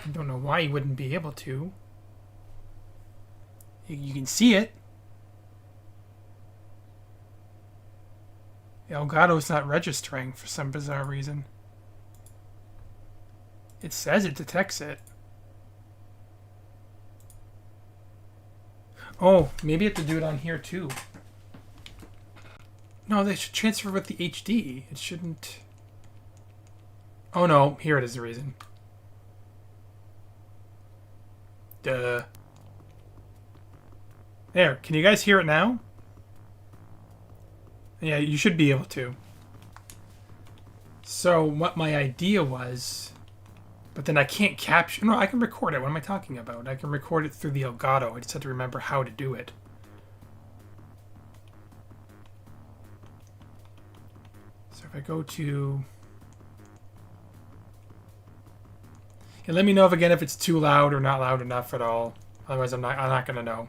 I don't know why you wouldn't be able to. You can see it. Elgato's not registering for some bizarre reason. It says it detects it. Oh, maybe you have to do it on here too. No, they should transfer with the HD. It shouldn't... Oh no, here it is the reason. Duh. There, can you guys hear it now? Yeah, you should be able to. So, what my idea was... But then I can't capture... No, I can record it. What am I talking about? I can record it through the Elgato. I just have to remember how to do it. So if I go to... And let me know if it's too loud or not loud enough at all. Otherwise, I'm not gonna know.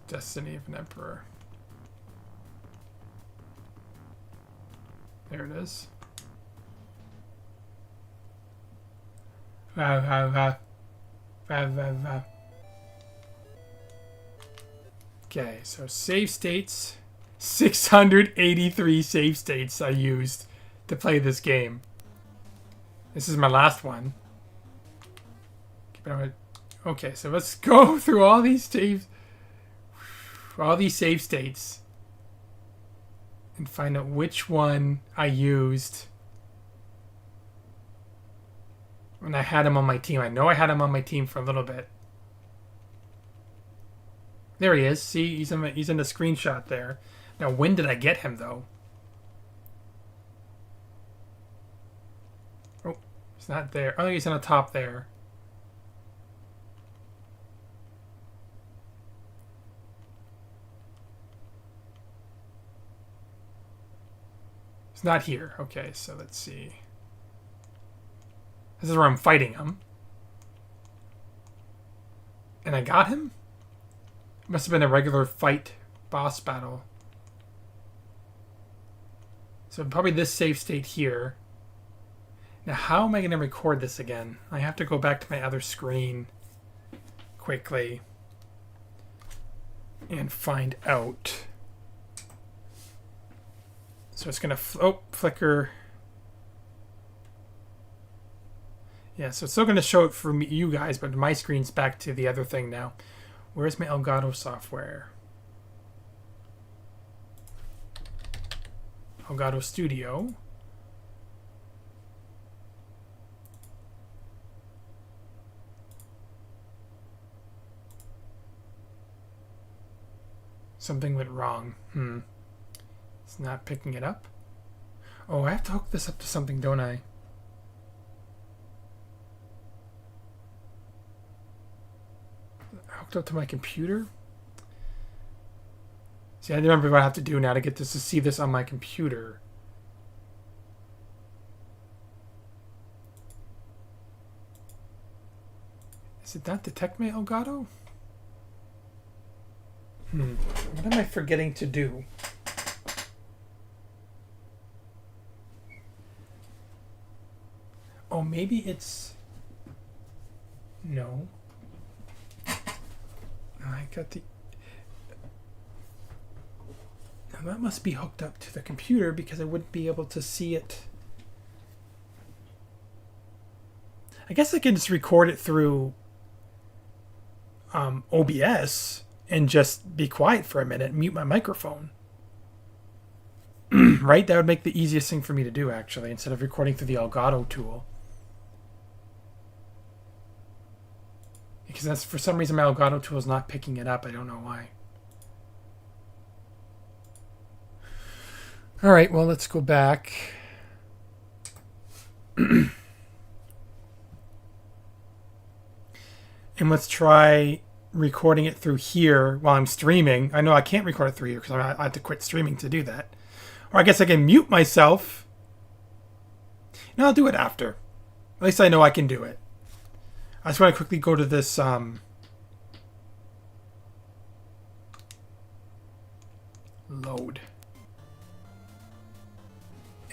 Destiny of an Emperor. There it is. Okay, so save states. 683 save states I used to play this game. This is my last one. Okay, so let's go through all these saves. All these save states. And find out which one I used when I had him on my team. I know I had him on my team for a little bit. There he is. See, he's in the screenshot there. Now, when did I get him, though? Oh, he's not there. Oh, he's on the top there. He's not here. Okay, so let's see. This is where I'm fighting him. And I got him? It must have been a regular fight boss battle. So probably this save state here. Now how am I going to record this again? I have to go back to my other screen quickly and find out. So it's going to flicker. Yeah, so it's still going to show it for me, you guys, but my screen's back to the other thing now. Where's my Elgato software? Elgato Studio. Something went wrong. It's not picking it up. Oh, I have to hook this up to something, don't I? Hooked up to my computer? See, I remember what I have to do now to get this to see this on my computer. Does it not detect my Elgato? What am I forgetting to do? Oh, maybe it's... No. I got the... Now that must be hooked up to the computer because I wouldn't be able to see it. I guess I can just record it through OBS and just be quiet for a minute and mute my microphone. Right? That would make the easiest thing for me to do, actually, instead of recording through the Elgato tool. Because that's, for some reason, my Elgato tool is not picking it up. I don't know why. All right, well, let's go back. And let's try recording it through here while I'm streaming. I know I can't record it through here because I had to quit streaming to do that. Or I guess I can mute myself. And I'll do it after. At least I know I can do it. I just want to quickly go to this load.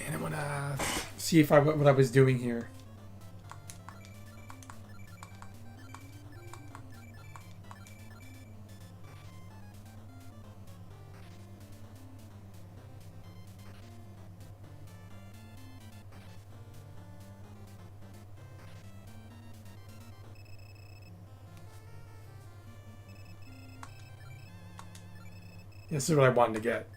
And I want to see if what I was doing here. This is what I wanted to get.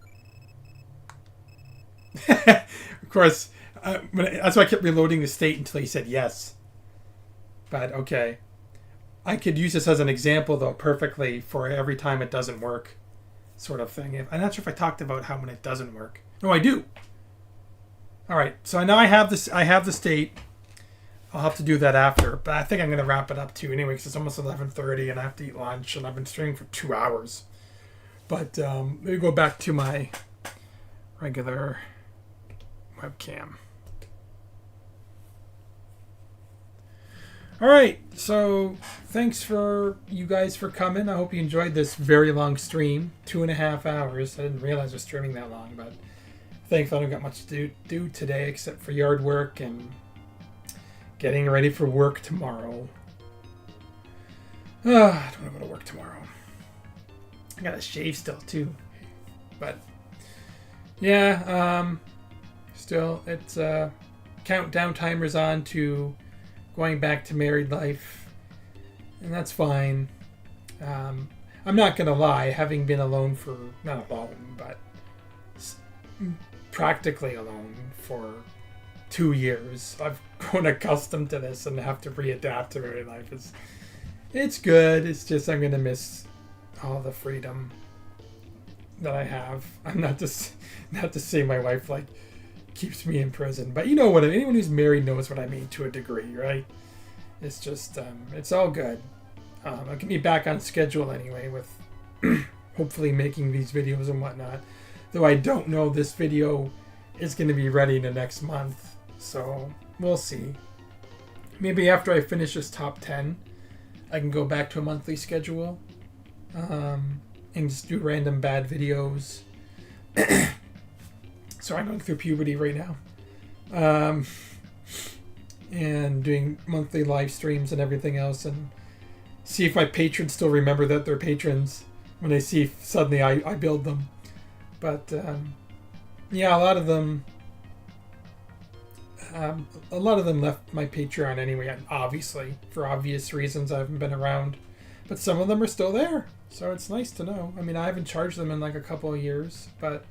Of course, that's why I kept reloading the state until he said yes. But okay. I could use this as an example, though, perfectly for every time it doesn't work, sort of thing. I'm not sure if I talked about how when it doesn't work. No, I do. All right, so now I have this. I have the state. I'll have to do that after, but I think I'm going to wrap it up too anyway, because it's almost 11:30 and I have to eat lunch, and I've been streaming for 2 hours. But let me go back to my regular webcam. All right, so thanks for you guys for coming. I hope you enjoyed this very long stream, 2.5 hours. I didn't realize I was streaming that long, but thankfully I don't got much to do today except for yard work and getting ready for work tomorrow. I don't want to go to work tomorrow. I gotta shave still too, but yeah, still it's countdown timers on to going back to married life, and that's fine. I'm not gonna lie, having been alone for not alone, but practically alone for 2 years, I've grown accustomed to this and have to readapt to married life. It's good. It's just I'm gonna miss all the freedom that I have. I'm not to say my wife like keeps me in prison, but you know what? Anyone who's married knows what I mean to a degree, right? It's just it's all good. I'll get me back on schedule anyway with hopefully making these videos and whatnot. Though I don't know this video is going to be ready in the next month, so we'll see. Maybe after I finish this top 10, I can go back to a monthly schedule. And just do random bad videos. So I'm going through puberty right now. And doing monthly live streams and everything else, and see if my patrons still remember that they're patrons when they see suddenly I build them. But yeah, a lot of them left my Patreon anyway, obviously, for obvious reasons. I haven't been around. But some of them are still there, so it's nice to know. I mean, I haven't charged them in like a couple of years, but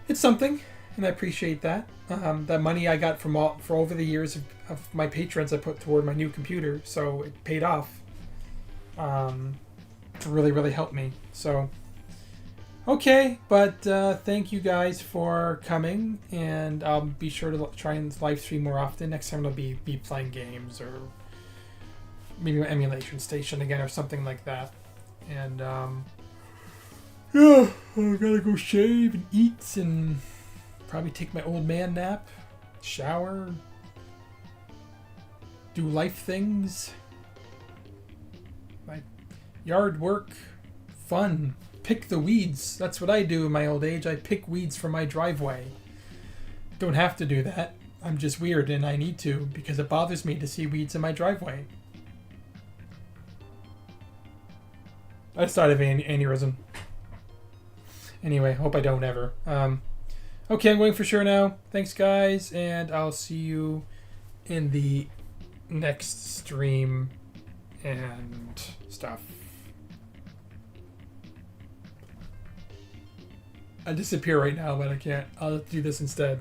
it's something, and I appreciate that. That money I got for over the years of my patrons I put toward my new computer, so it paid off. To really, really help me. So, okay, but thank you guys for coming, and I'll be sure to try and live stream more often. Next time I'll be playing games or maybe an emulation station again or something like that. And yeah, I gotta go shave and eat and probably take my old man nap, shower, do life things, my yard work, fun, pick the weeds. That's what I do in my old age. I pick weeds from my driveway. Don't have to do that. I'm just weird and I need to because it bothers me to see weeds in my driveway. I started an aneurysm. Anyway, hope I don't ever. Okay, I'm going for sure now. Thanks, guys, and I'll see you in the next stream and stuff. I disappear right now, but I can't. I'll do this instead.